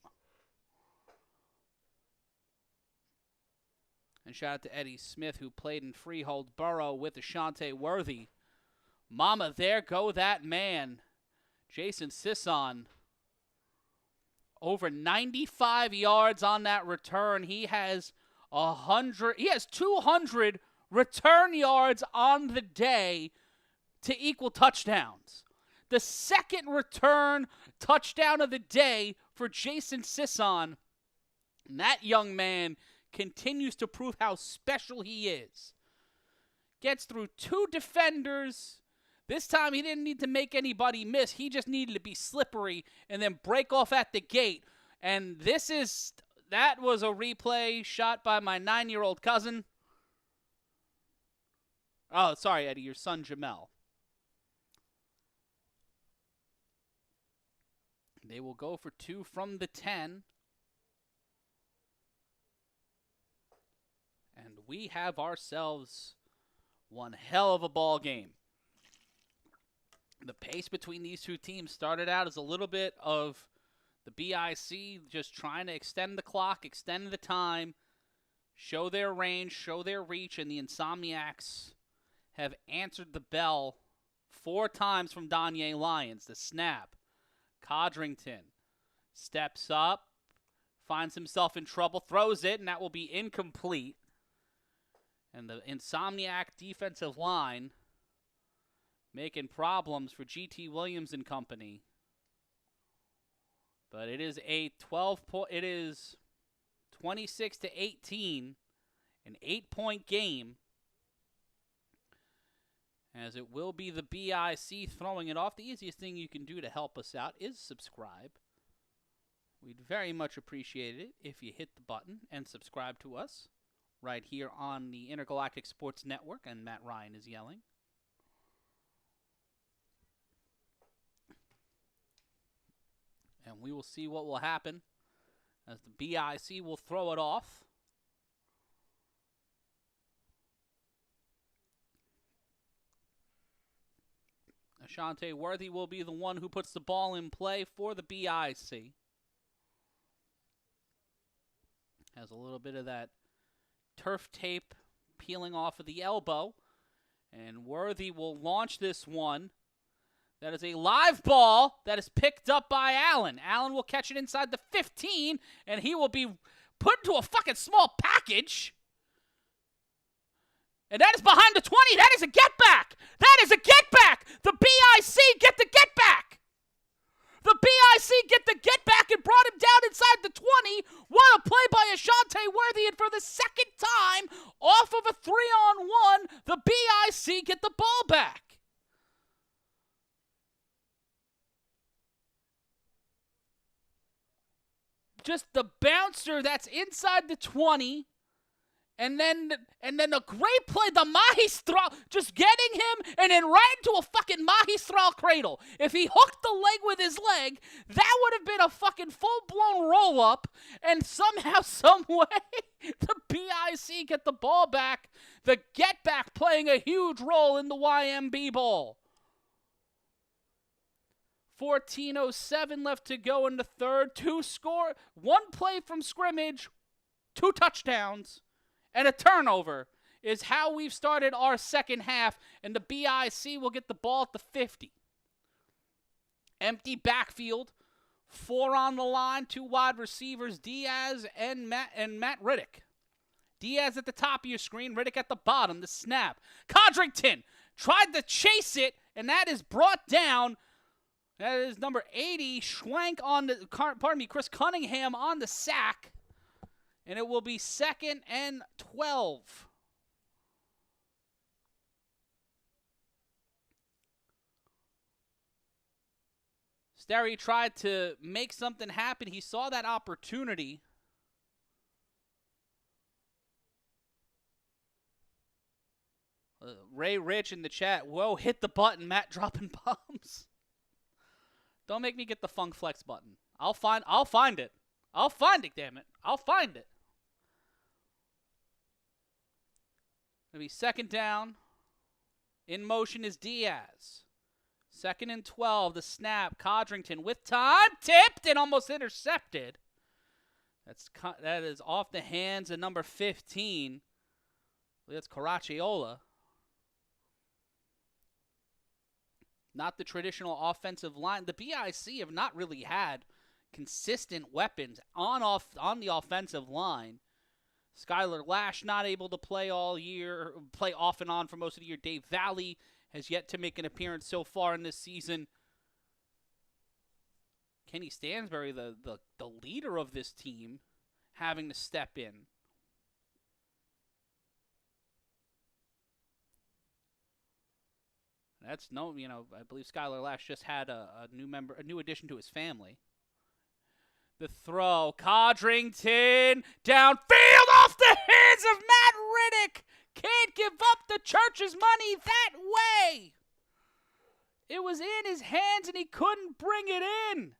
And shout out to Eddie Smith, who played in Freehold Borough with Ashante Worthy. Mama, there go that man. Jason Sisson, over 95 yards on that return. He has 200 return yards on the day to equal touchdowns. The second return touchdown of the day for Jason Sisson. And that young man continues to prove how special he is. Gets through 2 defenders. This time he didn't need to make anybody miss. He just needed to be slippery and then break off at the gate. And that was a replay shot by my 9-year-old cousin. Oh, sorry, Eddie, your son Jamel. They will go for 2 from the 10. And we have ourselves one hell of a ball game. The pace between these two teams started out as a little bit of the BIC just trying to extend the clock, extend the time, show their range, show their reach, and the Insomniacs have answered the bell 4 times from Danye Lyons. The snap. Codrington steps up, finds himself in trouble, throws it, and that will be incomplete. And the Insomniac defensive line making problems for GT Williams and company. But it is a 26-18, an 8-point game. As it will be the BIC throwing it off. The easiest thing you can do to help us out is subscribe. We'd very much appreciate it if you hit the button and subscribe to us right here on the Intergalactic Sports Network. And Matt Ryan is yelling. And we will see what will happen as the BIC will throw it off. Ashante Worthy will be the one who puts the ball in play for the BIC. Has a little bit of that turf tape peeling off of the elbow. And Worthy will launch this one. That is a live ball that is picked up by Allen. Allen will catch it inside the 15, and he will be put into a fucking small package. And that is behind the 20. That is a get back. That is a get back. The BIC get the get back. The BIC get the get back and brought him down inside the 20. What a play by Ashante Worthy. And for the second time, off of a 3-on-1, the BIC get the ball back. Just the bouncer that's inside the 20. And then a great play, the Magistral, just getting him and then right into a fucking Magistral cradle. If he hooked the leg with his leg, that would have been a fucking full-blown roll-up. And somehow, some way, the BIC get the ball back. The get-back playing a huge role in the YMB Bowl. 14:07 left to go in the third. 1 play from scrimmage, 2 touchdowns. And a turnover is how we've started our second half, and the BIC will get the ball at the 50. Empty backfield, 4 on the line, 2 wide receivers, Diaz and Matt Riddick. Diaz at the top of your screen, Riddick at the bottom, the snap. Codrington tried to chase it, and that is brought down. That is number 80, Schwank Chris Cunningham on the sack. And it will be 2nd and 12. Sterry tried to make something happen. He saw that opportunity. Ray Rich in the chat. Whoa, hit the button. Matt dropping bombs. Don't make me get the Funk Flex button. I'll find it. I'll find it, damn it. I'll find it. It'll be 2nd down. In motion is Diaz. 2nd and 12. The snap. Codrington with time. Tipped and almost intercepted. That is off the hands of number 15. That's Caracciolo. Not the traditional offensive line. The BIC have not really had consistent weapons on the offensive line. Skylar Lash not able to play all year, play off and on for most of the year. Dave Valley has yet to make an appearance so far in this season. Kenny Stansbury, the leader of this team, having to step in. That's no, I believe Skylar Lash just had a new addition to his family. The throw, Codrington, downfield off the hands of Matt Riddick. Can't give up the church's money that way. It was in his hands and he couldn't bring it in.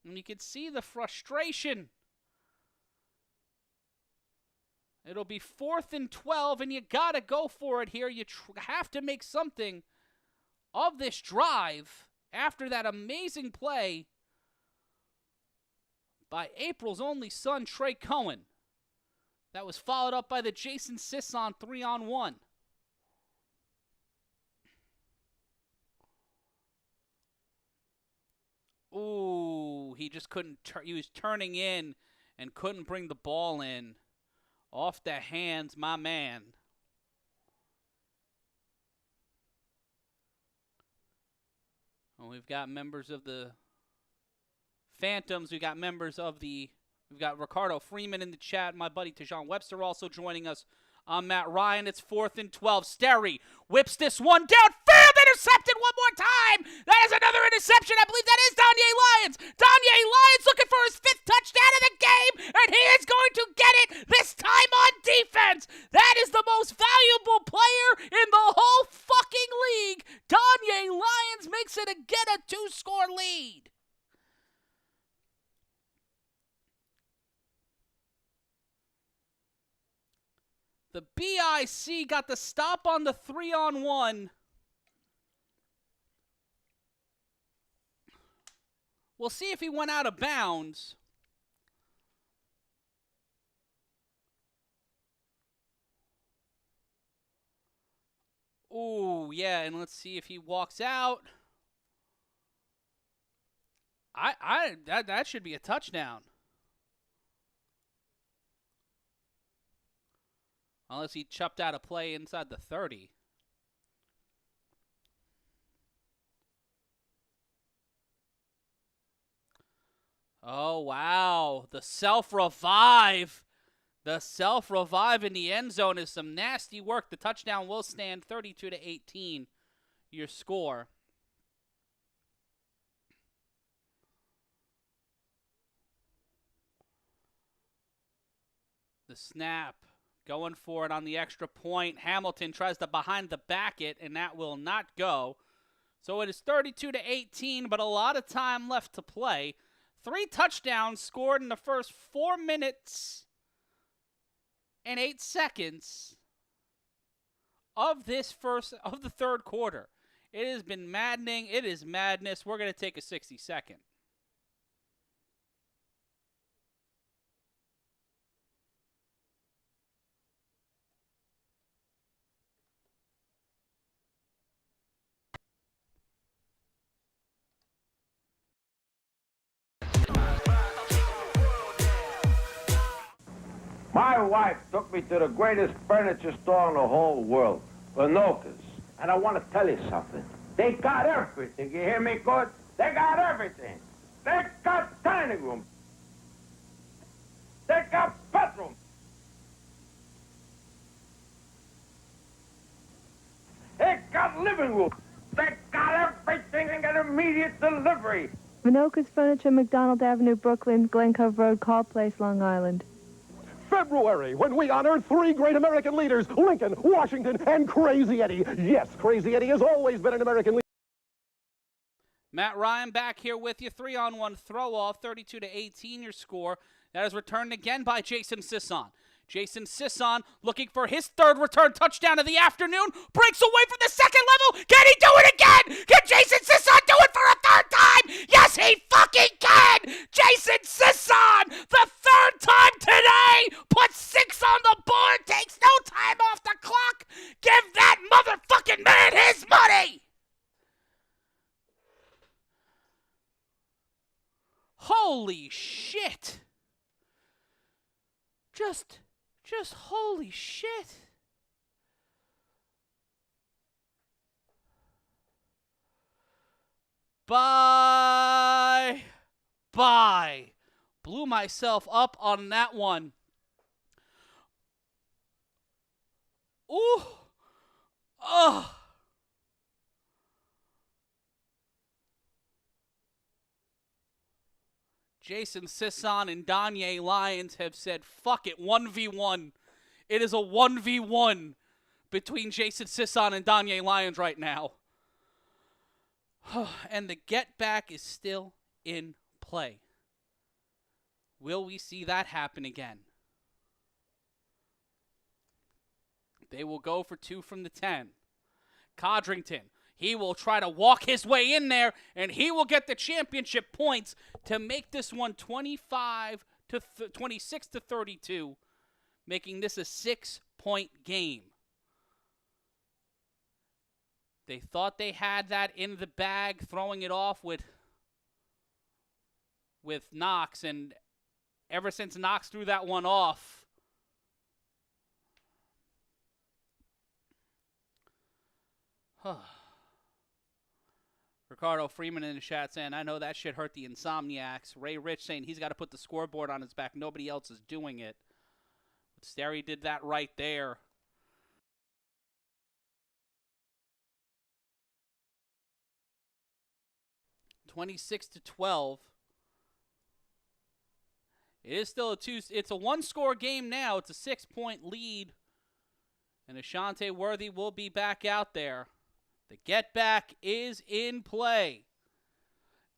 And you could see the frustration. It'll be 4th and 12, and you got to go for it here. You have to make something of this drive after that amazing play by April's only son, Trey Cohen. That was followed up by the Jason Sisson 3-on-1. Ooh, he just couldn't, he was turning in and couldn't bring the ball in. Off the hands, my man. Well, we've got members of the Phantoms. We've got Ricardo Freeman in the chat. My buddy Tajon Webster also joining us. I'm Matt Ryan. It's 4th and 12. Sterry whips this one downfield. Intercepted one more time. That is another interception. I believe that is Danye Lyons. Danye Lyons looking for his 5th touchdown of the game, and he is going to get it this time on defense. That is the most valuable player in the whole fucking league. Danye Lyons makes it again a 2-score lead. The BIC got the stop on the 3-on-1. We'll see if he went out of bounds. Ooh, yeah, and let's see if he walks out. That should be a touchdown. Unless he chopped out a play inside the 30. Oh, wow. The self-revive. The self-revive in the end zone is some nasty work. The touchdown will stand 32-18, your score. The snap. Going for it on the extra point. Hamilton tries to behind the back it, and that will not go. So it is 32-18, but a lot of time left to play. 3 touchdowns scored in the first 4 minutes and 8 seconds of the third quarter. It has been maddening. It is madness. We're going to take a 60-second. My wife took me to the greatest furniture store in the whole world, Anoka's. And I want to tell you something. They got everything. You hear me good? They got everything. They got dining room. They got bedroom. They got living room. They got everything and get immediate delivery. Vinoka's Furniture, McDonald Avenue, Brooklyn, Glen Cove Road, Call Place, Long Island. February, when we honor 3 great American leaders, Lincoln, Washington, and Crazy Eddie. Yes, Crazy Eddie has always been an American leader. Matt Ryan back here with you. 3-on-1 throw-off, 32-18 your score. That is returned again by Jason Sisson. Jason Sisson looking for his 3rd return touchdown of the afternoon. Breaks away from the 2nd level. Can he do it again? Can Jason Sisson do it for a 3rd time? Yes, he fucking can! Jason Sisson, the 3rd time today, puts 6 on the board, takes no time off the clock. Give that motherfucking man his money! Holy shit! Just holy shit. Bye. Blew myself up on that one. Ooh. Oh. Jason Sisson and Danye Lyons have said, fuck it, 1v1. It is a 1v1 between Jason Sisson and Danye Lyons right now. And the get back is still in play. Will we see that happen again? They will go for 2 from the 10. Codrington, he will try to walk his way in there, and he will get the championship points to make this one 26 to 32, making this a 6-point game. They thought they had that in the bag, throwing it off with Knox, and ever since Knox threw that one off, Ricardo Freeman in the chat saying, I know that shit hurt the Insomniacs. Ray Rich saying he's got to put the scoreboard on his back. Nobody else is doing it. But Sterry did that right there. (26-12). It is still it's a one-score game now. It's a 6-point lead. And Ashante Worthy will be back out there. The get back is in play.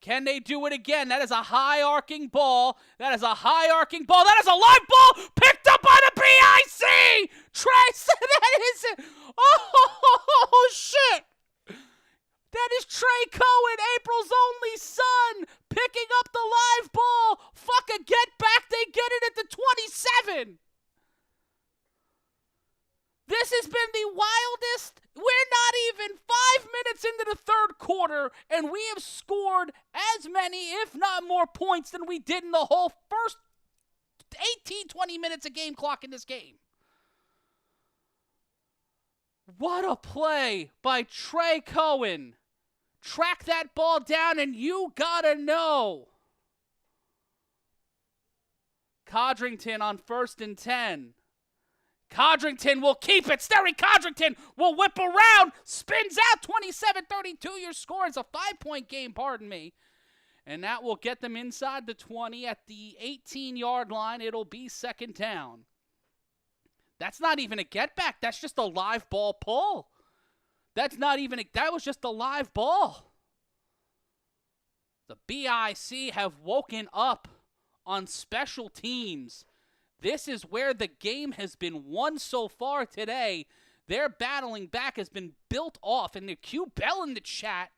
Can they do it again? That is a high-arcing ball. That is a high-arcing ball. That is a live ball picked up by the BIC. Trace, that is it. Oh, shit. That is Trey Cohen, April's only son, picking up the live ball. Fuck a get back. They get it at the 27. This has been the wildest. We're not even 5 minutes into the third quarter, and we have scored as many, if not more, points than we did in the whole first 18, 20 minutes of game clock in this game. What a play by Trey Cohen. Track that ball down, and you gotta know. Codrington on 1st and 10. Codrington will keep it. Sterry Codrington will whip around. Spins out 27-32. Your score is a 5-point game, pardon me. And that will get them inside the 20 at the 18-yard line. It'll be 2nd down. That's not even a get back. That's just a live ball pull. That was just a live ball. The BIC have woken up on special teams. This is where the game has been won so far today. Their battling back has been built off. And the Q Bell in the chat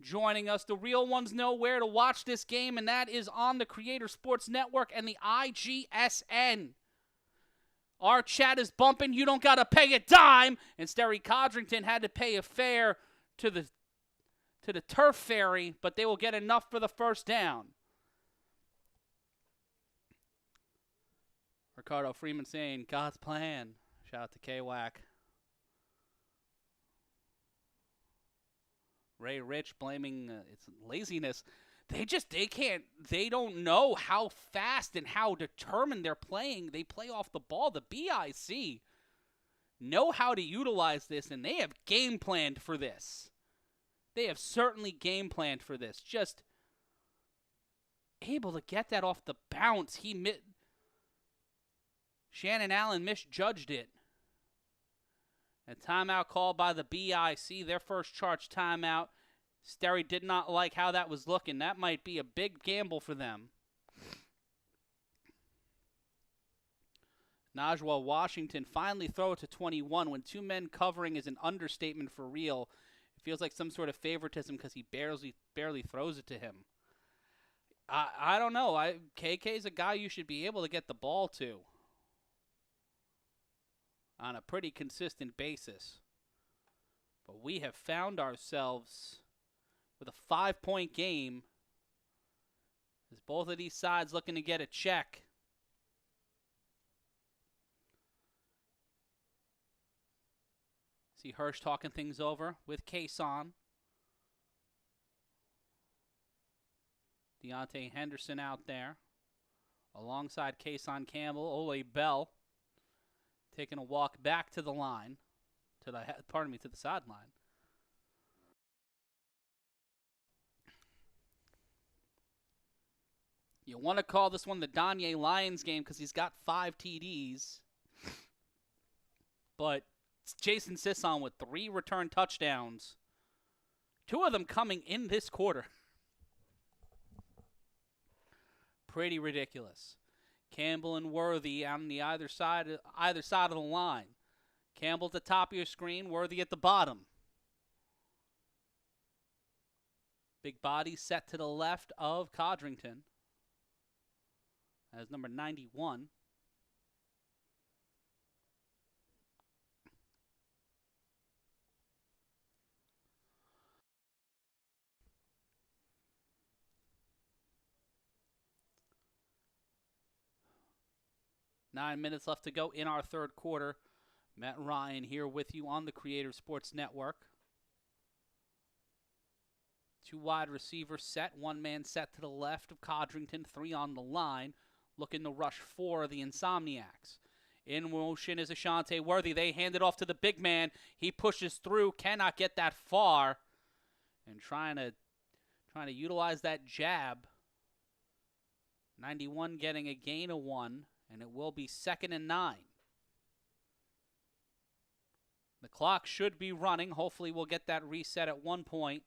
joining us. The real ones know where to watch this game, and that is on the Creator Sports Network and the IGSN. Our chat is bumping. You don't got to pay a dime. And Sterry Codrington had to pay a fare to the turf ferry, but they will get enough for the 1st down. Ricardo Freeman saying, God's plan. Shout out to K-Wack. Ray Rich blaming it's laziness. They don't know how fast and how determined they're playing. They play off the ball. The BIC know how to utilize this, and they have game planned for this. They have certainly game planned for this. Just able to get that off the bounce. Shannon Allen misjudged it. A timeout called by the BIC, their first charge timeout. Sterry did not like how that was looking. That might be a big gamble for them. Najwa Washington finally throw it to 21. When 2 men covering is an understatement for real. It feels like some sort of favoritism because he barely throws it to him. I don't know. KK's a guy you should be able to get the ball to on a pretty consistent basis. But we have found ourselves with a 5-point game as both of these sides looking to get a check. See Hirsch talking things over with Kason. Deontay Henderson out there alongside Kason Campbell. Ole Bell taking a walk back to the line, to the sideline. You want to call this one the Danye Lions game because he's got 5 TDs. But it's Jason Sisson with 3 return touchdowns. 2 of them coming in this quarter. Pretty ridiculous. Campbell and Worthy on the either side of the line. Campbell at the top of your screen, Worthy at the bottom. Big body set to the left of Codrington. As number 91. Nine minutes left to go in our third quarter. Matt Ryan here with you on the Creative Sports Network. 2 wide receivers set, 1 man set to the left of Codrington, 3 on the line, looking to rush 4 of the Insomniacs. In motion is Ashante Worthy. They hand it off to the big man. He pushes through, cannot get that far, and trying to utilize that jab. 91 getting a gain of 1, and it will be 2nd and 9. The clock should be running. Hopefully we'll get that reset at one point.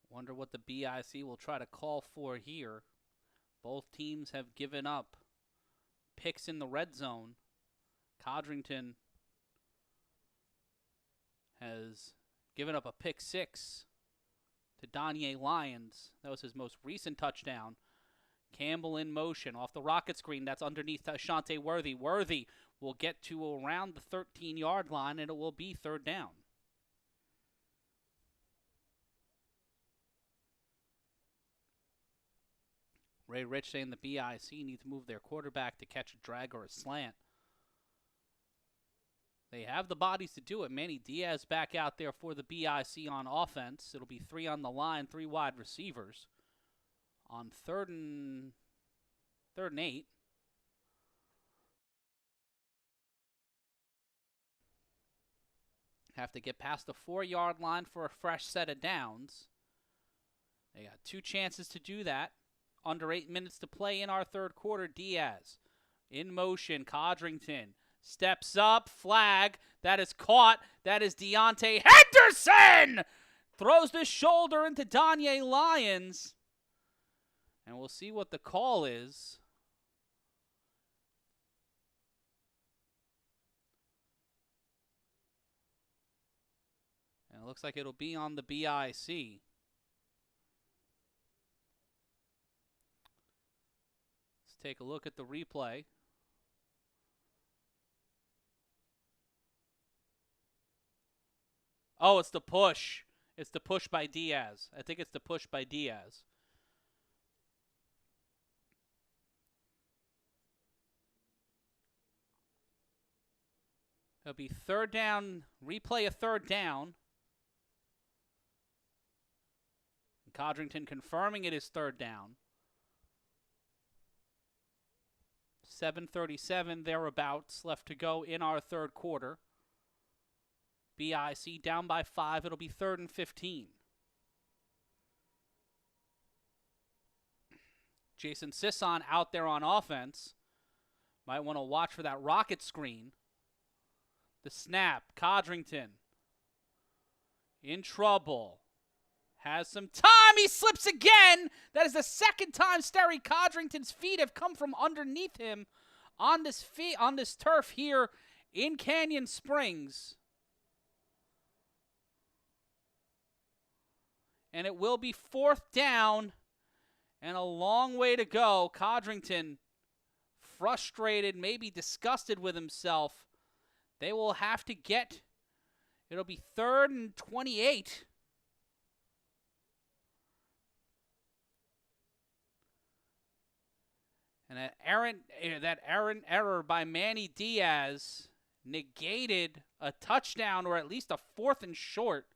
Wonder what the BIC will try to call for here. Both teams have given up picks in the red zone. Codrington has given up a pick 6 to Danye Lyons. That was his most recent touchdown. Campbell in motion off the rocket screen. That's underneath Ashante Worthy. Worthy will get to around the 13-yard line, and it will be 3rd down. Ray Rich saying the BIC needs to move their quarterback to catch a drag or a slant. They have the bodies to do it. Manny Diaz back out there for the BIC on offense. It'll be 3 on the line, 3 wide receivers. On 3rd and 8. Have to get past the 4-yard line for a fresh set of downs. They got 2 chances to do that. Under 8 minutes to play in our third quarter. Diaz in motion. Codrington steps up. Flag. That is caught. That is Deontay Henderson! Throws the shoulder into Danye Lyons. And we'll see what the call is. And it looks like it'll be on the BIC. Take a look at the replay. Oh, it's the push. It's the push by Diaz. I think it's the push by Diaz. It'll be 3rd down. Replay a 3rd down. And Codrington confirming it is 3rd down. 7:37 thereabouts left to go in our third quarter. BIC down by 5. It'll be 3rd and 15. Jason Sisson out there on offense. Might want to watch for that rocket screen. The snap. Codrington in trouble. Has some time. He slips again. That is the 2nd time Sterry Codrington's feet have come from underneath him on this turf here in Canyon Springs. And it will be 4th down and a long way to go. Codrington frustrated, maybe disgusted with himself. They will have to get, it'll be 3rd and 28. And that errant error by Manny Diaz negated a touchdown or at least a 4th and short.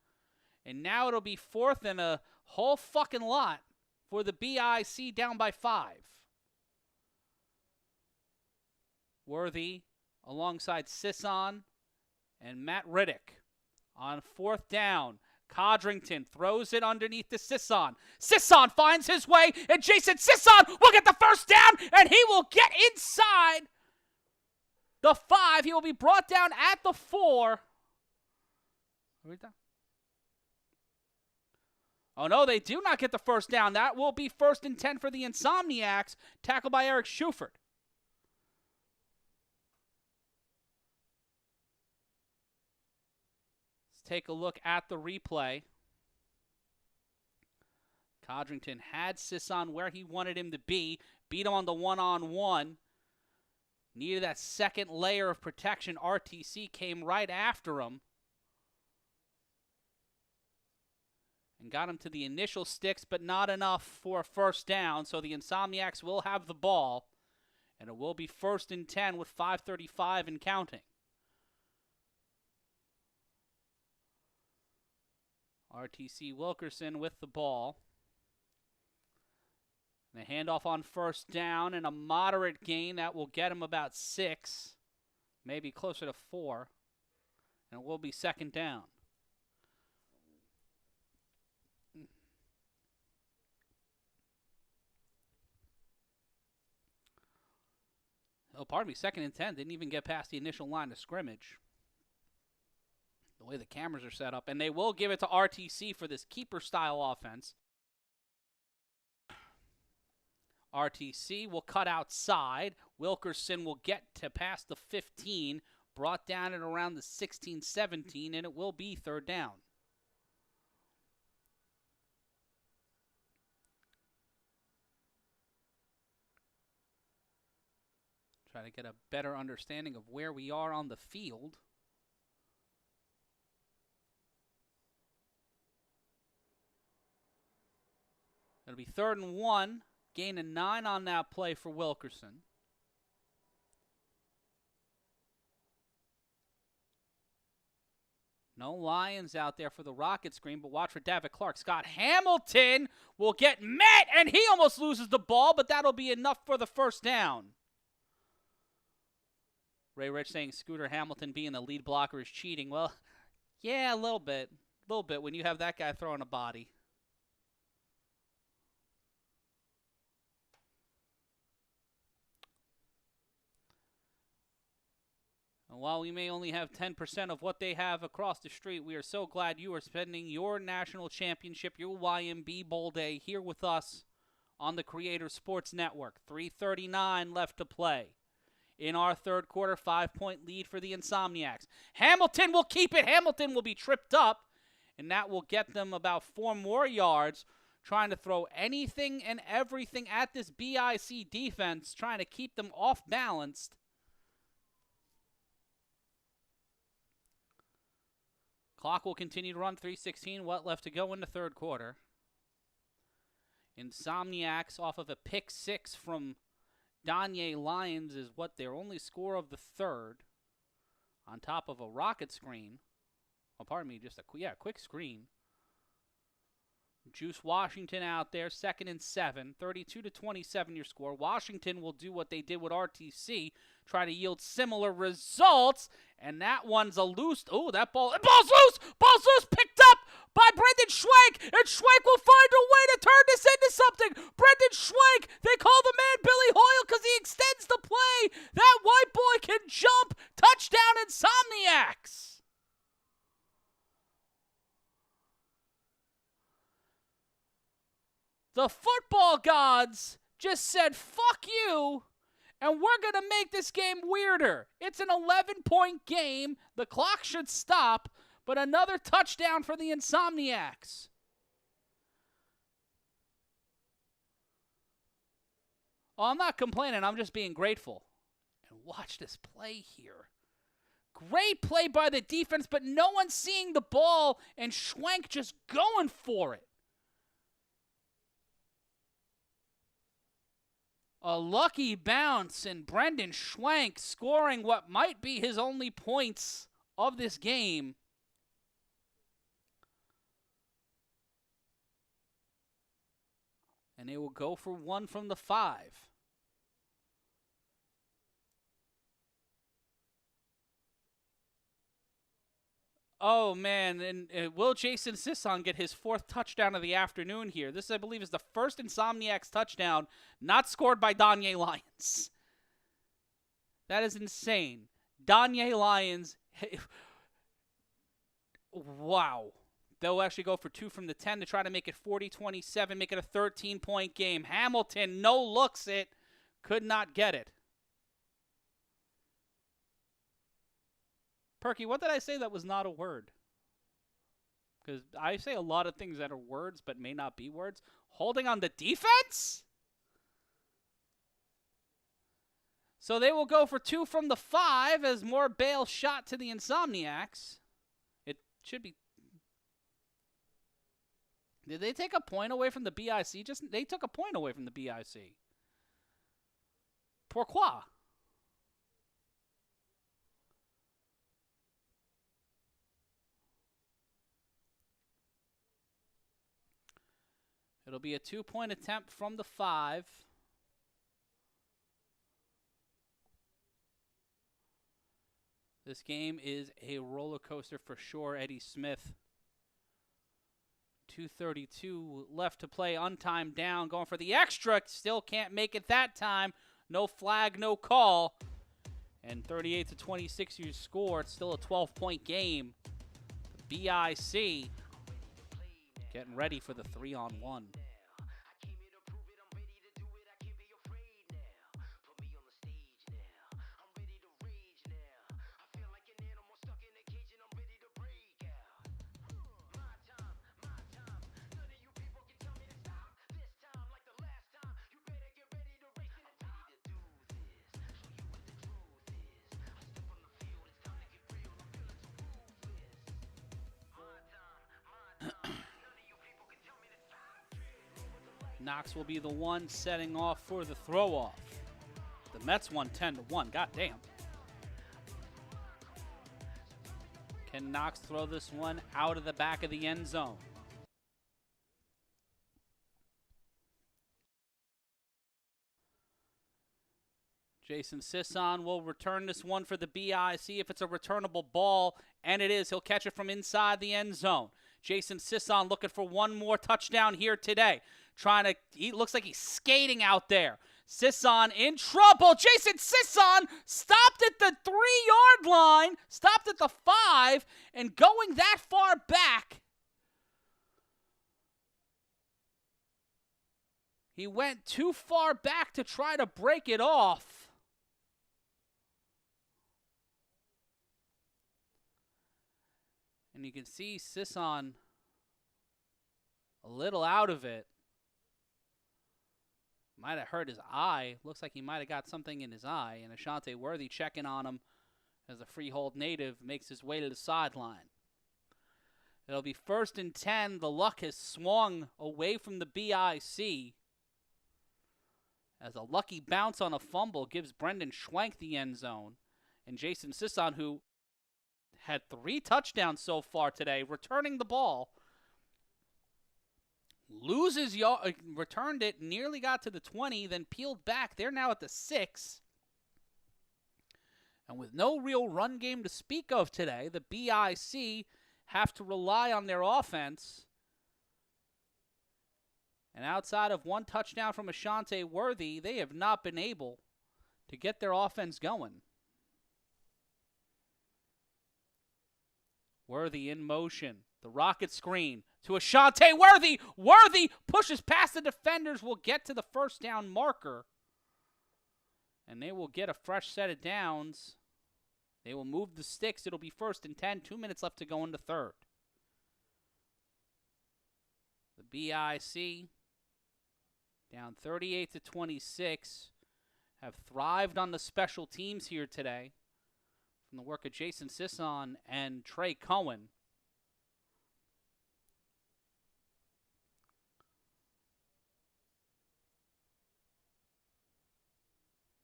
And now it'll be 4th and a whole fucking lot for the BIC down by 5. Worthy alongside Sisson and Matt Riddick. On 4th down, Codrington throws it underneath to Sisson. Sisson finds his way, and Jason Sisson will get the first down, and he will get inside the 5. He will be brought down at the 4. Oh, no, they do not get the first down. That will be 1st and 10 for the Insomniacs, tackled by Eric Schufert. Let's take a look at the replay. Codrington had Sisson where he wanted him to be, beat him on the one-on-one. Needed that second layer of protection. RTC came right after him and got him to the initial sticks, but not enough for a first down. So the Insomniacs will have the ball, and it will be 1st and 10 with 5:35 and counting. RTC Wilkerson with the ball. And a handoff on 1st down and a moderate gain that will get him about 6, maybe closer to 4. And it will be 2nd down. Oh, pardon me, 2nd and 10. Didn't even get past the initial line of scrimmage. The way the cameras are set up. And they will give it to RTC for this keeper-style offense. RTC will cut outside. Wilkerson will get to past the 15, brought down at around the 16-17, and it will be 3rd down. Try to get a better understanding of where we are on the field. It'll be 3rd and 1. Gain of 9 on that play for Wilkerson. No Lions out there for the rocket screen, but watch for David Clark. Scott Hamilton will get met, and he almost loses the ball, but that'll be enough for the first down. Ray Rich saying Scooter Hamilton being the lead blocker is cheating. Well, yeah, a little bit. A little bit when you have that guy throwing a body. And while we may only have 10% of what they have across the street, we are so glad you are spending your national championship, your YMB Bowl Day, here with us on the Creator Sports Network. 3:39 left to play. In our 3rd quarter, 5-point lead for the Insomniacs. Hamilton will keep it. Hamilton will be tripped up, and that will get them about 4 more yards, trying to throw anything and everything at this BIC defense, trying to keep them off balanced. Clock will continue to run, 3:16. What left to go in the 3rd quarter? Insomniacs off of a pick 6 from Danye Lyons is what their only score of the 3rd, on top of a rocket screen. Oh, pardon me, just a quick screen. Juice Washington out there, 2nd and 7, 32-27 your score. Washington will do what they did with RTC, try to yield similar results, and that one's a loose. Oh, ball's loose! Ball's loose, picked up by Brendan Schwenk, and Schwenk will find a way to turn this into something. Brendan Schwenk, they call the man Billy Hoyle because he extends the play. That white boy can jump. Touchdown, Insomniacs. The football gods just said, fuck you, and we're going to make this game weirder. It's an 11-point game. The clock should stop, but another touchdown for the Insomniacs. Oh, I'm not complaining. I'm just being grateful. And watch this play here. Great play by the defense, but no one's seeing the ball, and Schwenk just going for it. A lucky bounce, and Brendan Schwenk scoring what might be his only points of this game. And they will go for 1 from the 5. Oh, man, and will Jason Sisson get his 4th touchdown of the afternoon here? This, I believe, is the first Insomniacs touchdown not scored by Danye Lyons. That is insane. Danye Lyons, wow. They'll actually go for 2 from the 10 to try to make it 40-27, make it a 13-point game. Hamilton no-looks it, could not get it. Perky, what did I say that was not a word? Because I say a lot of things that are words but may not be words. Holding on to defense? So they will go for 2 from the 5 as more bail shot to the Insomniacs. It should be... Did they take a point away from the BIC? They took a point away from the BIC. Pourquoi? It'll be a 2-point attempt from the 5. This game is a roller coaster for sure, Eddie Smith. 2:32 left to play, untimed down, going for the extra. Still can't make it that time. No flag, no call. And 38-26 you score. It's still a 12-point game. The BIC getting ready for the 3-on-1. Knox will be the one setting off for the throw-off. The Mets won 10-1. God damn. Can Knox throw this one out of the back of the end zone? Jason Sisson will return this one for the BI. See if it's a returnable ball, and it is. He'll catch it from inside the end zone. Jason Sisson looking for one more touchdown here today. He looks like he's skating out there. Sisson in trouble. Jason Sisson stopped at the 3-yard line, stopped at the 5, and going that far back. He went too far back to try to break it off. And you can see Sisson a little out of it. Might have hurt his eye. Looks like he might have got something in his eye. And Ashante Worthy checking on him as a freehold native makes his way to the sideline. It'll be 1st and 10. The luck has swung away from the BIC. As a lucky bounce on a fumble gives Brendan Schwenk the end zone. And Jason Sisson, who had 3 touchdowns so far today, returning the ball. Returned it, nearly got to the 20, then peeled back. They're now at the 6. And with no real run game to speak of today, the BIC have to rely on their offense. And outside of 1 touchdown from Ashante Worthy, they have not been able to get their offense going. Worthy in motion. The rocket screen to Ashante Worthy. Worthy pushes past the defenders, will get to the 1st down marker. And they will get a fresh set of downs. They will move the sticks. It'll be 1st and 10. 2 minutes left to go in the 3rd. The BIC down 38-26. Have thrived on the special teams here today from the work of Jason Sisson and Trey Cohen.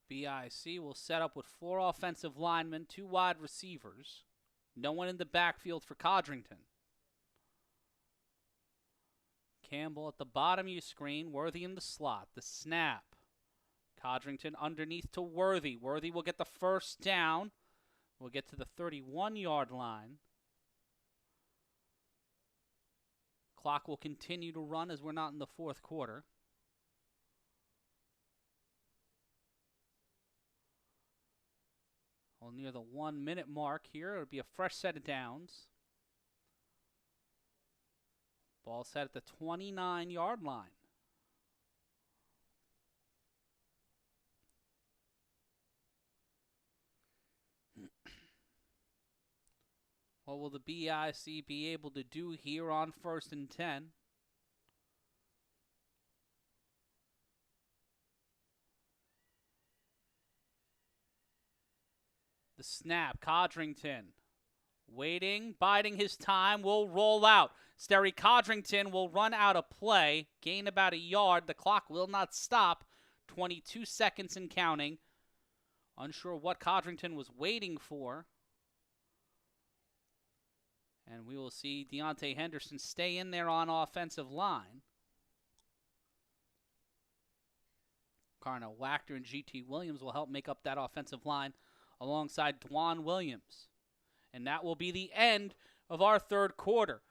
BIC will set up with 4 offensive linemen, 2 wide receivers. No one in the backfield for Codrington. Campbell at the bottom of your screen, Worthy in the slot. The snap. Codrington underneath to Worthy. Worthy will get the 1st down. We'll get to the 31-yard line. Clock will continue to run as we're not in the fourth quarter. Well, near the 1 minute mark here, it'll be a fresh set of downs. Ball set at the 29-yard line. What will the BIC be able to do here on 1st and 10? The snap, Codrington. Waiting, biding his time, will roll out. Sterry Codrington will run out of play, gain about a yard. The clock will not stop. 22 seconds and counting. Unsure what Codrington was waiting for. And we will see Deontay Henderson stay in there on offensive line. Carno Wachter and G.T. Williams will help make up that offensive line alongside Dwan Williams. And that will be the end of our third quarter.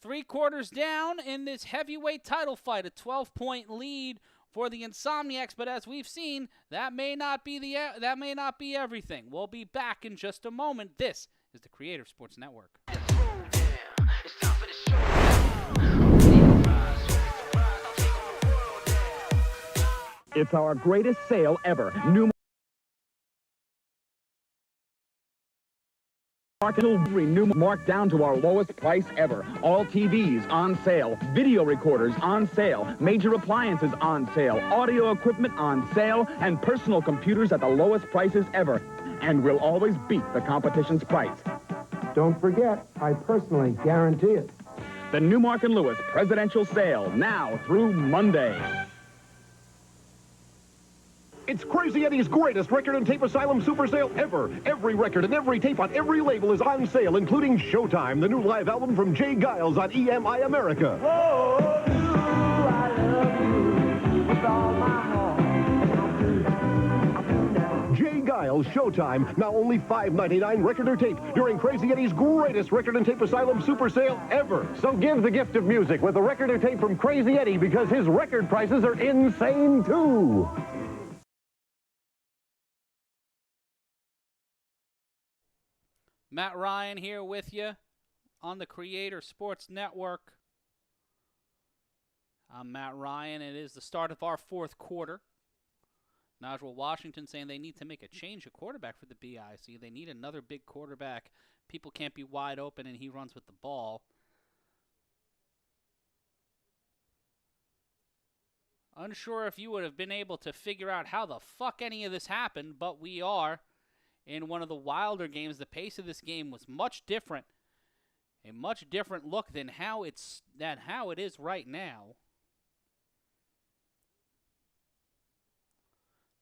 3 quarters down in this heavyweight title fight, a 12-point lead for the Insomniacs. But as we've seen, that may not be everything. We'll be back in just a moment. This is the Creative Sports Network. It's our greatest sale ever. New marked down to our lowest price ever. All TVs on sale. Video recorders on sale. Major appliances on sale. Audio equipment on sale. And personal computers at the lowest prices ever. And we'll always beat the competition's price. Don't forget, I personally guarantee it. The Newmark and Lewis Presidential Sale, now through Monday. It's Crazy Eddie's greatest record and tape asylum super sale ever. Every record and every tape on every label is on sale, including Showtime, the new live album from Jay Giles on EMI America. Oh, do I love you with all my heart. Jay Giles, Showtime, now only $5.99 record or tape during Crazy Eddie's greatest record and tape asylum super sale ever. So give the gift of music with a record or tape from Crazy Eddie, because his record prices are insane too. Matt Ryan here with you on the Creator Sports Network. I'm Matt Ryan. It is the start of our fourth quarter. Najwa Washington saying they need to make a change of quarterback for the BIC. They need another big quarterback. People can't be wide open and he runs with the ball. Unsure if you would have been able to figure out how the fuck any of this happened, but we are. In one of the wilder games, the pace of this game was much different. A much different look than how it is right now.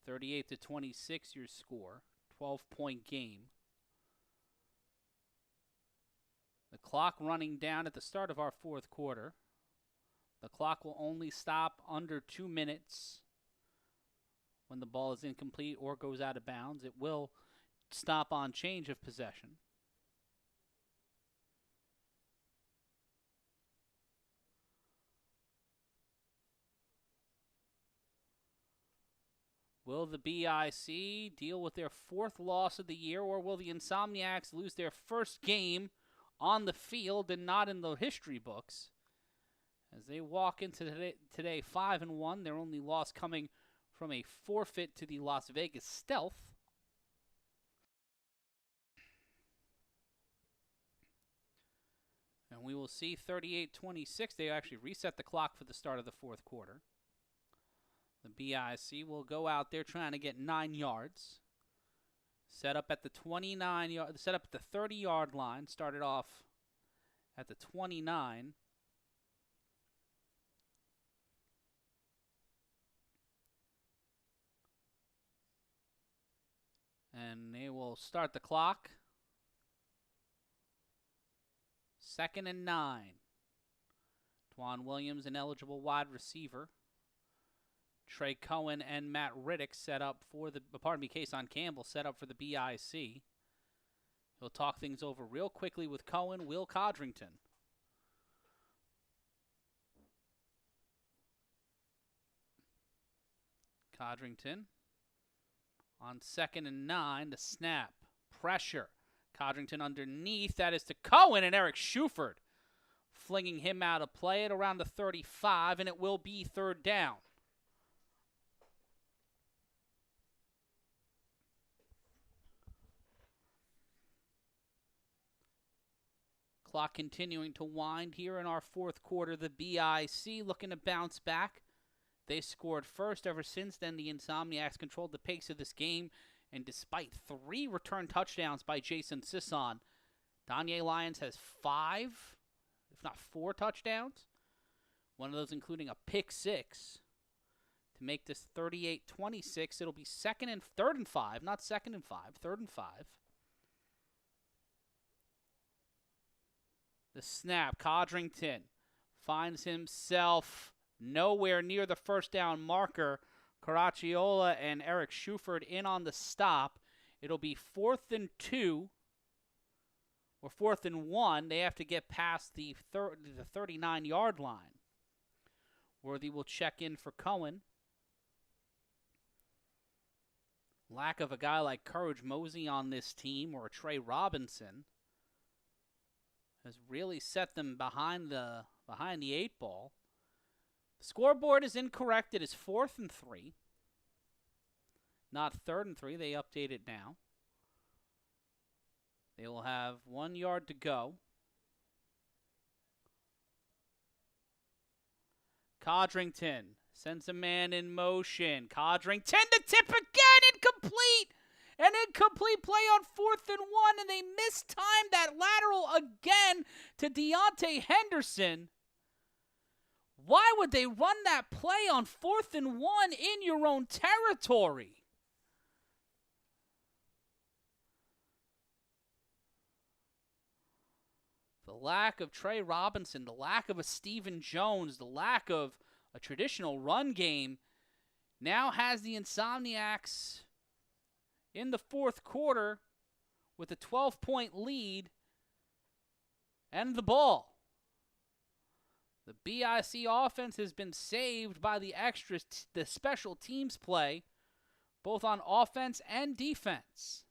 38-26 your score. 12-point game. The clock running down at the start of our fourth quarter. The clock will only stop under 2 minutes when the ball is incomplete or goes out of bounds. It will stop on change of possession. Will the BIC deal with their fourth loss of the year, or will the Insomniacs lose their first game on the field and not in the history books? As they walk into today 5-1, their only loss coming from a forfeit to the Las Vegas Stealth. And we will see 38-26. They actually reset the clock for the start of the fourth quarter. The BIC will go out there trying to get 9 yards. Set up at the 30-yard line. Started off at the 29. And they will start the clock. 2nd and 9. Dwan Williams, an eligible wide receiver. Trey Cohen and Matt Riddick set up for the, Kason Campbell set up for the BIC. He'll talk things over real quickly with Cohen, Will Codrington. Codrington on 2nd and 9. The snap. Pressure. Codrington underneath. That is to Cohen and Eric Shuford. Flinging him out of play at around the 35, and it will be 3rd down. Clock continuing to wind here in our 4th quarter. The BIC looking to bounce back. They scored first. Ever since then, the Insomniacs controlled the pace of this game. And despite 3 return touchdowns by Jason Sisson, Danye Lyons has 5, if not 4 touchdowns. One of those including a pick 6 to make this 38-26. It'll be 3rd and 5, not 2nd and 5, 3rd and 5. The snap, Codrington finds himself nowhere near the 1st down marker. Caracciolo and Eric Shuford in on the stop. It'll be 4th and 2 or 4th and 1. They have to get past the 39-yard line. Worthy will check in for Cohen. Lack of a guy like Courage Mosey on this team or a Trey Robinson has really set them behind the 8 ball. The scoreboard is incorrect. It is 4th and 3. Not 3rd and 3. They update it now. They will have 1 yard to go. Codrington sends a man in motion. Codrington to tip again. Incomplete. An incomplete play on 4th and 1, and they mistimed that lateral again to Deontay Henderson. Why would they run that play on 4th and 1 in your own territory? The lack of Trey Robinson, the lack of a Stephen Jones, the lack of a traditional run game now has the Insomniacs in the 4th quarter with a 12-point lead and the ball. The BIC offense has been saved by the the special teams play, both on offense and defense.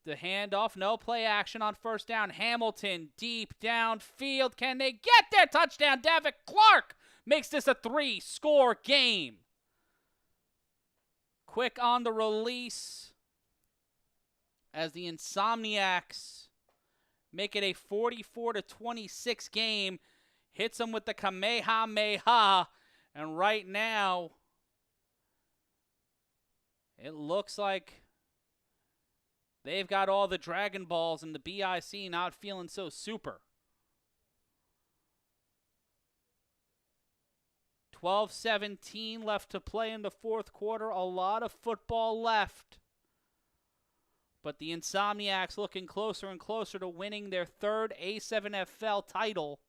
The handoff, no play action on 1st down. Hamilton deep downfield. Can they get there? Touchdown, Davitt Clark makes this a 3-score game. Quick on the release as the Insomniacs make it a 44-26 game. Hits them with the Kamehameha. And right now, it looks like they've got all the Dragon Balls and the BIC not feeling so super. 12-17 left to play in the 4th quarter. A lot of football left. But the Insomniacs looking closer and closer to winning their 3rd A7FL title.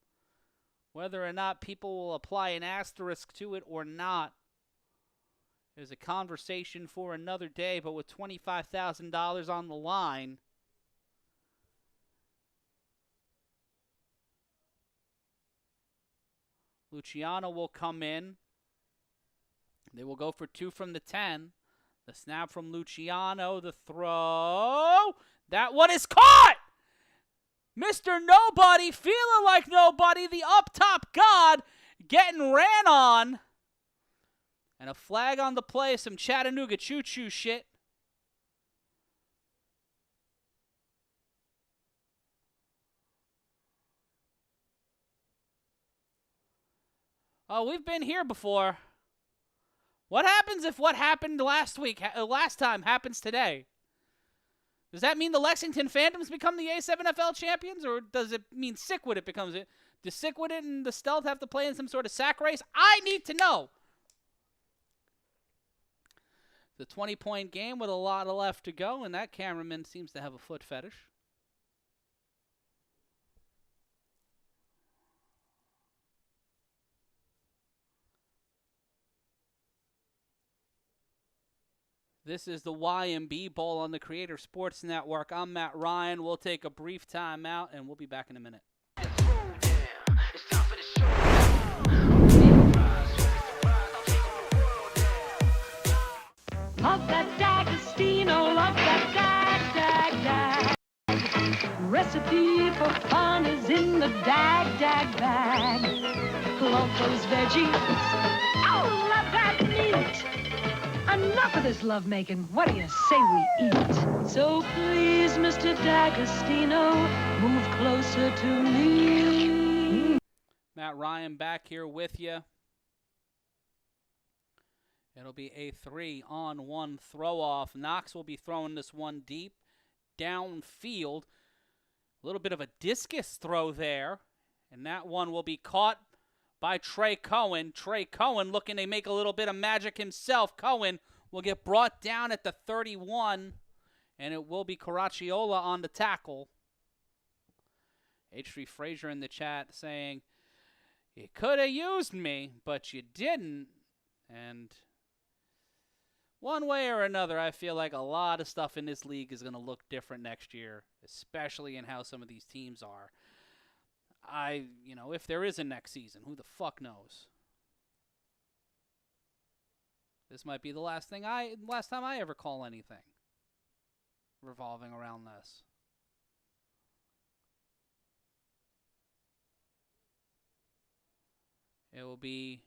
Whether or not people will apply an asterisk to it or not is a conversation for another day. But with $25,000 on the line, Luciano will come in. They will go for 2 from the 10. The snap from Luciano. The throw. That one is caught! Mr. Nobody, feeling like nobody. The up-top god getting ran on. And a flag on the play. Some Chattanooga choo-choo shit. Oh, we've been here before. What happens if what happened last time happens today? Does that mean the Lexington Phantoms become the A7FL champions, or does it mean Sickwit becomes it? Does Sickwit and the Stealth have to play in some sort of sack race? I need to know. The 20-point game with a lot left to go, and that cameraman seems to have a foot fetish. This is the YMB Bowl on the Creator Sports Network. I'm Matt Ryan. We'll take a brief time out, and we'll be back in a minute. It's time for the Love that D'Agostino, love that dag. Recipe for fun is in the dag bag. Love those veggies. Oh, love that meat. Enough of this lovemaking. What do you say we eat? So please, Mr. D'Agostino, move closer to me. Matt Ryan back here with you. It'll be a 3-on-1 throw-off. Knox will be throwing this one deep downfield. A little bit of a discus throw there. And that one will be caught by Trey Cohen. Trey Cohen looking to make a little bit of magic himself. Cohen will get brought down at the 31. And it will be Caracciolo on the tackle. H3 Frazier in the chat saying, you could have used me, but you didn't. And one way or another, I feel like a lot of stuff in this league is going to look different next year, especially in how some of these teams are. If there is a next season, who the fuck knows? This might be the last time I ever call anything revolving around this. It will be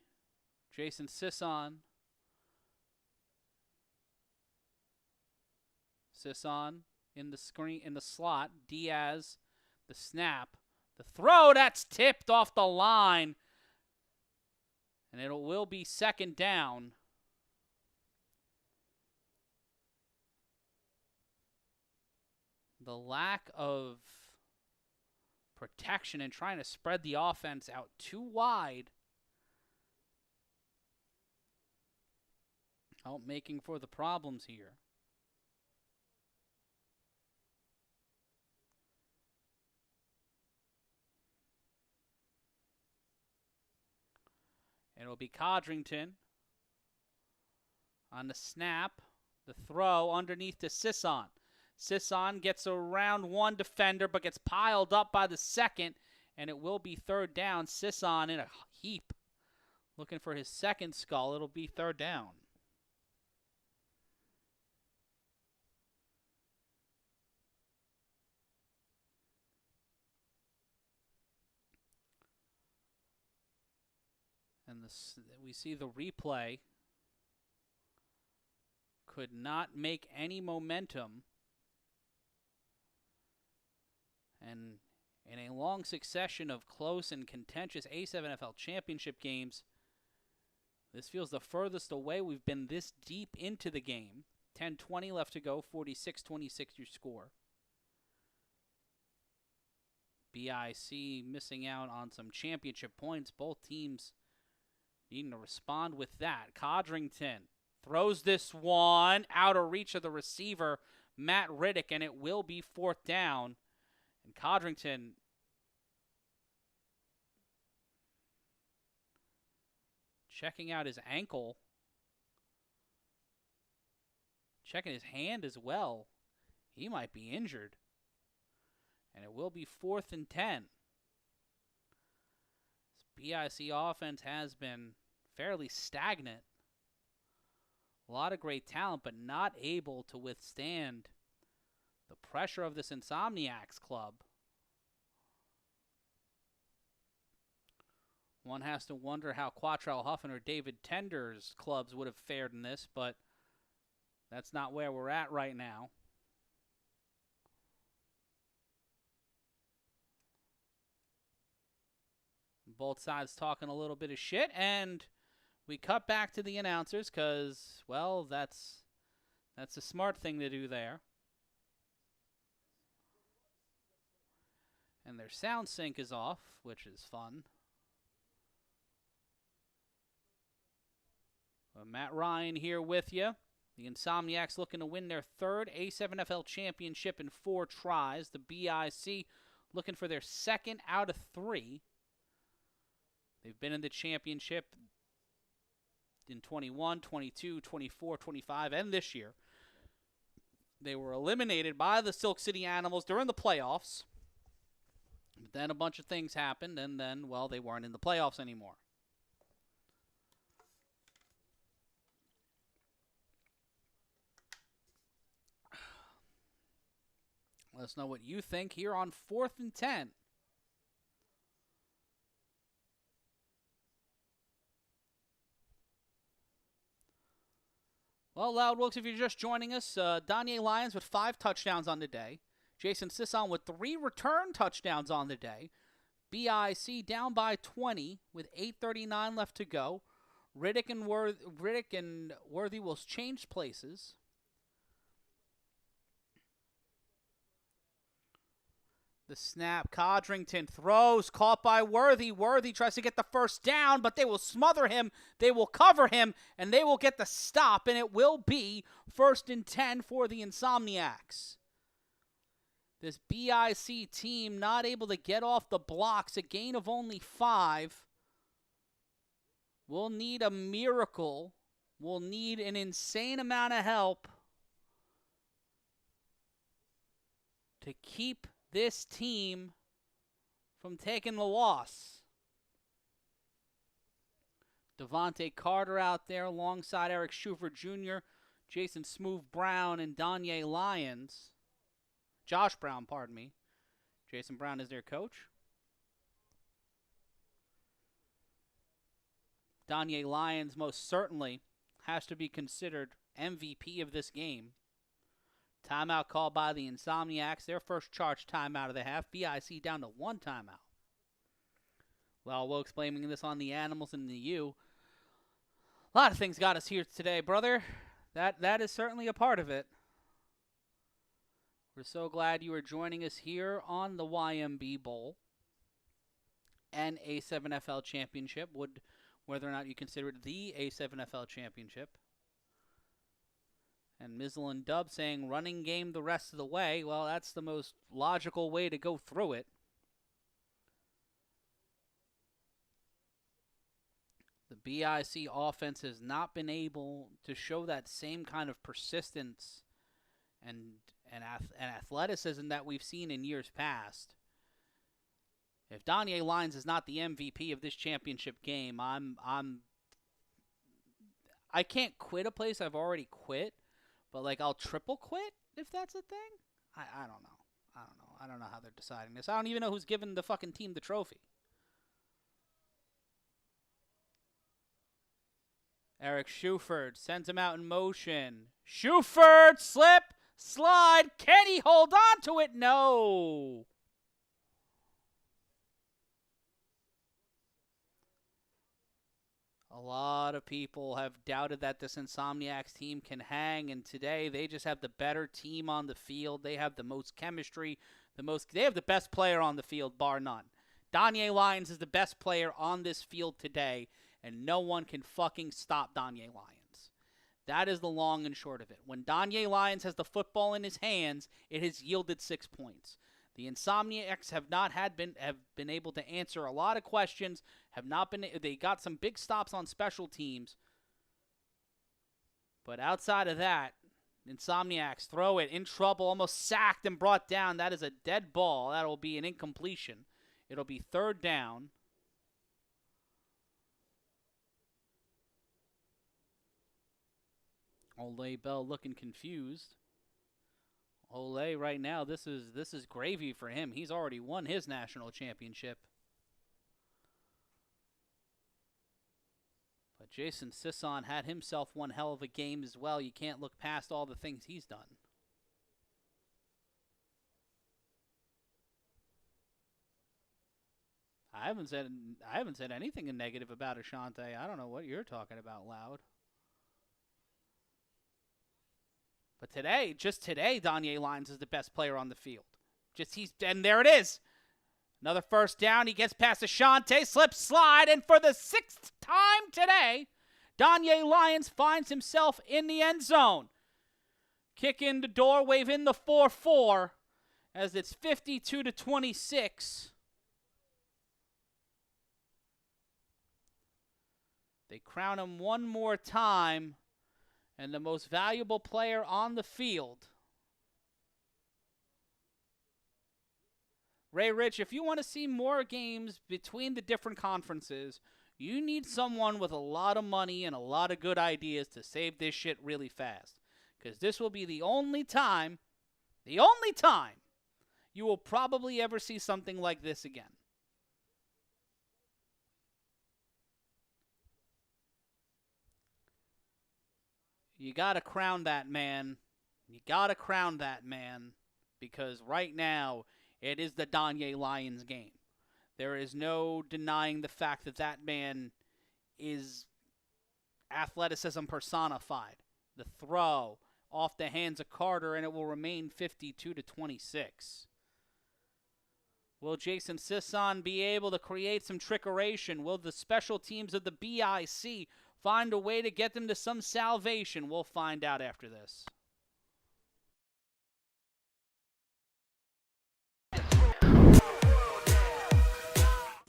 Jason Sisson. Sisson in the slot. Diaz, the snap. The throw, that's tipped off the line. And it will be second down. The lack of protection and trying to spread the offense out too wide. Out making for the problems here. It'll be Codrington on the snap. The throw underneath to Sisson. Sisson gets around one defender but gets piled up by the second. And it will be third down. Sisson in a heap. Looking for his second skull. It'll be third down. And we see the replay. Could not make any momentum. And in a long succession of close and contentious A7FL championship games, this feels the furthest away we've been this deep into the game. 10-20 left to go, 46-26 your score. BIC missing out on some championship points. Both teams needing to respond with that. Codrington throws this one out of reach of the receiver, Matt Riddick, and it will be fourth down. And Codrington checking out his ankle. Checking his hand as well. He might be injured. And it will be 4th and 10. This BIC offense has been fairly stagnant. A lot of great talent, but not able to withstand the pressure of this Insomniacs club. One has to wonder how Quattrell Huffin or David Tender's clubs would have fared in this, but that's not where we're at right now. Both sides talking a little bit of shit, and we cut back to the announcers because, well, that's a smart thing to do there. And their sound sync is off, which is fun. Matt Ryan here with you. The Insomniacs looking to win their third A7FL championship in 4 tries. The BIC looking for their second out of 3. They've been in the championship in 21, 22, 24, 25, and this year. They were eliminated by the Silk City Animals during the playoffs. But then a bunch of things happened, and then, well, they weren't in the playoffs anymore. Let us know what you think here on 4th and 10. Well, Loud Wilkes, if you're just joining us, Danye Lyons with 5 touchdowns on the day. Jason Sisson with 3 return touchdowns on the day. BIC down by 20 with 8:39 left to go. Riddick and Worthy will change places. The snap, Codrington throws, caught by Worthy. Worthy tries to get the first down, but they will smother him, they will cover him, and they will get the stop, and it will be 1st and 10 for the Insomniacs. This BIC team not able to get off the blocks, a gain of only 5. We'll need a miracle. We'll need an insane amount of help to keep this team from taking the loss. Devontae Carter out there alongside Eric Schufer Jr., Jason Smooth Brown, and Danye Lyons. Josh Brown, pardon me. Jason Brown is their coach. Danye Lyons most certainly has to be considered MVP of this game. Timeout called by the Insomniacs. Their first charged timeout of the half. BIC down to 1 timeout. Well, Wilkes blaming this on the Animals and the U. A lot of things got us here today, brother. That is certainly a part of it. We're so glad you are joining us here on the YMB Bowl and A7FL Championship. Whether or not you consider it the A7FL Championship. And Mizzle and Dub saying running game the rest of the way. Well, that's the most logical way to go through it. The BIC offense has not been able to show that same kind of persistence and athleticism that we've seen in years past. If Danye Lyons is not the MVP of this championship game, I can't quit a place I've already quit. But, like, I'll triple quit if that's a thing? I don't know. I don't know how they're deciding this. I don't even know who's giving the fucking team the trophy. Eric Schuford sends him out in motion. Schuford, slip, slide. Can he hold on to it? No. A lot of people have doubted that this Insomniacs team can hang, and today they just have the better team on the field. They have the most chemistry, they have the best player on the field, bar none. Danye Lyons is the best player on this field today, and no one can fucking stop Danye Lyons. That is the long and short of it. When Danye Lyons has the football in his hands, it has yielded 6 points. The Insomniacs have been able to answer a lot of questions. They got some big stops on special teams. But outside of that, Insomniacs throw it in trouble, almost sacked and brought down. That is a dead ball. That will be an incompletion. It'll be 3rd down. Ole Bell looking confused. Ole right now, this is gravy for him. He's already won his national championship. But Jason Sisson had himself one hell of a game as well. You can't look past all the things he's done. I haven't said anything negative about Ashante. I don't know what you're talking about, Loud. But today, just today, Danye Lyons is the best player on the field. And there it is. Another first down. He gets past Ashante, slip, slide, and for the 6th time today, Danye Lyons finds himself in the end zone. Kick in the door, wave in the 4-4, as it's 52-26. They crown him one more time. And the most valuable player on the field. Ray Rich, if you want to see more games between the different conferences, you need someone with a lot of money and a lot of good ideas to save this shit really fast. Because this will be the only time you will probably ever see something like this again. You got to crown that man. You got to crown that man, because right now it is the Danye Lions game. There is no denying the fact that that man is athleticism personified. The throw off the hands of Carter, and it will remain 52-26. Will Jason Sisson be able to create some trickeration? Will the special teams of the BIC find a way to get them to some salvation? We'll find out after this.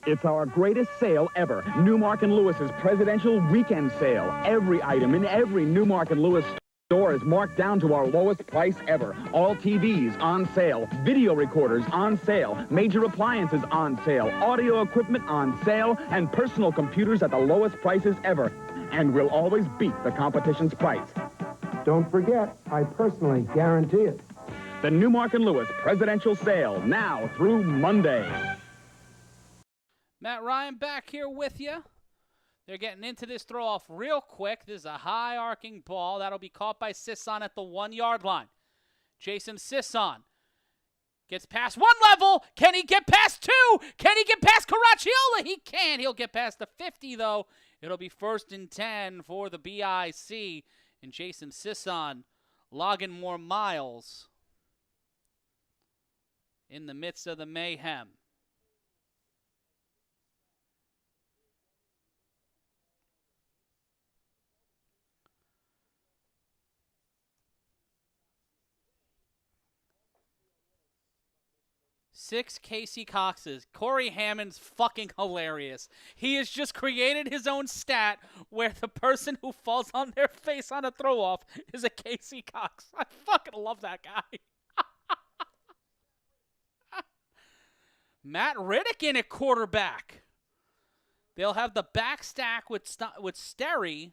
It's our greatest sale ever. Newmark and Lewis's presidential weekend sale. Every item in every Newmark and Lewis store is marked down to our lowest price ever. All TVs on sale. Video recorders on sale. Major appliances on sale. Audio equipment on sale. And personal computers at the lowest prices ever. And we'll always beat the competition's price. Don't forget, I personally guarantee it. The Newmark and Lewis presidential sale, now through Monday. Matt Ryan back here with you. They're getting into this throw-off real quick. This is a high-arcing ball. That'll be caught by Sisson at the 1-yard line. Jason Sisson gets past one level. Can he get past two? Can he get past Caracciolo? He can. He'll get past the 50, though. It'll be 1st and 10 for the BIC. And Jason Sisson logging more miles in the midst of the mayhem. Six Casey Coxes. Corey Hammond's fucking hilarious. He has just created his own stat where the person who falls on their face on a throw-off is a Casey Cox. I fucking love that guy. Matt Riddick in at quarterback. They'll have the back stack with Sterry.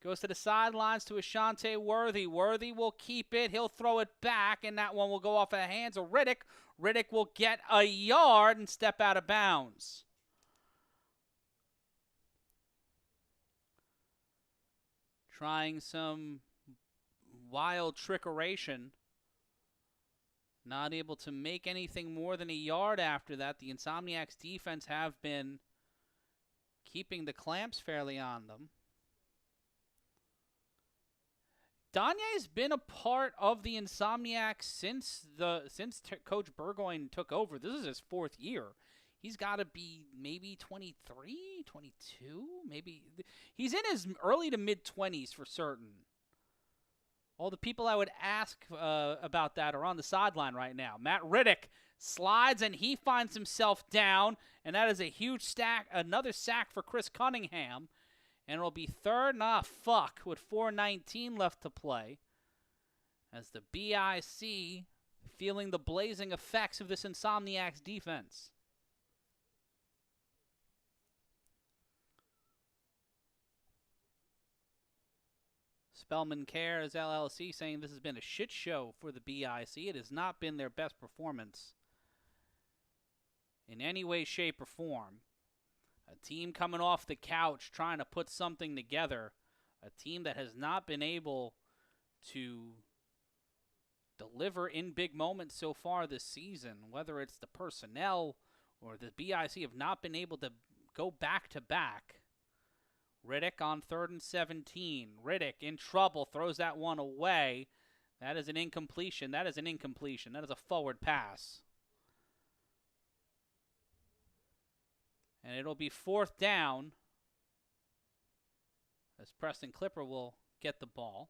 Goes to the sidelines to Ashante Worthy. Worthy will keep it. He'll throw it back, and that one will go off the hands of Riddick. Riddick will get a yard and step out of bounds. Trying some wild trickeration. Not able to make anything more than a yard after that. The Insomniacs defense have been keeping the clamps fairly on them. Danye's been a part of the Insomniacs since Coach Burgoyne took over. This is his 4th year. He's got to be maybe 23, 22, maybe. He's in his early to mid-20s for certain. All the people I would ask about that are on the sideline right now. Matt Riddick slides, and he finds himself down, and that is a huge stack, another sack for Chris Cunningham. And it'll be 3rd with 4:19 left to play, as the BIC feeling the blazing effects of this Insomniacs defense. Spellman Cares LLC saying this has been a shit show for the BIC. It has not been their best performance in any way, shape, or form. A team coming off the couch trying to put something together. A team that has not been able to deliver in big moments so far this season. Whether it's the personnel or the BIC have not been able to go back-to-back. Riddick on 3rd and 17. Riddick in trouble. Throws that one away. That is an incompletion. That is a forward pass. And it'll be 4th down as Preston Clipper will get the ball.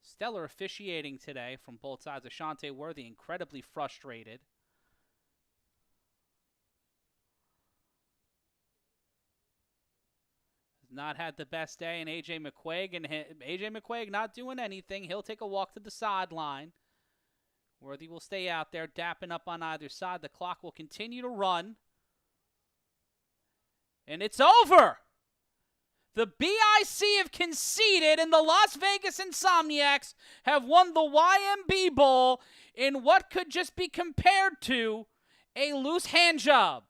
Stellar officiating today from both sides. Ashante Worthy incredibly frustrated. Has not had the best day, and A.J. McQuaig not doing anything. He'll take a walk to the sideline. Worthy will stay out there, dapping up on either side. The clock will continue to run. And it's over. The BIC have conceded, and the Las Vegas Insomniacs have won the YMB Bowl in what could just be compared to a loose hand job.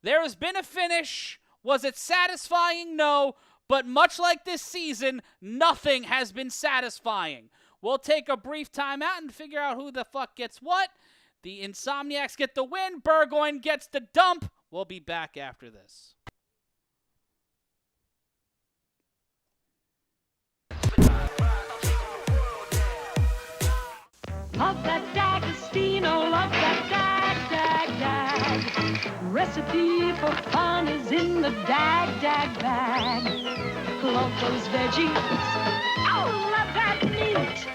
There has been a finish. Was it satisfying? No. But much like this season, nothing has been satisfying. We'll take a brief timeout and figure out who the fuck gets what. The Insomniacs get the win. Burgoyne gets the dump. We'll be back after this. Love that D'Agostino, love that dag. Recipe for fun is in the dag bag. Love those veggies. Oh, love that meat.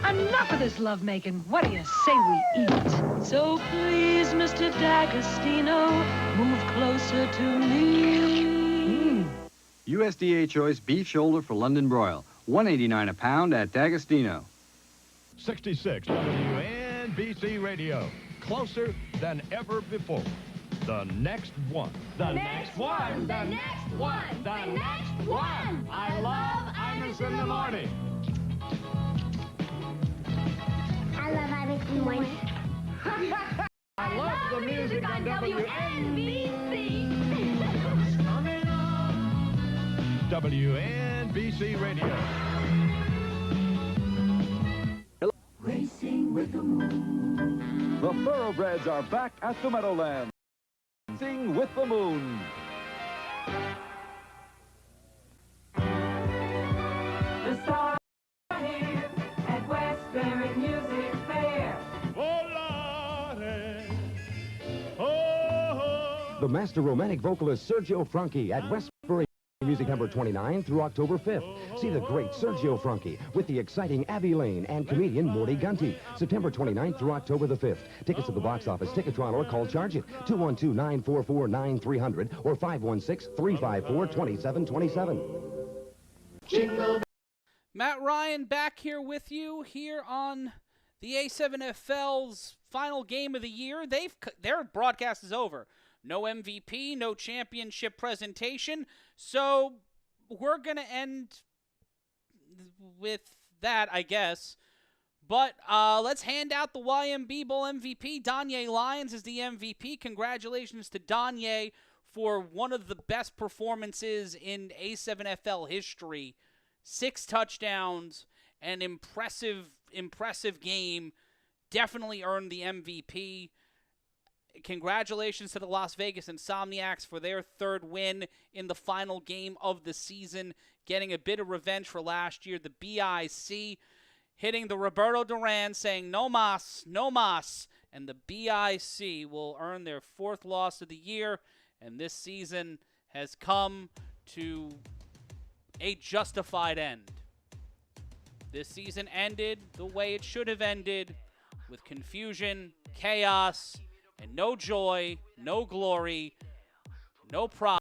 Enough of this lovemaking. What do you say we eat? So please, Mr. D'Agostino, move closer to me. USDA choice beef shoulder for London broil. $1.89 a pound at D'Agostino. 66 WNBC Radio. Closer than ever before. The next one. The next one. The next one. The next one. I love Imus in the morning. I love Imus in the morning. I love the music on WNBC. WNBC Radio. Racing with the moon. The thoroughbreds are back at the Meadowlands. Racing with the moon. The stars are here at Westbury Music Fair. The master romantic vocalist Sergio Franchi at Westbury Music September 29 through October 5th. See the great Sergio Franchi with the exciting Abby Lane and comedian Morty Gunty. September 29th through October the 5th. Tickets at the box office, Ticketron, or call Charge It. 212-944-9300 or 516-354-2727. Matt Ryan back here with you here on the A7FL's final game of the year. Their broadcast is over. No MVP, no championship presentation. So we're going to end with that, I guess. But let's hand out the YMB Bowl MVP. Danye Lyons is the MVP. Congratulations to Danye for one of the best performances in A7FL history. 6 touchdowns, an impressive game. Definitely earned the MVP. Congratulations to the Las Vegas Insomniacs for their 3rd win in the final game of the season, getting a bit of revenge for last year. The BIC hitting the Roberto Duran, saying no mas, no mas, and the BIC will earn their 4th loss of the year, and this season has come to a justified end. This season ended the way it should have ended, with confusion, chaos, and no joy, no glory, no pride.